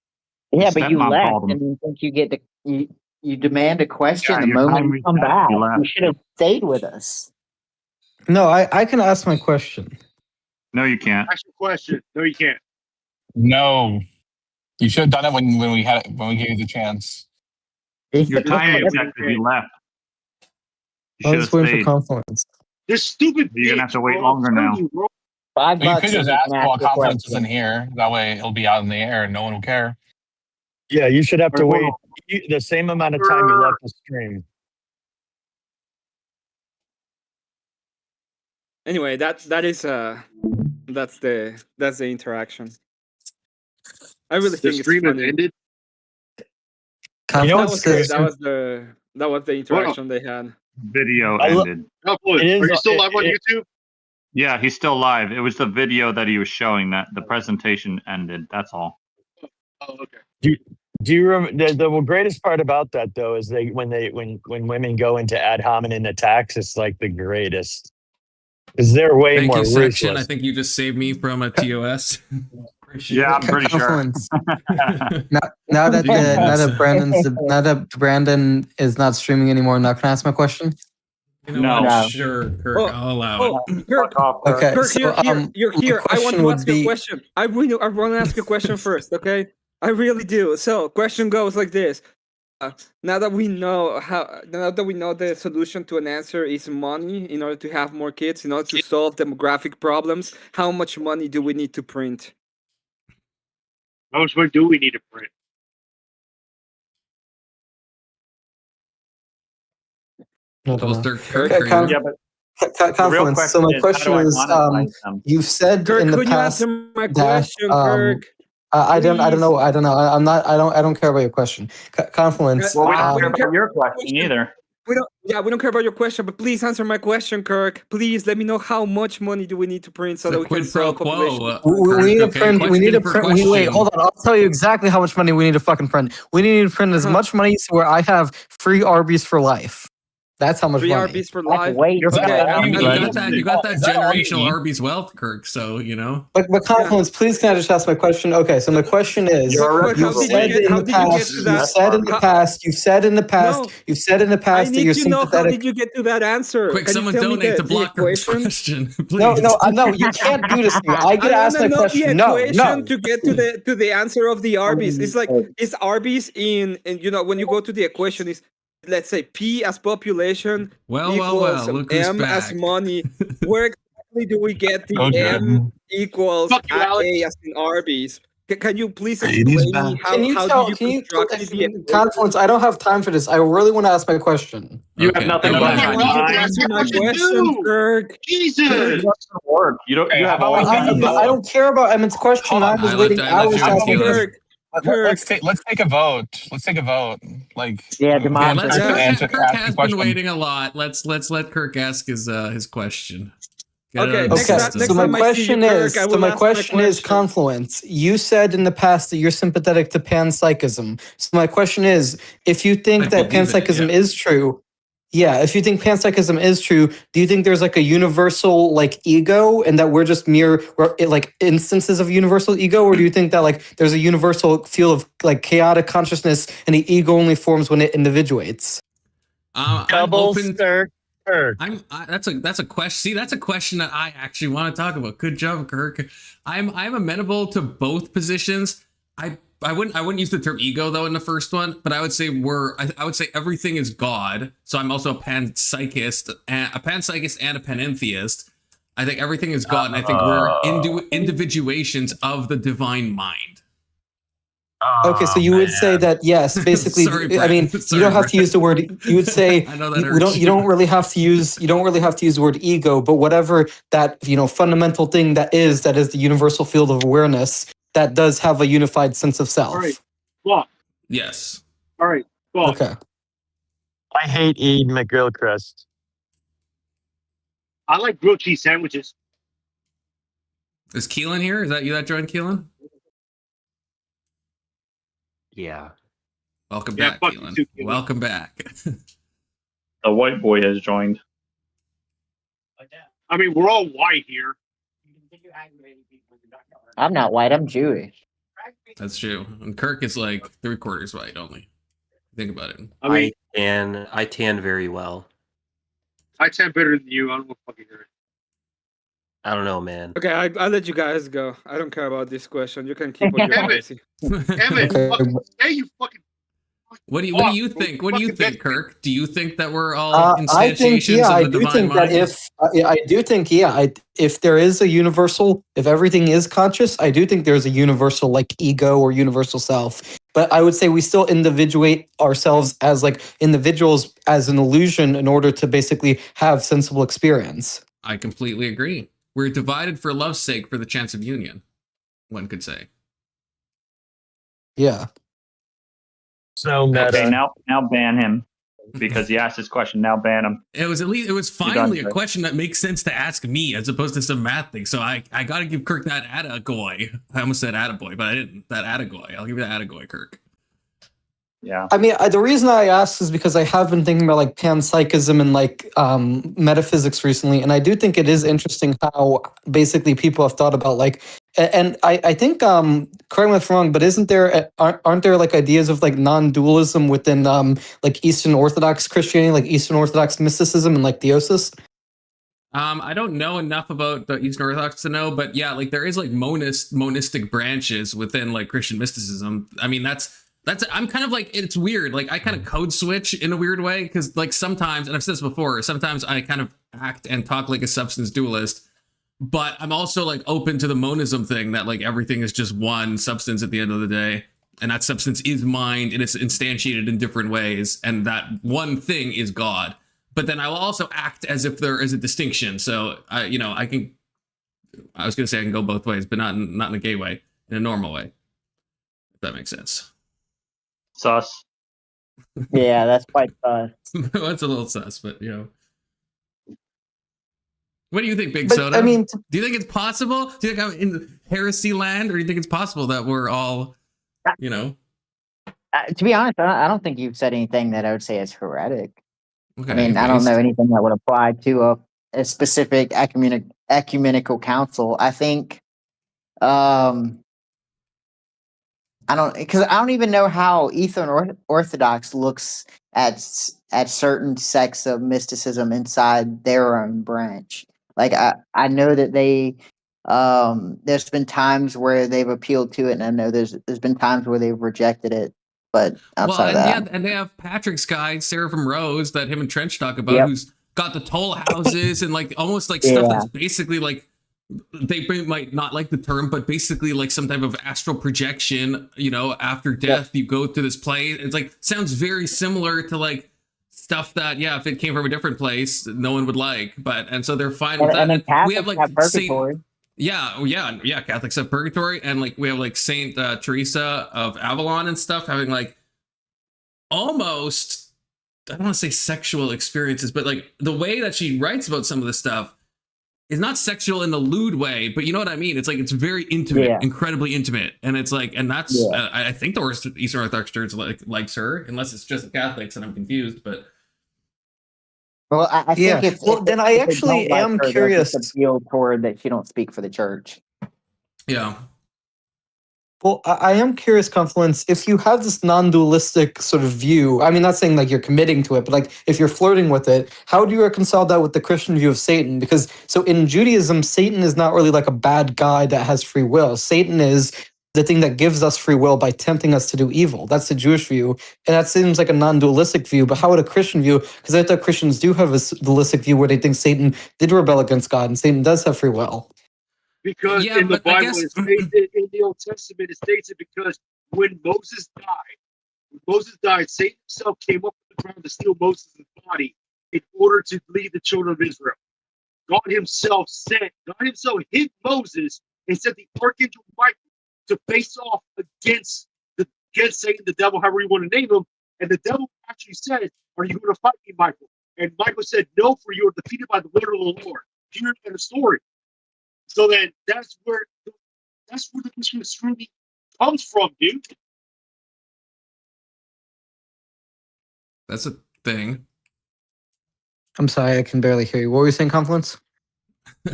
Yeah, but you left, and you think you get to you demand a question the moment you come back. You should have stayed with us. No, I can ask my question. No, you can't. Ask your question. No, you can't. No, you should have done it when we gave you the chance. Your time objective, you left. I was waiting for Confluence. This stupid. You're gonna have to wait longer now. Well, you could just ask while Confidence isn't here. That way it'll be out in the air and no one will care. Yeah, you should have to wait the same amount of time you left the stream. Anyway, that's the interaction. I really think it's stream has funny. ended. That was the interaction they had. Video ended. Are you still live on YouTube? Yeah, he's still live. It was the video that he was showing that the presentation ended. That's all. Oh, okay. Do you remember the greatest part about that though is when women go into ad hominem attacks, it's like the greatest because they're way Thank more you, ruthless. Section. I think you just saved me from a TOS. Yeah, I'm pretty sure. now that Brandon is not streaming anymore, I'm not gonna ask my question. You know what? Sure, Kirk, I'll allow it. Kirk, Okay, Kirk, so, you're here. I want question to would ask you a be- question. I want to ask you a question first, okay? I really do. So, question goes like this: now that we know the solution to an answer is money, in order to have more kids, in order to solve demographic problems, how much money do we need to print? How much money do we need to print? Confluence. So my question is, you've said Kirk, in the could past you answer my that question, Kirk? I don't know. I don't care about your question. Confluence. Well, we don't care about your question either. We don't care about your question, but please answer my question, Kirk. Please let me know how much money do we need to print so that we can solve population. We need to print. We need to print. Wait, hold on. I'll tell you exactly how much money we need to fucking print. We need to print as much money so where I have free Arby's for life. That's how much free money. Arby's for life. You got that generational Arby's wealth, Kirk. So you know. But Confluence, please can I just ask my question? Okay, so my question is: you've said in the past that you're sympathetic. How did you get to that answer? Quick, Can someone you tell me donate to the block Kirk's equation? question, please. No, you can't do this to me. I get to ask my question. The No. equation to get to the answer of the Arby's. It's like it's Arby's in, and you know when you go to the equation is. Let's say P as population equals look who's M back. as money. Where exactly do we get the M equals A as in Arby's? Can you please explain me how do you construct the Confluence, I don't have time for this. I really want to ask my question. You have nothing but time. Answer my question, Kirk. Jesus. Work. You don't. You have I don't care about Emmett's question. I was waiting hours to ask Kirk. Let's take a vote. Let's take a vote. Like Kirk has been waiting a lot. Let's let Kirk ask his question. So my question is Confluence. You said in the past that you're sympathetic to panpsychism. So my question is, if you think that panpsychism is true, if you think panpsychism is true, do you think there's like a universal like ego, and that we're just mere like instances of universal ego, or do you think that like there's a universal field of like chaotic consciousness, and the ego only forms when it individuates? I'm open. That's a question. See, that's a question that I actually want to talk about. Good job, Kirk. I'm amenable to both positions. I wouldn't use the term ego though in the first one, but I would say I would say everything is God. So I'm also a panpsychist and a panentheist. I think everything is God, and I think we're individuations of the divine mind. Okay, so you would say that yes, basically. Sorry, Brett. I mean, Sorry, you don't have Brett. to use the word. You would say I know that you don't really have to use the word ego, but whatever that fundamental thing that is the universal field of awareness that does have a unified sense of self. All right. Well, yes. All right. Well, okay. I hate eating McGrill crust. I like grilled cheese sandwiches. Is Keelan here? Is that you that joined, Keelan? Yeah. Welcome Yeah, back, fuck Keelan. you too, Keelan. Welcome back. The white boy has joined. I mean, we're all white here. I'm not white. I'm Jewish. That's true. And Kirk is like 3/4 white only. Think about it. I mean, I tan very well. I tan better than you. I don't know what fucking hear. I don't know, man. Okay, I'll let you guys go. I don't care about this question. You can keep on your Evan, policy. Evan, fucking say you fucking. What do you think? What do you think, Kirk? Do you think that we're all instantiations I of the do divine think mind? that if there is a universal, if everything is conscious, I do think there's a universal like ego or universal self. But I would say we still individuate ourselves as like individuals as an illusion in order to basically have sensible experience. I completely agree. We're divided for love's sake for the chance of union, one could say. Yeah. So meta. Okay, now ban him because he asked this question. Now ban him. It was finally a question that makes sense to ask me as opposed to some math thing. So I got to give Kirk that attagoy. I almost said attaboy, but I didn't. That attagoy. I'll give you that attagoy, Kirk. Yeah. I mean, the reason I asked is because I have been thinking about like panpsychism and like metaphysics recently, and I do think it is interesting how basically people have thought about like, and I think correct me if I'm wrong, but aren't there like ideas of like non-dualism within like Eastern Orthodox Christianity, like Eastern Orthodox mysticism and like theosis? I don't know enough about the Eastern Orthodox to know, but yeah, like there is like monistic branches within like Christian mysticism. I mean, that's I'm kind of like, it's weird. Like I kind of code switch in a weird way because like sometimes, and I've said this before, sometimes I kind of act and talk like a substance dualist, but I'm also like open to the monism thing that like everything is just one substance at the end of the day. And that substance is mind and it's instantiated in different ways. And that one thing is God. But then I will also act as if there is a distinction. So I was going to say I can go both ways, but not in a gay way, in a normal way. If that makes sense. Sus. Yeah, that's quite sus. That's a little sus, but what do you think, Big But, Soda? I mean, do you think it's possible? Do you think I'm in heresy land, or do you think it's possible that we're all, To be honest, I don't think you've said anything that I would say is heretic. Okay, I mean, I don't know anything that would apply to a specific ecumenical council. I think, I don't even know how Eastern Orthodox looks at certain sects of mysticism inside their own branch. Like I know that there's been times where they've appealed to it, and I know there's been times where they've rejected it. But outside of that, and they have Patrick's guy, Seraphim Rose, that him and Trench talk about, who's got the toll houses and like almost like stuff that's basically like, they might not like the term, but basically like some type of astral projection, after death, you go to this place. It's like, sounds very similar to like stuff that, if it came from a different place, no one would like, and so they're fine with that. And we have like purgatory. Catholics have purgatory, and like we have like Saint Teresa of Avalon and stuff having like almost, I don't want to say sexual experiences, but like the way that she writes about some of this stuff is not sexual in the lewd way, but you know what I mean? It's like, it's very intimate, incredibly intimate. And it's like, and that's, I think the Eastern Orthodox Church likes her, unless it's just the Catholics and I'm confused, but Well, I think if Well, then I if they actually don't like am her, they'll just curious. appeal toward that she don't speak for the church. Yeah. Well, I am curious, Confluence, if you have this non-dualistic sort of view, I mean, not saying like you're committing to it, but like if you're flirting with it, how do you reconcile that with the Christian view of Satan? Because so in Judaism, Satan is not really like a bad guy that has free will. Satan is the thing that gives us free will by tempting us to do evil. That's the Jewish view. And that seems like a non-dualistic view, but how would a Christian view, because I thought Christians do have a dualistic view where they think Satan did rebel against God and Satan does have free will. Because Yeah, in the but I Bible, guess it states it, in the Old Testament, it states it because when Moses died, Satan himself came up from the ground to steal Moses' body in order to lead the children of Israel. God himself hid Moses and sent the archangel Michael to face off against Satan, the devil, however you want to name him. And the devil actually said, "Are you going to fight me, Michael?" And Michael said, "No, for you are defeated by the word of the Lord." Here in the story. So then that's where the Christian scrutiny comes from, dude. That's a thing. I'm sorry, I can barely hear you. What were you saying, Confluence?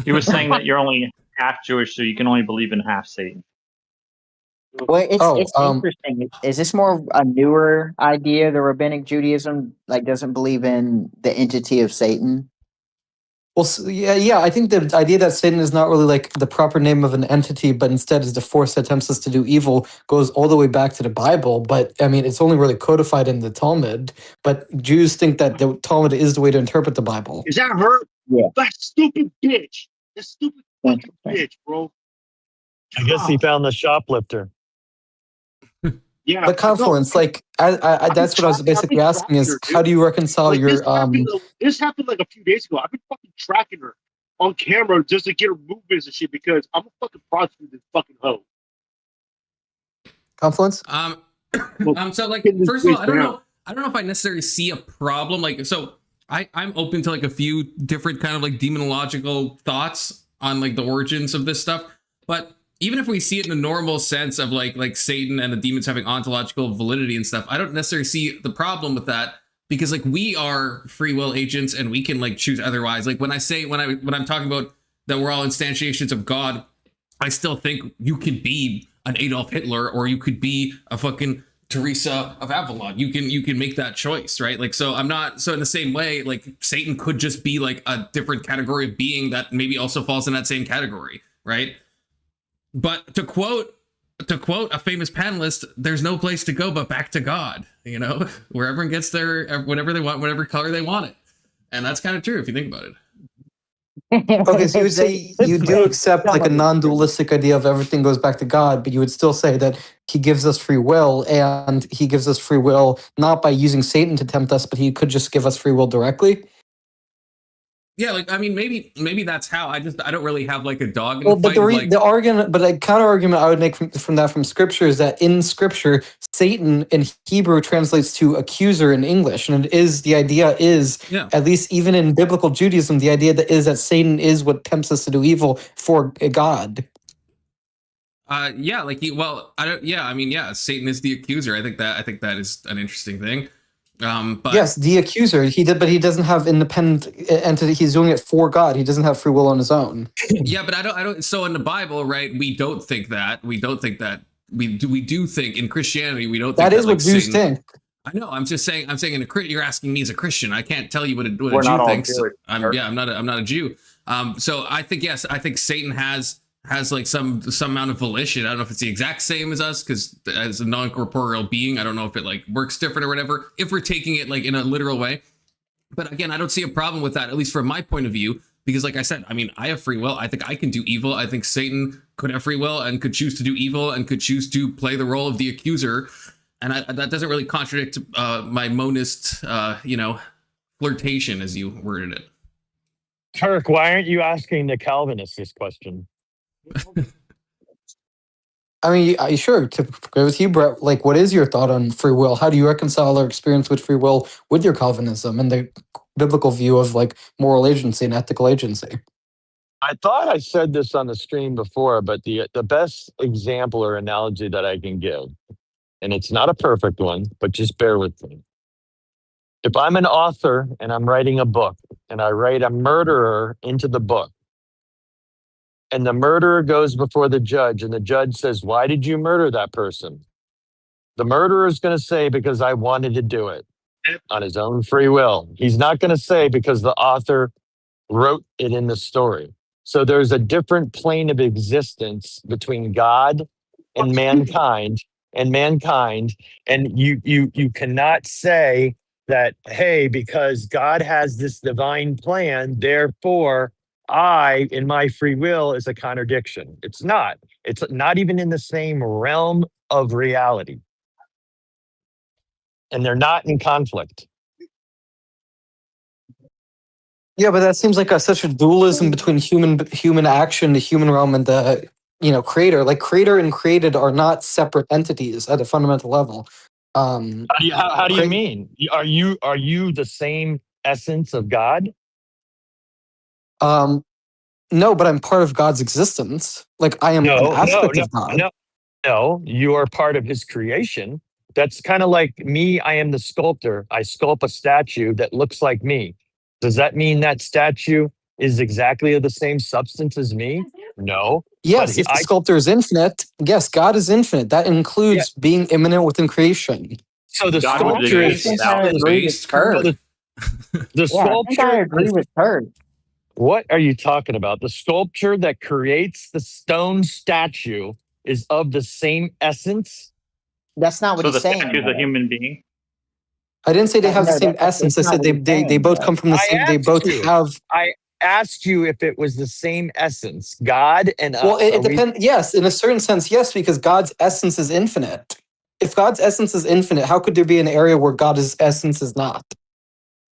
He was saying that you're only half Jewish, so you can only believe in half Satan. Well, it's interesting. Is this more of a newer idea? The rabbinic Judaism like doesn't believe in the entity of Satan. Well, yeah. I think the idea that Satan is not really like the proper name of an entity, but instead is the force that tempts us to do evil, goes all the way back to the Bible. But I mean, it's only really codified in the Talmud. But Jews think that the Talmud is the way to interpret the Bible. Is that her? Yeah. That stupid bitch. That stupid fucking bitch, bro. I guess he found the shoplifter. Yeah, But Confluence, like, that's what I was basically asking is, how do you reconcile Like, your this happened like a few days ago. I've been fucking tracking her on camera just to get her movements and shit because I'm a fucking prostitute, this fucking hoe. Confluence? So like, first of all, I don't know if I necessarily see a problem. Like, so I'm open to like a few different kind of like demonological thoughts on like the origins of this stuff. But even if we see it in the normal sense of like Satan and the demons having ontological validity and stuff, I don't necessarily see the problem with that because like we are free will agents and we can like choose otherwise. Like when I'm talking about that we're all instantiations of God, I still think you could be an Adolf Hitler or you could be a fucking Teresa of Avalon. You can make that choice, right? Like, so I'm not, so in the same way, like Satan could just be like a different category of being that maybe also falls in that same category, right? But to quote a famous panelist, there's no place to go but back to God, you know, where everyone gets their whatever they want, whatever color they want it. And that's kind of true if you think about it. Okay, so you would say you do accept like a non-dualistic idea of everything goes back to God, but you would still say that he gives us free will, and he gives us free will not by using Satan to tempt us, but he could just give us free will directly. Yeah, like I mean, maybe that's how. I don't really have like a dog in Well, the but fight. the argument, but a counter argument I would make from Scripture is that in Scripture, Satan in Hebrew translates to accuser in English, and the idea is, at least even in biblical Judaism, the idea that is that Satan is what tempts us to do evil for God. Yeah, like Satan is the accuser. I think that is an interesting thing. But yes, the accuser, but he doesn't have independent entity. He's doing it for God. He doesn't have free will on his own. Yeah, but I don't. So in the Bible, right? We don't think that. We don't think that. We do think in Christianity. We don't think that is what like, Jews Satan, think. I know. I'm just saying. I'm saying you're asking me as a Christian. I can't tell you what a We're Jew not all thinks. Jewish, I'm not a Jew. So I think yes. I think Satan has like some amount of volition. I don't know if it's the exact same as us because as a non-corporeal being, I don't know if it like works different or whatever. If we're taking it like in a literal way, but again, I don't see a problem with that, at least from my point of view. Because like I said, I mean, I have free will. I think I can do evil. I think Satan could have free will and could choose to do evil and could choose to play the role of the accuser. And that doesn't really contradict my monist, flirtation, as you worded it. Kirk, why aren't you asking the Calvinists this question? I mean, sure, to agree with you, Brett, like, what is your thought on free will? How do you reconcile our experience with free will with your Calvinism and the biblical view of, like, moral agency and ethical agency? I thought I said this on the stream before, but the best example or analogy that I can give, and it's not a perfect one, but just bear with me, If I'm an author and I'm writing a book and I write a murderer into the book, and the murderer goes before the judge and the judge says, "Why did you murder that person?" The murderer is going to say, "Because I wanted to do it on his own free will." He's not going to say, "Because the author wrote it in the story." So there's a different plane of existence between God and mankind, and you cannot say that, hey, because God has this divine plan, therefore I in my free will is a contradiction. It's not. It's not even in the same realm of reality. And they're not in conflict. Yeah, but that seems like such a dualism between human action, the human realm, and the creator. Like creator and created are not separate entities at a fundamental level. How do you mean? Are you the same essence of God? No, but I'm part of God's existence. Like I am an aspect of God. No, you are part of his creation. That's kind of like me. I am the sculptor. I sculpt a statue that looks like me. Does that mean that statue is exactly of the same substance as me? No. Yes, if the sculptor is infinite, yes, God is infinite. That includes being immanent within creation. So the I sculpture is think I agree with her. the Yeah, I think I agree with her. What are you talking about? The sculpture that creates the stone statue is of the same essence? That's not what So he's the saying. statue is a human being. I didn't say they have the No, same that's essence. I not said what he's they saying, both though. come from the same. They both have. I asked you if it was the same essence, God and us. Well, it depends. Yes, in a certain sense, yes, because God's essence is infinite. If God's essence is infinite, how could there be an area where God's essence is not?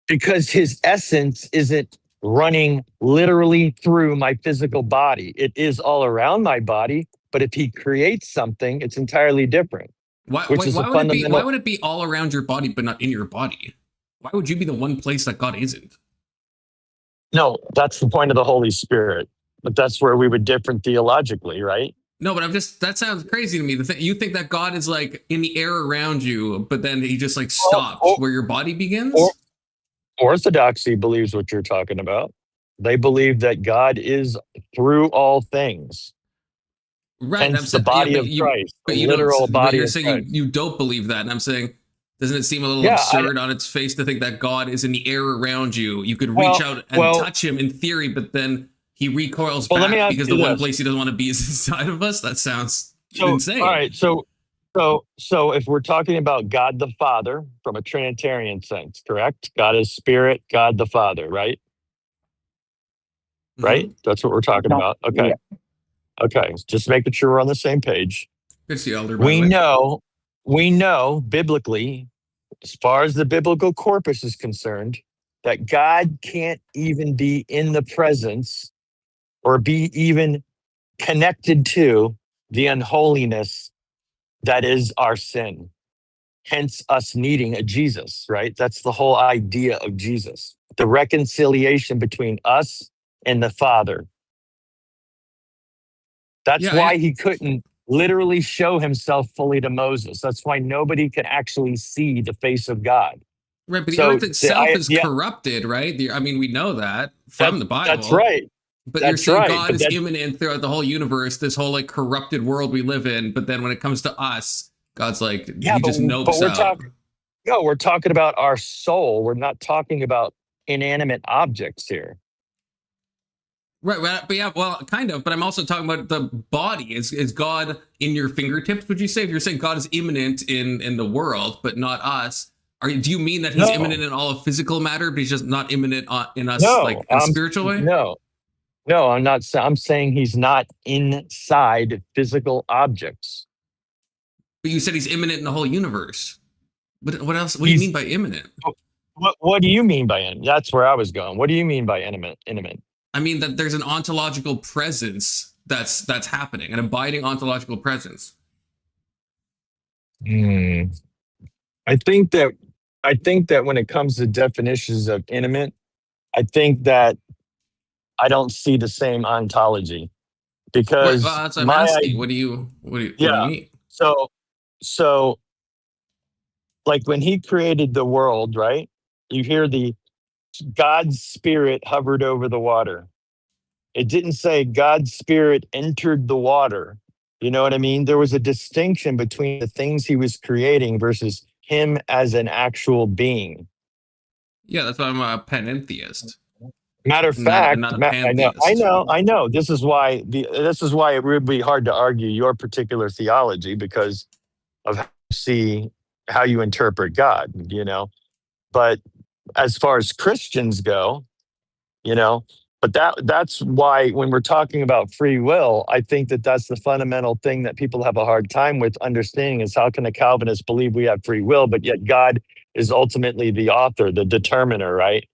Because his essence isn't running literally through my physical body. It is all around my body, but if he creates something, it's entirely different. Why which is a fundamental. why would it be all around your body but not in your body? Why would you be the one place that God isn't? No, that's the point of the Holy Spirit. But that's where we would differ theologically, right? No, but that sounds crazy to me. You think that God is like in the air around you, but then he just like stops where your body begins? Orthodoxy believes what you're talking about. They believe that God is through all things. Right. Hence the body of Christ, the literal body of Christ. You don't believe that. And I'm saying, doesn't it seem a little absurd on its face to think that God is in the air around you? You could reach out and touch him in theory, but then he recoils back because the one place he doesn't want to be is inside of us. That sounds insane. All right. So if we're talking about God the Father from a Trinitarian sense, correct? God is spirit, God the Father, right? Mm-hmm. Right? That's what we're talking about. Okay. Yeah. Okay. Just making sure we're on the same page. Good to see you, Elder. We know biblically, as far as the biblical corpus is concerned, that God can't even be in the presence or be even connected to the unholiness that is our sin. Hence us needing a Jesus, right? That's the whole idea of Jesus. The reconciliation between us and the Father. That's why he couldn't literally show himself fully to Moses. That's why nobody could actually see the face of God. Right, but the earth itself is corrupted, right? I mean, we know that from the Bible. That's right. But you're saying God is immanent throughout the whole universe, this whole like corrupted world we live in. But then when it comes to us, God's like, he just nopes out. We're talking about our soul. We're not talking about inanimate objects here. Right, but yeah, well, kind of. But I'm also talking about the body. Is God in your fingertips? Would you say if you're saying God is immanent in the world, but not us? Do you mean that he's immanent in all of physical matter, but he's just not immanent in us, like in a spiritual way? No, I'm not. I'm saying he's not inside physical objects. But you said he's immanent in the whole universe. What else? What do you mean by immanent? What do you mean by immanent? That's where I was going. What do you mean by immanent? I mean that there's an ontological presence that's happening, an abiding ontological presence. I think that when it comes to definitions of intimate, I think that I don't see the same ontology because that's what I'm asking. What do you mean? So like when he created the world, right? you hear the God's spirit hovered over the water. It didn't say God's spirit entered the water. You know what I mean? There was a distinction between the things he was creating versus him as an actual being. Yeah, that's why I'm a panentheist. Matter of Not- fact, not a I pantheist. know. This is why it would be hard to argue your particular theology because of how you interpret God, you know. But as far as Christians go, you know, but that's why when we're talking about free will, I think that's the fundamental thing that people have a hard time with understanding is how can a Calvinist believe we have free will, but yet God is ultimately the author, the determiner, right?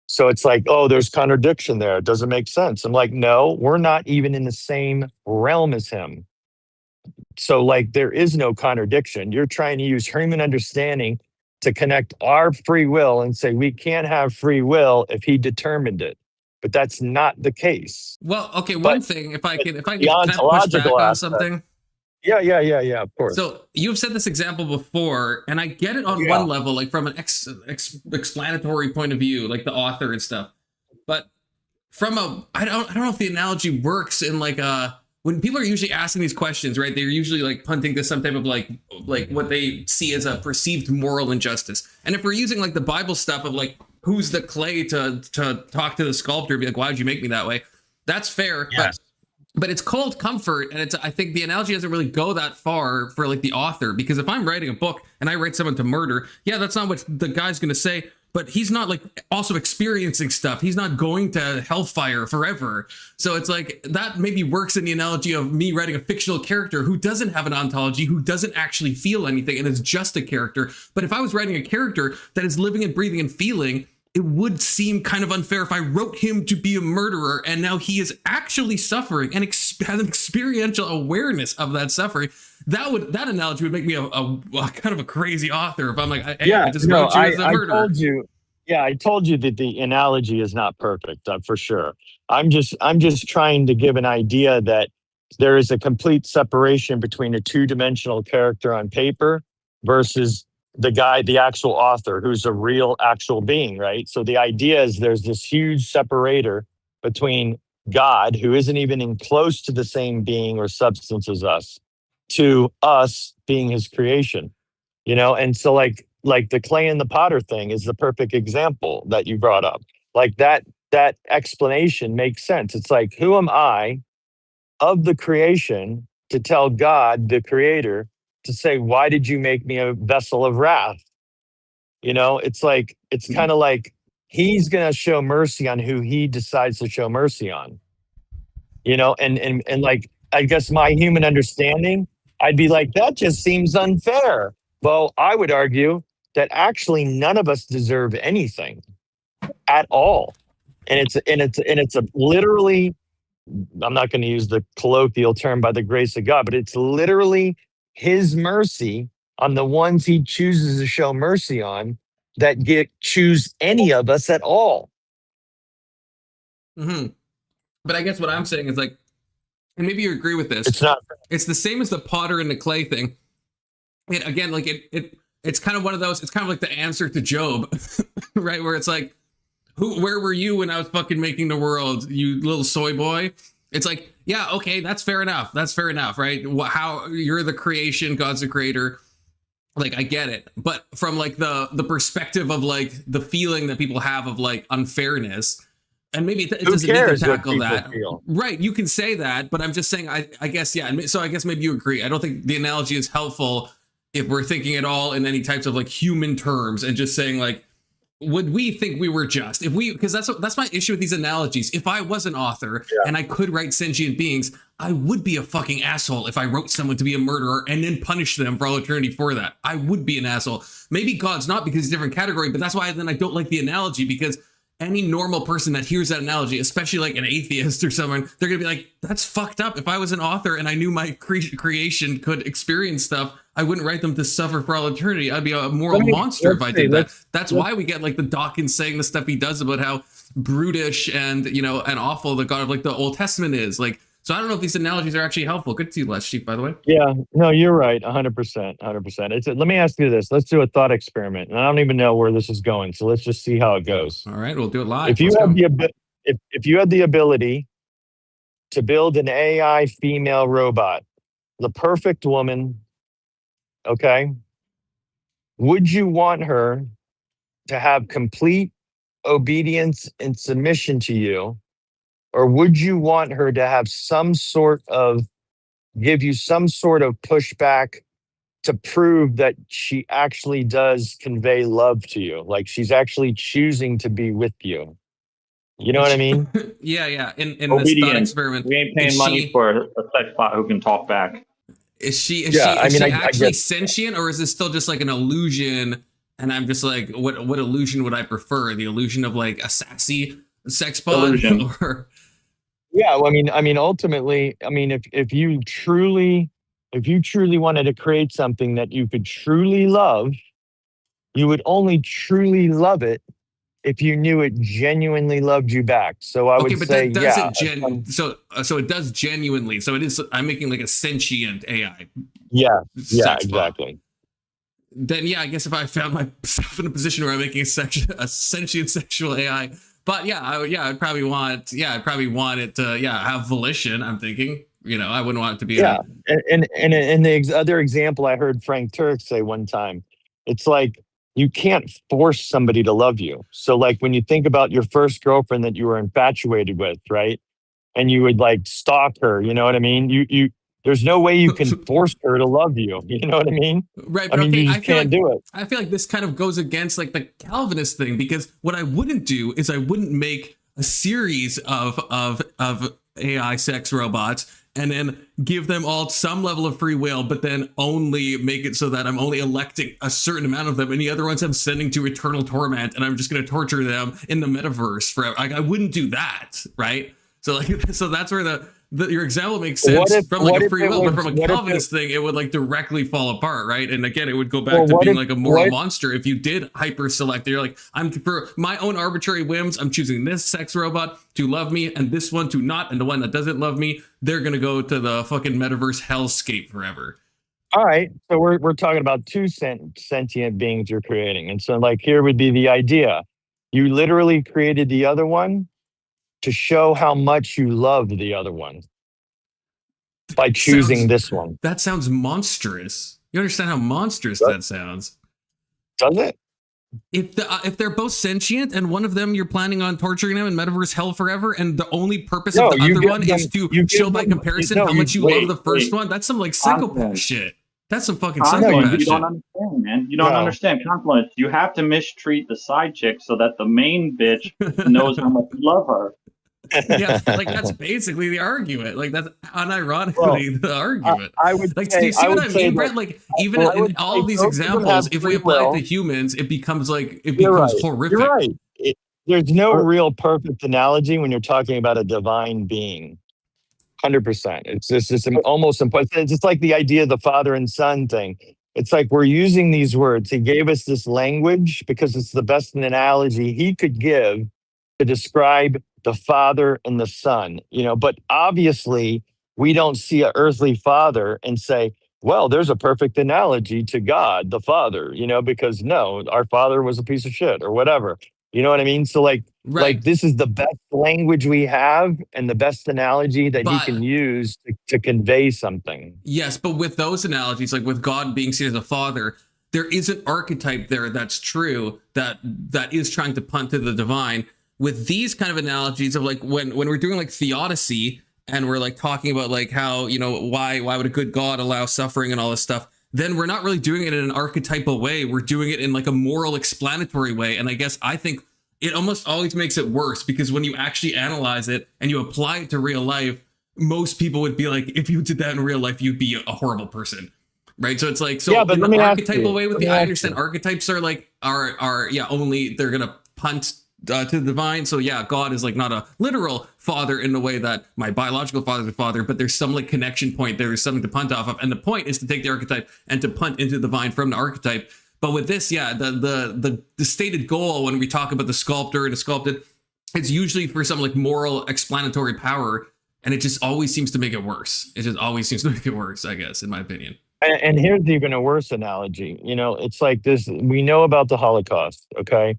So it's like, oh, there's contradiction there. It doesn't make sense. I'm like, no, we're not even in the same realm as him. So like, there is no contradiction. You're trying to use human understanding to connect our free will and say we can't have free will if he determined it. But that's not the case. Well, okay, But one thing, if I can the can I push back ontological on aspect- something? Yeah, of course. So you've said this example before, and I get it on one level, like from an explanatory point of view, like the author and stuff. But from I don't know if the analogy works in like when people are usually asking these questions, right? They're usually like punting to some type of like what they see as a perceived moral injustice. And if we're using like the Bible stuff of like who's the clay to talk to the sculptor, be like, why did you make me that way? That's fair. Yes. But it's cold comfort, and I think the analogy doesn't really go that far for like the author, because if I'm writing a book and I write someone to murder, yeah, that's not what the guy's going to say, but he's not like also experiencing stuff. He's not going to hellfire forever. So it's like that maybe works in the analogy of me writing a fictional character who doesn't have an ontology, who doesn't actually feel anything, and is just a character. But if I was writing a character that is living and breathing and feeling, it would seem kind of unfair if I wrote him to be a murderer and now he is actually suffering and has an experiential awareness of that suffering. That analogy would make me a kind of a crazy author if I'm like, hey, I just wrote you as a murderer. I told you that the analogy is not perfect, for sure. I'm just trying to give an idea that there is a complete separation between a two-dimensional character on paper versus the actual author, who's a real actual being, right? So the idea is there's this huge separator between God, who isn't even in close to the same being or substance as us, to us being his creation, you know? And so like the clay and the potter thing is the perfect example that you brought up. Like that explanation makes sense. It's like, who am I of the creation to tell God, the creator, to say, why did you make me a vessel of wrath? You know, it's kind of like he's going to show mercy on who he decides to show mercy on, you know, and like, I guess my human understanding, I'd be like, that just seems unfair. Well, I would argue that actually none of us deserve anything at all. And it's a literally, I'm not going to use the colloquial term, by the grace of God, but it's literally his mercy on the ones he chooses to show mercy on that choose any of us at all. Mm-hmm. But I guess what I'm saying is like, and maybe you agree with this. It's the same as the potter and the clay thing. It again, like it's kind of one of those. It's kind of like the answer to Job, right? Where it's like, where were you when I was fucking making the world, you little soy boy? It's like, yeah, okay, that's fair enough. That's fair enough, right? How you're the creation, God's the creator. Like, I get it. But from like the perspective of like the feeling that people have of like unfairness, and maybe it doesn't need to tackle that. Right, you can say that, but I'm just saying, I guess, yeah. So I guess maybe you agree. I don't think the analogy is helpful if we're thinking at all in any types of like human terms and just saying like, would we think we were just because that's my issue with these analogies. If I was an author and I could write sentient beings, I would be a fucking asshole if I wrote someone to be a murderer and then punish them for all eternity for that. I would be an asshole. Maybe God's not, because he's a different category, but that's why then I don't like the analogy, because any normal person that hears that analogy, especially like an atheist or someone, they're gonna be like, that's fucked up. If I was an author and I knew my creation could experience stuff, I wouldn't write them to suffer for all eternity. I'd be a moral monster if I did that. That's why we get like the Dawkins saying the stuff he does about how brutish and, you know, and awful the God of like the Old Testament is. Like, So I don't know if these analogies are actually helpful. Good to see you, Les Chief, by the way. Yeah, no, you're right, 100%, 100%. Let me ask you this. Let's do a thought experiment, and I don't even know where this is going. So let's just see how it goes. All right, we'll do it live. If you have if you had the ability to build an AI female robot, the perfect woman, okay, would you want her to have complete obedience and submission to you, or would you want her to have give you some sort of pushback to prove that she actually does convey love to you, like she's actually choosing to be with you? You know what I mean? Yeah. In this thought Obedience. experiment, We ain't paying money for a sex bot who can talk back. Is she I actually get sentient, or is this still just like an illusion? And I'm just like, what illusion would I prefer? The illusion of like a sassy sex bot, Illusion. or Yeah, well, I mean, ultimately, I mean, if you truly wanted to create something that you could truly love, you would only truly love it if you knew it genuinely loved you back. So I would say, so it does genuinely. So it is. I'm making like a sentient AI. Yeah, sex bot. exactly. Then yeah, I guess if I found myself in a position where I'm making a sentient sexual AI. But yeah, I'd probably want it to have volition. I'm thinking, I wouldn't want it to be. And the other example I heard Frank Turk say one time, it's like you can't force somebody to love you. So like when you think about your first girlfriend that you were infatuated with, right? And you would like stalk her, you know what I mean? You there's no way you can force her to love you. You know what I mean? Right. I mean, you just can't do it. I feel like this kind of goes against like the Calvinist thing, because what I wouldn't do is I wouldn't make a series of AI sex robots and then give them all some level of free will, but then only make it so that I'm only electing a certain amount of them, and the other ones I'm sending to eternal torment, and I'm just going to torture them in the metaverse forever. Like, I wouldn't do that, right? So that's where your example makes sense from like a free will, but from a Calvinist thing, it would like directly fall apart, right? And again, it would go back to being like a moral monster if you did hyper select. You're like, I'm for my own arbitrary whims, I'm choosing this sex robot to love me and this one to not, and the one that doesn't love me, they're gonna go to the fucking metaverse hellscape forever. All right, so we're talking about two sentient beings you're creating, and so like here would be the idea: you literally created the other one to show how much you love the other one by choosing this one. That sounds monstrous. You understand how monstrous that sounds? Does it? If they're both sentient and one of them you're planning on torturing them in metaverse hell forever, and the only purpose of the other one is to show by comparison how much you love the first one, that's some like psychopath shit. That's some fucking psychopath shit. You don't understand, man. You don't understand conflict. You have to mistreat the side chick so that the main bitch knows how much you love her. Yeah, like that's basically the argument. Like that's unironically the argument. I would like, say, do you see what I mean, that, Brett? Like even in all of these examples, if we apply it to humans, it becomes horrific. You're right. There's no real perfect analogy when you're talking about a divine being. 100%. It's just almost impossible. It's just like the idea of the father and son thing. It's like we're using these words. He gave us this language because it's the best analogy he could give to describe the father and the son, but obviously we don't see an earthly father and say, well, there's a perfect analogy to God, the father, because no, our father was a piece of shit or whatever. You know what I mean? So like this is the best language we have and the best analogy that he can use to convey something. Yes, but with those analogies, like with God being seen as a father, there is an archetype there that's true, that is trying to punt to the divine. With these kind of analogies of like when we're doing like theodicy and we're like talking about like how, why would a good God allow suffering and all this stuff, then we're not really doing it in an archetypal way. We're doing it in like a moral explanatory way. And I think it almost always makes it worse, because when you actually analyze it and you apply it to real life, most people would be like, if you did that in real life, you'd be a horrible person. Right. So it's like, in the archetypal way with I understand archetypes are only they're going to punt to the divine. So yeah, God is like not a literal father in the way that my biological father is a father, but there's some like connection point there. There's something to punt off of. And the point is to take the archetype and to punt into the divine from the archetype. But with this, the stated goal when we talk about the sculptor and the sculpted, it's usually for some like moral explanatory power. and it just always seems to make it worse. It just always seems to make it worse, I guess, in my opinion. And here's even a worse analogy. You know, it's like this. We know about the Holocaust. Okay,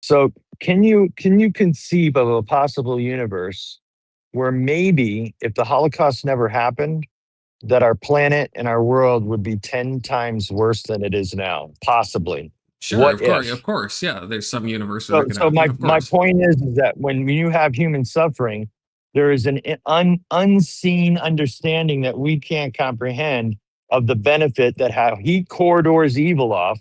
so can you conceive of a possible universe where maybe if the Holocaust never happened, that our planet and our world would be 10 times worse than it is now? Possibly. Sure, What of course, yeah. There's some universe where So, that can so happen. my point is that when you have human suffering, there is an unseen understanding that we can't comprehend of the benefit that how he corridors evil off.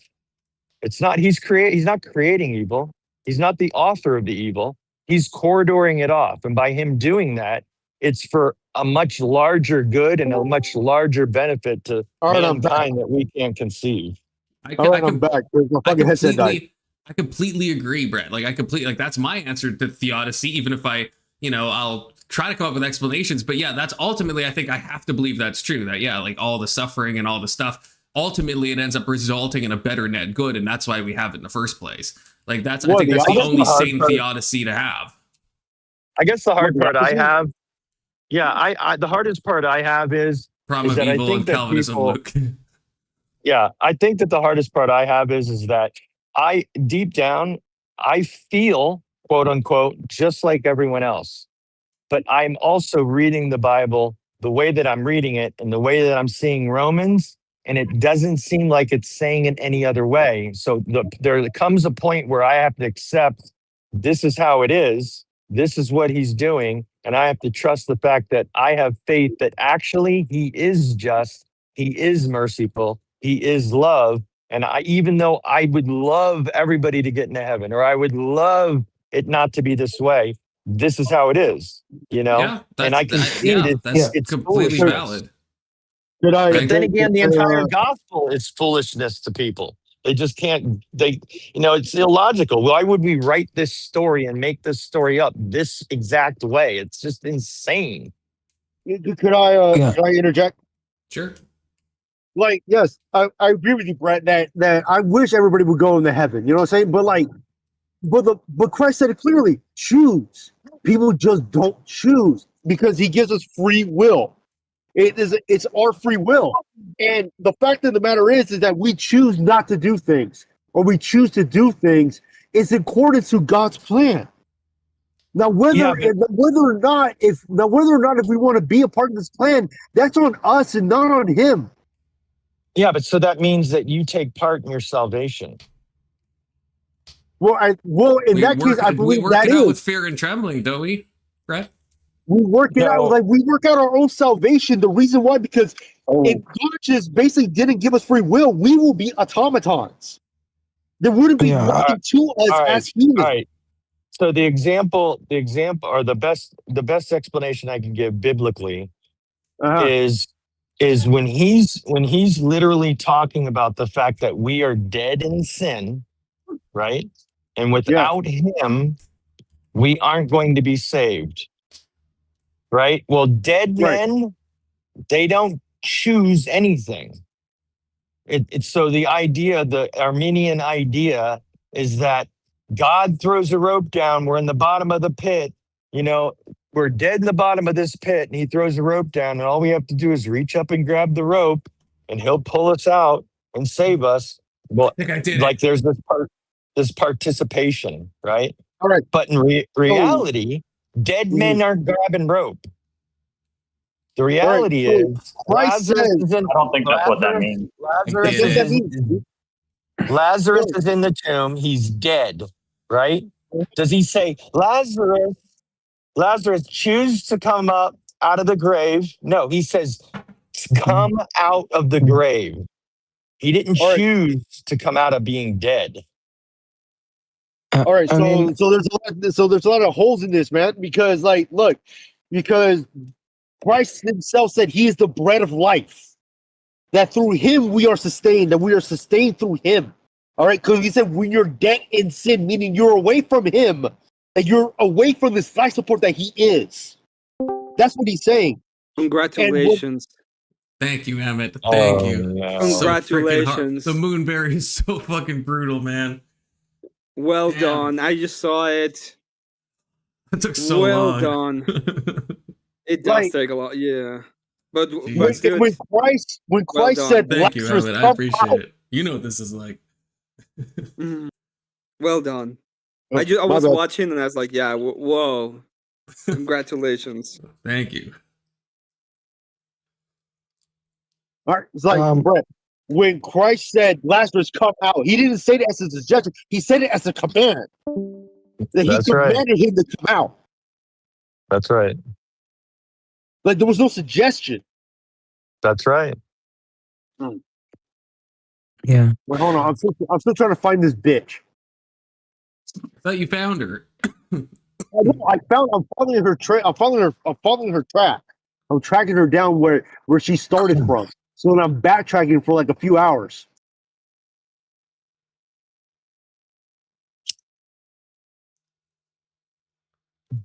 It's not he's not creating evil. He's not the author of the evil. He's corridoring it off, and by him doing that, it's for a much larger good and a much larger benefit to mankind that we can't conceive. I'm back. My fucking headset died. I completely agree, Brett. Like that's my answer to theodicy, even if I'll try to come up with explanations. But yeah, that's ultimately, I think I have to believe that's true. That yeah, like all the suffering and all the stuff, ultimately it ends up resulting in a better net good, and that's why we have it in the first place. Like I think that's the only sane theodicy to have. I guess the hard part I have, the hardest part I have is Problem of that I evil think and that Calvinism, people, Luke. yeah, I think that the hardest part I have is that I deep down I feel, quote unquote, just like everyone else. But I'm also reading the Bible the way that I'm reading it and the way that I'm seeing Romans, and it doesn't seem like it's saying it any other way. So there comes a point where I have to accept this is how it is. This is what he's doing. And I have to trust the fact that I have faith that actually he is just, he is merciful, he is love. And even though I would love everybody to get into heaven, or I would love it not to be this way, this is how it is, Yeah, and I can see it's completely valid. But then again, the entire gospel is foolishness to people. They just can't, it's illogical. Why would we write this story and make this story up this exact way? It's just insane. Could I interject? Sure. Like, yes, I agree with you, Brett, that I wish everybody would go into heaven. You know what I'm saying? But Christ said it clearly, choose. People just don't choose because he gives us free will. It's our free will. And the fact of the matter is that we choose not to do things, or we choose to do things is in accordance to God's plan. Now, whether or not if we want to be a part of this plan, that's on us and not on him. Yeah, but so that means that you take part in your salvation. Well, in that case, I believe we work it out with fear and trembling, don't we, Brett? We work it out like we work out our own salvation. The reason why, because if God just basically didn't give us free will, we will be automatons. There wouldn't be nothing to us as humans. All right. So the example, or the best explanation I can give biblically is when he's literally talking about the fact that we are dead in sin, right? And without him, we aren't going to be saved. Right? Well, dead men, they don't choose anything. It's so the Armenian idea is that God throws a rope down. We're in the bottom of the pit. We're dead in the bottom of this pit, and he throws a rope down, and all we have to do is reach up and grab the rope, and he'll pull us out and save us. Well, there's this participation, right? All right. But in reality, dead men aren't grabbing rope. The reality is, Lazarus is in. I don't think that's what that means. Lazarus is in the tomb. He's dead, right? Does he say, Lazarus, choose to come up out of the grave? No, he says, come out of the grave. He didn't choose to come out of being dead. All right, so there's a lot of holes in this, man. Because because Christ himself said he is the bread of life. That through him we are sustained. That we are sustained through him. All right, because he said when you're dead in sin, meaning you're away from him, that you're away from this life support that he is. That's what he's saying. Congratulations. Thank you, Emmett. Thank you. No. Congratulations. The Moonberry is so fucking brutal, man. Well done. I just saw it. It took so long. Well done. It does Like, take a lot, yeah. But when, dude, when well Christ done. said Thank you, Lazarus Evan. I come appreciate out, it. You know what this is like. Well done. Oh, I my was bad. watching and I was like, yeah, whoa. Congratulations. Thank you. All right, it's like Brett, when Christ said Lazarus come out, he didn't say it as a suggestion. He said it as a command. That he That's right. commanded him to come out. That's right. Like there was no suggestion. That's right. Yeah. Wait, hold on. I'm still trying to find this bitch. I thought you found her. I'm following her I'm following her track. I'm tracking her down where she started from. So then I'm backtracking for like a few hours.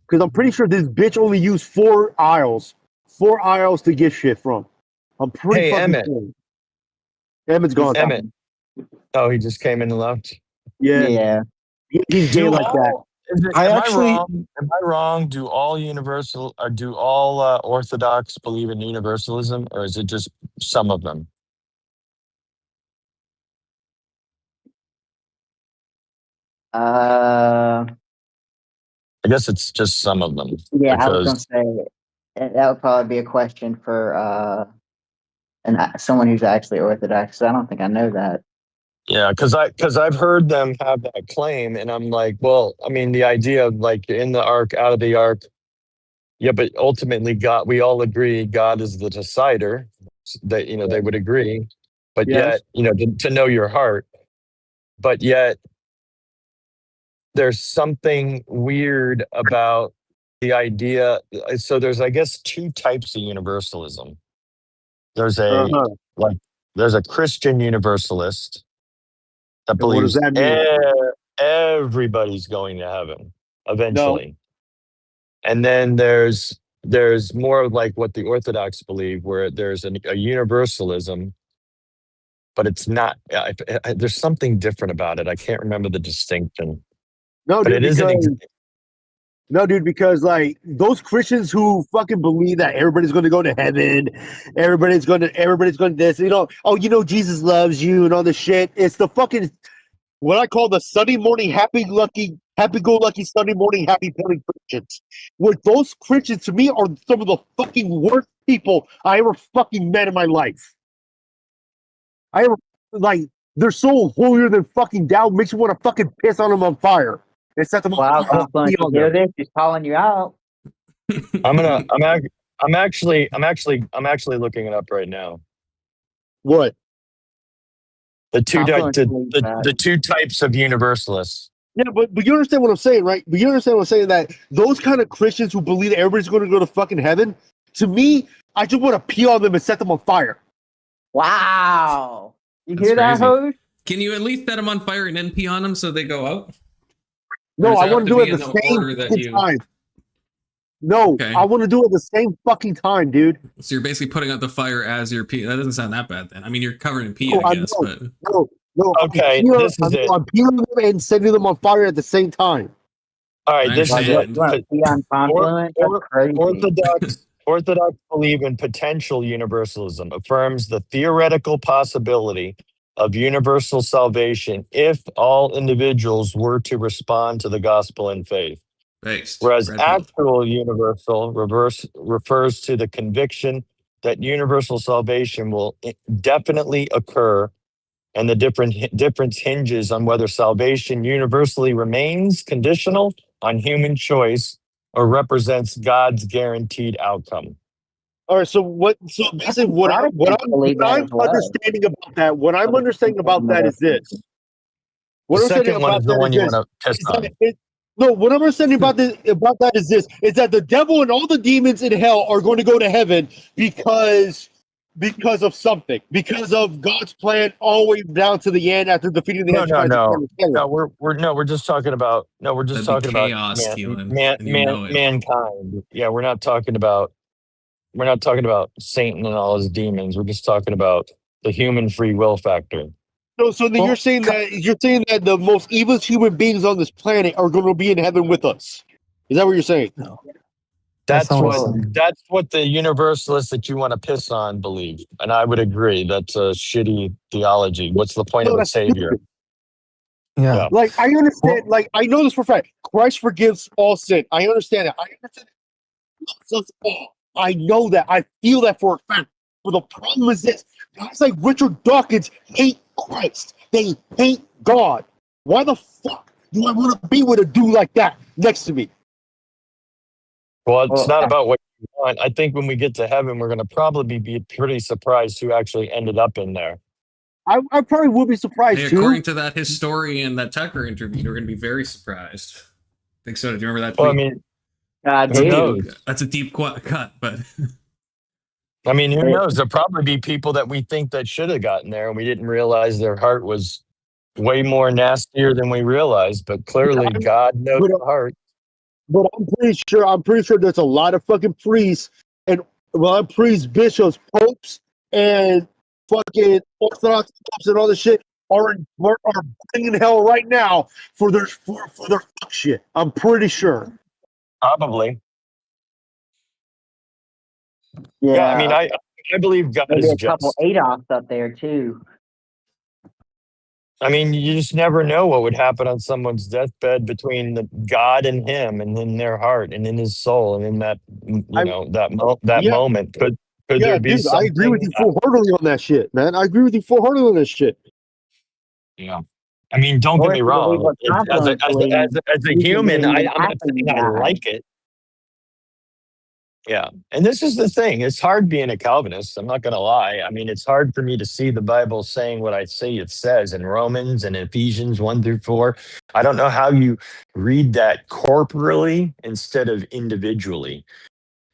Because I'm pretty sure this bitch only used 4 aisles to get shit from. I'm pretty Hey, fucking Emmett. sure. Emmett's gone. Emmett. Oh, he just came in and left. Yeah. He's gay Do like that. all- is it- am I wrong? Do all Orthodox believe in universalism, or is it just some of them? Uh, I guess it's just some of them. yeah, I was because gonna say that would probably be a question for someone who's actually Orthodox. 'Cause I don't think I know that. Yeah, because I've heard them have that claim, and I'm like, well, I mean, the idea of like in the ark, out of the ark, yeah, but ultimately, God, we all agree God is the decider. That they would agree, but Yes. yet to know your heart, but yet there's something weird about the idea. So there's, I guess, 2 types of universalism. There's there's a Christian universalist that And what does believes that mean? everybody's going to heaven eventually. And then there's more like what the Orthodox believe, where there's a universalism, but it's not. There's something different about it. I can't remember the distinction. No, But dude, it isn't. because like those Christians who fucking believe that everybody's going to go to heaven, everybody's going to this, Jesus loves you and all this shit. It's the fucking what I call the Sunday morning happy-go-lucky Sunday morning happy feeling Christians. Where those Christians to me are some of the fucking worst people I ever fucking met in my life. They're so holier than fucking thou, makes you want to fucking piss on them on fire. And set them Wow, on Confluence, you hear this? He's calling you out. I'm actually looking it up right now. What? The two Confluence the 2 types of universalists. Yeah, but you understand what I'm saying, right? But you understand what I'm saying, that those kind of Christians who believe that everybody's going to go to fucking heaven, to me, I just want to pee on them and set them on fire. Wow. You That's hear that, crazy. host? Can you at least set them on fire and then pee on them so they go out? No, I want to do it at at the same same time. No, Okay. I want to do it at the same fucking time, dude. So you're basically putting out the fire as you're peeing. That doesn't sound that bad then. I mean, you're covered in pee, No, I guess, but No. Okay, this is it. I'm peeling them and setting them on fire at the same time. All right, I this is understand. it. Orthodox believe in potential universalism, affirms the theoretical possibility of universal salvation if all individuals were to respond to the gospel in faith. Based. Whereas Red pill. actual universal refers to the conviction that universal salvation will definitely occur, and the difference hinges on whether salvation universally remains conditional on human choice or represents God's guaranteed outcome. All right, so basically what I'm understanding about that, what I'm understanding about that is this. The second one is the one you want to test on. No, what I'm understanding about that is this: is that the devil and all the demons in hell are going to go to heaven because of something, because of God's plan all the way down to the end after defeating the No, we're just talking about chaos, Keelan, mankind. Yeah, we're not talking about Satan and all his demons. We're just talking about the human free will factor. So then you're saying that the most evil human beings on this planet are going to be in heaven with us. Is that what you're saying? That's what the universalists that you want to piss on believe, and I would agree. That's a shitty theology. What's the point of a savior? Yeah. Like I understand, like I know this for a fact. Christ forgives all sin. I understand that. I understand that. I know that. I feel that for a fact. But the problem is this: guys like Richard Dawkins hate Christ. They hate God. Why the fuck do I want to be with a dude like that next to me? Well, it's not about what you want. I think when we get to heaven, we're going to probably be pretty surprised who actually ended up in there. I probably would be surprised Hey, too. according to that historian that Tucker interviewed, we're going to be very surprised. I think so. Do you remember that tweet? Well, I mean, who knows? That's a deep cut, but I mean, who knows? There'll probably be people that we think that should have gotten there, and we didn't realize their heart was way more nastier than we realized. But clearly, God knows the heart. But I'm pretty sure there's a lot of fucking priests and priests, bishops, popes, and fucking Orthodox popes and all this shit are burning in hell right now for their fuck shit. I'm pretty sure. Probably. Yeah, I mean, I believe God maybe is a couple just. Adolfs up there too. I mean, you just never know what would happen on someone's deathbed between God and him, and in their heart, and in his soul, and in that moment. Could there be dude, something? I agree with you full-heartedly on that shit, man. I agree with you full-heartedly on this shit. Yeah. I mean, don't get me wrong. As a human, I'm not saying I like it. Yeah. And this is the thing. It's hard being a Calvinist. I'm not going to lie. I mean, it's hard for me to see the Bible saying what I say it says in Romans and Ephesians 1-4. I don't know how you read that corporally instead of individually.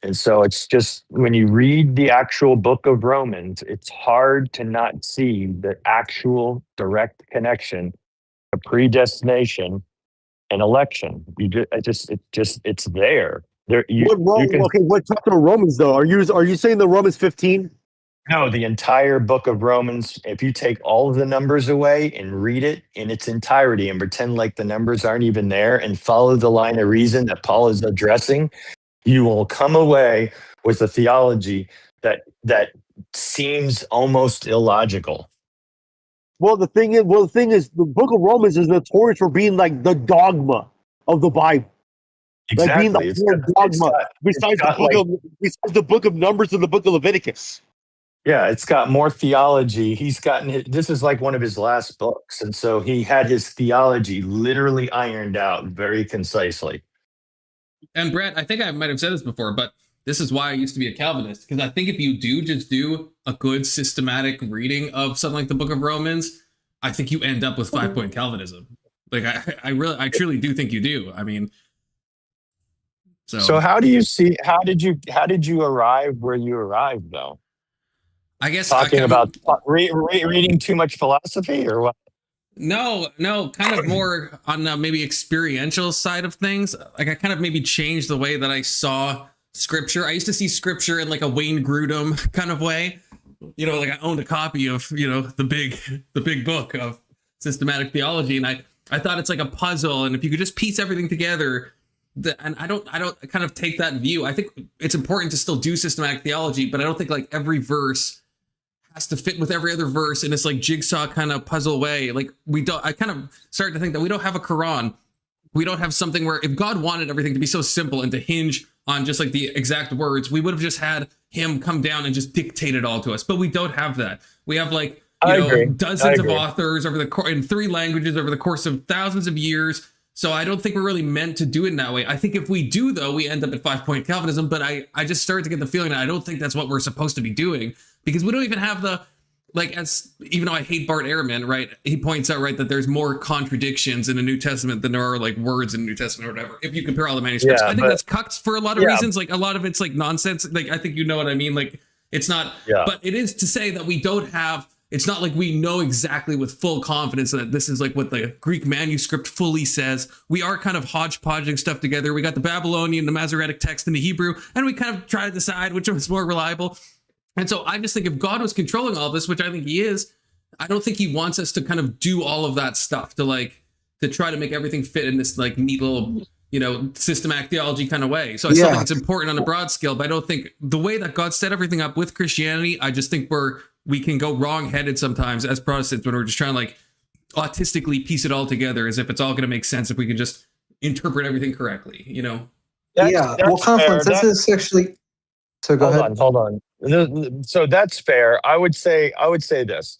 And so it's just when you read the actual book of Romans, it's hard to not see the actual direct connection of predestination and election. It's there. What chapter of Romans though? Are you saying the Romans 15? No, the entire book of Romans. If you take all of the numbers away and read it in its entirety and pretend like the numbers aren't even there and follow the line of reason that Paul is addressing, you will come away with a theology that seems almost illogical. Well, the thing is, the book of Romans is notorious for being like the dogma of the Bible. Exactly. Like being the dogma besides the book of Numbers and the book of Leviticus. Yeah, it's got more theology. This is like one of his last books. And so he had his theology literally ironed out very concisely. And Brett, I think I might have said this before, but this is why I used to be a Calvinist, because I think if you do a good systematic reading of something like the Book of Romans, I think you end up with 5-point Calvinism. Like I truly do think you do. I mean, so how did you arrive where you arrived though? I guess talking about reading too much philosophy or what? No, kind of more on the maybe experiential side of things. Like I kind of maybe changed the way that I saw scripture. I used to see scripture in like a Wayne Grudem kind of way. You know, like I owned a copy of, the big book of systematic theology. And I thought it's like a puzzle. And if you could just piece everything together, and I don't kind of take that view. I think it's important to still do systematic theology, but I don't think like every verse has to fit with every other verse in this like jigsaw kind of puzzle way. Like I kind of started to think that we don't have a Quran. We don't have something where if God wanted everything to be so simple and to hinge on just like the exact words, we would have just had him come down and just dictate it all to us. But we don't have that. We have like, dozens of authors in 3 languages over the course of thousands of years. So I don't think we're really meant to do it in that way. I think if we do, though, we end up at 5-point Calvinism. But I just started to get the feeling that I don't think that's what we're supposed to be doing, because we don't even have even though I hate Bart Ehrman, right? He points out, right, that there's more contradictions in the New Testament than there are like words in the New Testament or whatever. If you compare all the manuscripts, I think that's cucked for a lot of reasons. Like a lot of it's like nonsense. Like I think you know what I mean. Like it's not, but it is to say that we don't have. It's not like we know exactly with full confidence that this is like what the Greek manuscript fully says. We are kind of hodgepodging stuff together. We got the Babylonian, the Masoretic text, and the Hebrew, and we kind of try to decide which one is more reliable. And so I just think if God was controlling all this, which I think he is, I don't think he wants us to kind of do all of that stuff to try to make everything fit in this like neat little systematic theology kind of way. So I still Yeah. think it's important on a broad scale, but I don't think the way that God set everything up with Christianity, I just think we can go wrong-headed sometimes as Protestants when we're just trying to like autistically piece it all together as if it's all going to make sense if we can just interpret everything correctly, Well, conference. This is actually. So go ahead. Hold on. So that's fair. I would say this.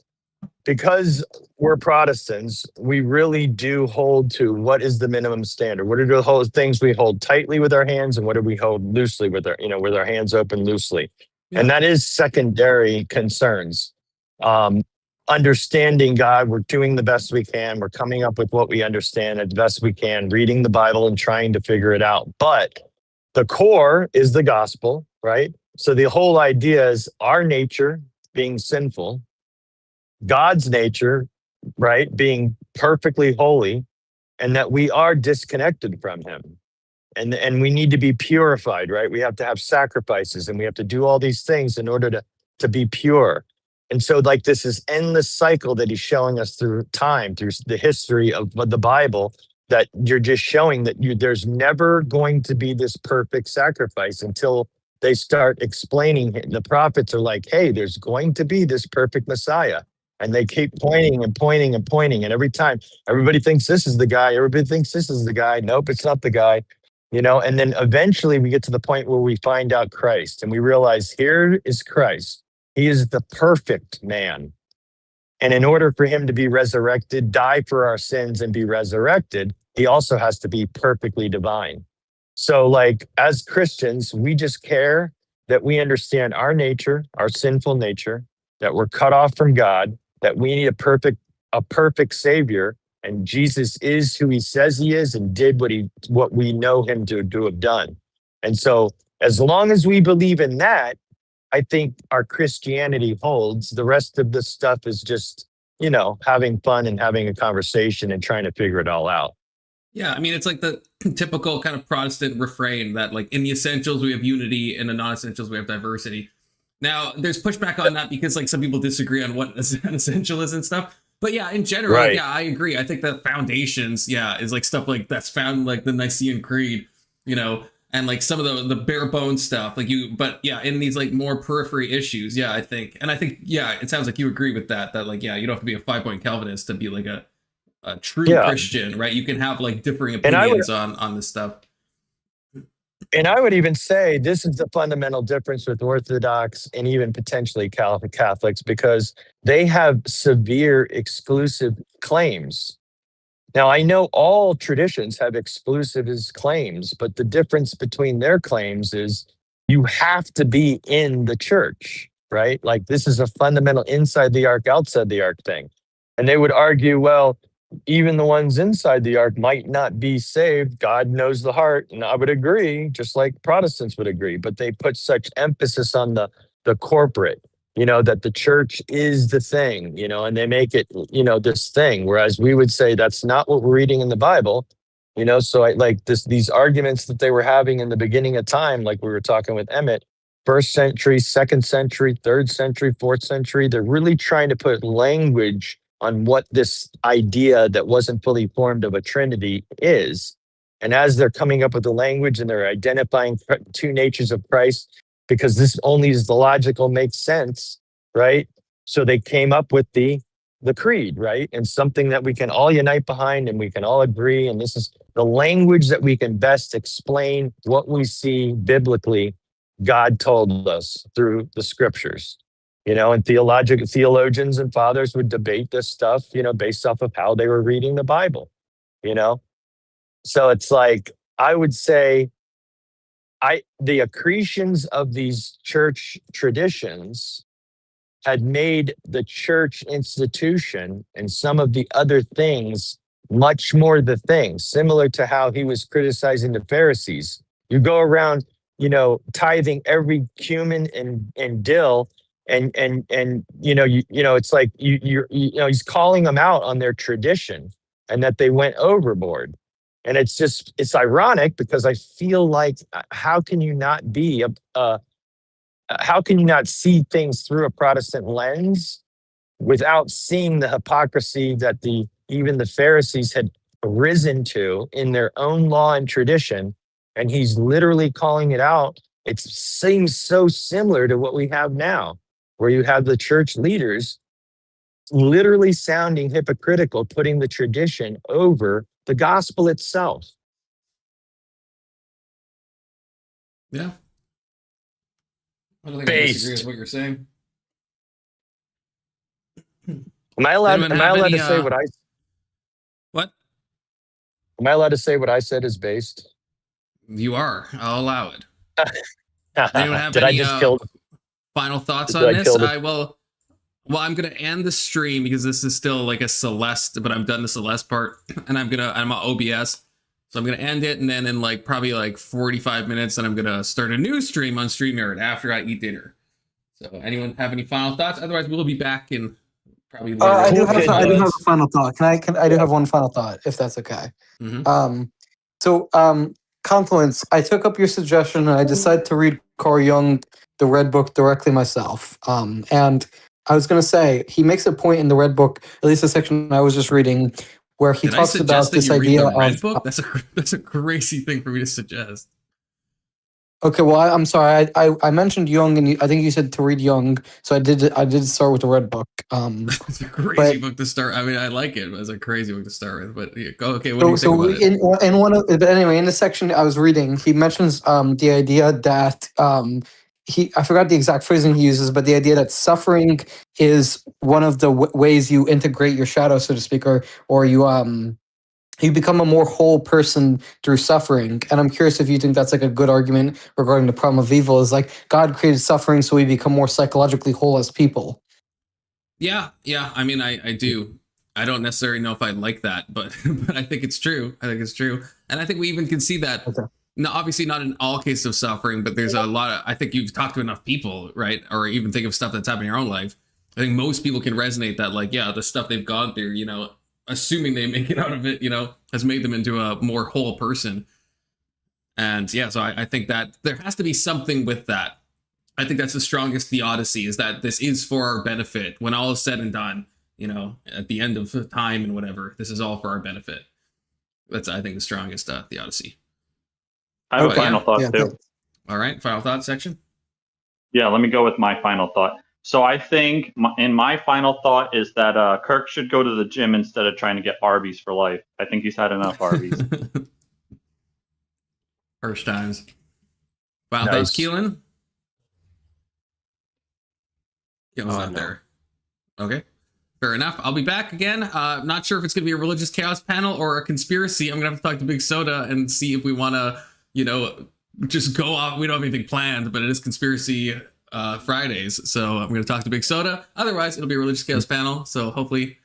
Because we're Protestants, we really do hold to what is the minimum standard. What are the things we hold tightly with our hands, and what do we hold loosely with our hands open loosely? Yeah. And that is secondary concerns. Understanding God, we're doing the best we can. We're coming up with what we understand as best we can, reading the Bible and trying to figure it out. But the core is the gospel, right? So the whole idea is our nature being sinful, God's nature, right, being perfectly holy, and that we are disconnected from him. And we need to be purified, right? We have to have sacrifices, and we have to do all these things in order to be pure. And so like this is endless cycle that he's showing us through time, through the history of the Bible, that you're just showing that there's never going to be this perfect sacrifice until they start explaining. The prophets are like, hey, there's going to be this perfect Messiah. And they keep pointing and pointing and pointing. And every time everybody thinks this is the guy, everybody thinks this is the guy. Nope, it's not the guy. And then eventually we get to the point where we find out Christ and we realize here is Christ. He is the perfect man. And in order for him to be resurrected, die for our sins and be resurrected, he also has to be perfectly divine. So like as Christians, we just care that we understand our nature, our sinful nature, that we're cut off from God, that we need a perfect savior, and Jesus is who he says he is and did what we know him to have done. And so as long as we believe in that, I think our Christianity holds. The rest of the stuff is just, having fun and having a conversation and trying to figure it all out. Yeah, I mean, it's like the typical kind of Protestant refrain that like in the essentials we have unity, in the non-essentials we have diversity. Now, there's pushback on that because like some people disagree on what an essential is and stuff. But yeah, in general, Right. Yeah, I agree. I think the foundations, is like stuff like that's found in, like the Nicene Creed, and like some of the bare bones stuff. In these like more periphery issues, I think, it sounds like you agree with that. That like, you don't have to be a 5-point Calvinist to be like a true Christian, right? You can have like differing opinions on this stuff. And I would even say this is the fundamental difference with Orthodox and even potentially Catholics, because they have severe exclusive claims. Now, I know all traditions have exclusivist claims, but the difference between their claims is you have to be in the church, right? Like this is a fundamental inside the ark, outside the ark thing. And they would argue, well, even the ones inside the ark might not be saved. God knows the heart. And I would agree, just like Protestants would agree, but they put such emphasis on the corporate, that the church is the thing, and they make it, this thing. Whereas we would say that's not what we're reading in the Bible, so I like these arguments that they were having in the beginning of time, like we were talking with Emmett, 1st century, 2nd century, 3rd century, 4th century, they're really trying to put language on what this idea that wasn't fully formed of a Trinity is. And as they're coming up with the language and they're identifying two natures of Christ, because this only is the logical makes sense, right? So they came up with the creed, right? And something that we can all unite behind and we can all agree. And this is the language that we can best explain what we see biblically God told us through the scriptures. And theologians and fathers would debate this stuff, based off of how they were reading the Bible, So it's like, I would say the accretions of these church traditions had made the church institution and some of the other things much more the thing, similar to how he was criticizing the Pharisees. You go around, tithing every cumin and dill, and it's like he's calling them out on their tradition and that they went overboard. And it's ironic because I feel like how can you not see things through a Protestant lens without seeing the hypocrisy that even the Pharisees had risen to in their own law and tradition, and he's literally calling it out. It seems so similar to what we have now, where you have the church leaders literally sounding hypocritical, putting the tradition over the gospel itself. Yeah. I don't think I disagree with what you're saying. Am I allowed to say what I? What? Am I allowed to say what I said is based? You are. I'll allow it. Anyone have Did any I just kill? final thoughts Did on I this? kill the- Well, I'm gonna end the stream because this is still like a Celeste, but I've done the Celeste part, and I'm on OBS, so I'm gonna end it, and then in like probably like 45 minutes, then I'm gonna start a new stream on StreamYard after I eat dinner. So, anyone have any final thoughts? Otherwise, we'll be back in probably. I do have a final thought. I do have one final thought, if that's okay. Mhm. Confluence. I took up your suggestion and I decided to read Carl Jung, the Red Book, directly myself. And I was going to say he makes a point in the Red Book, at least the section I was just reading, where he Did I talks suggest about that this you read idea the Red of. Book? That's a crazy thing for me to suggest. Okay, well, I'm sorry. I mentioned Jung, and I think you said to read Jung, so I did start with the Red Book. It's a crazy book to start. I mean, I like it, but it's a crazy book to start with. But yeah, go. Okay, what do you think about it? In one of, but anyway, in the section I was reading, he mentions the idea that I forgot the exact phrasing he uses, but the idea that suffering is one of the ways you integrate your shadow, so to speak, or you become a more whole person through suffering. And I'm curious if you think that's like a good argument regarding the problem of evil, is like God created suffering so we become more psychologically whole as people. Yeah. I mean, I do. I don't necessarily know if I like that, but I think it's true. And I think we even can see that. Okay. No, obviously not in all cases of suffering, but there's a lot of, I think you've talked to enough people, right? Or even think of stuff that's happening in your own life. I think most people can resonate that, like, yeah, the stuff they've gone through, assuming they make it out of it, has made them into a more whole person. And yeah, so I think that there has to be something with that. I think that's the strongest theodicy, is that this is for our benefit. When all is said and done, at the end of time and whatever, this is all for our benefit. That's, I think, the strongest theodicy. I have a final thought too. All right, final thought section. Yeah, let me go with my final thought. So I think in my final thought is that Kirk should go to the gym instead of trying to get Arby's for life. I think he's had enough Arby's. First times. Final thoughts, Keelan? Keelan's not there. Okay. Fair enough. I'll be back again. Not sure if it's going to be a religious chaos panel or a conspiracy. I'm going to have to talk to Big Soda and see if we want to, just go off. We don't have anything planned, but it is conspiracy Fridays. So I'm going to talk to Big Soda. Otherwise, it'll be a religious chaos panel. So hopefully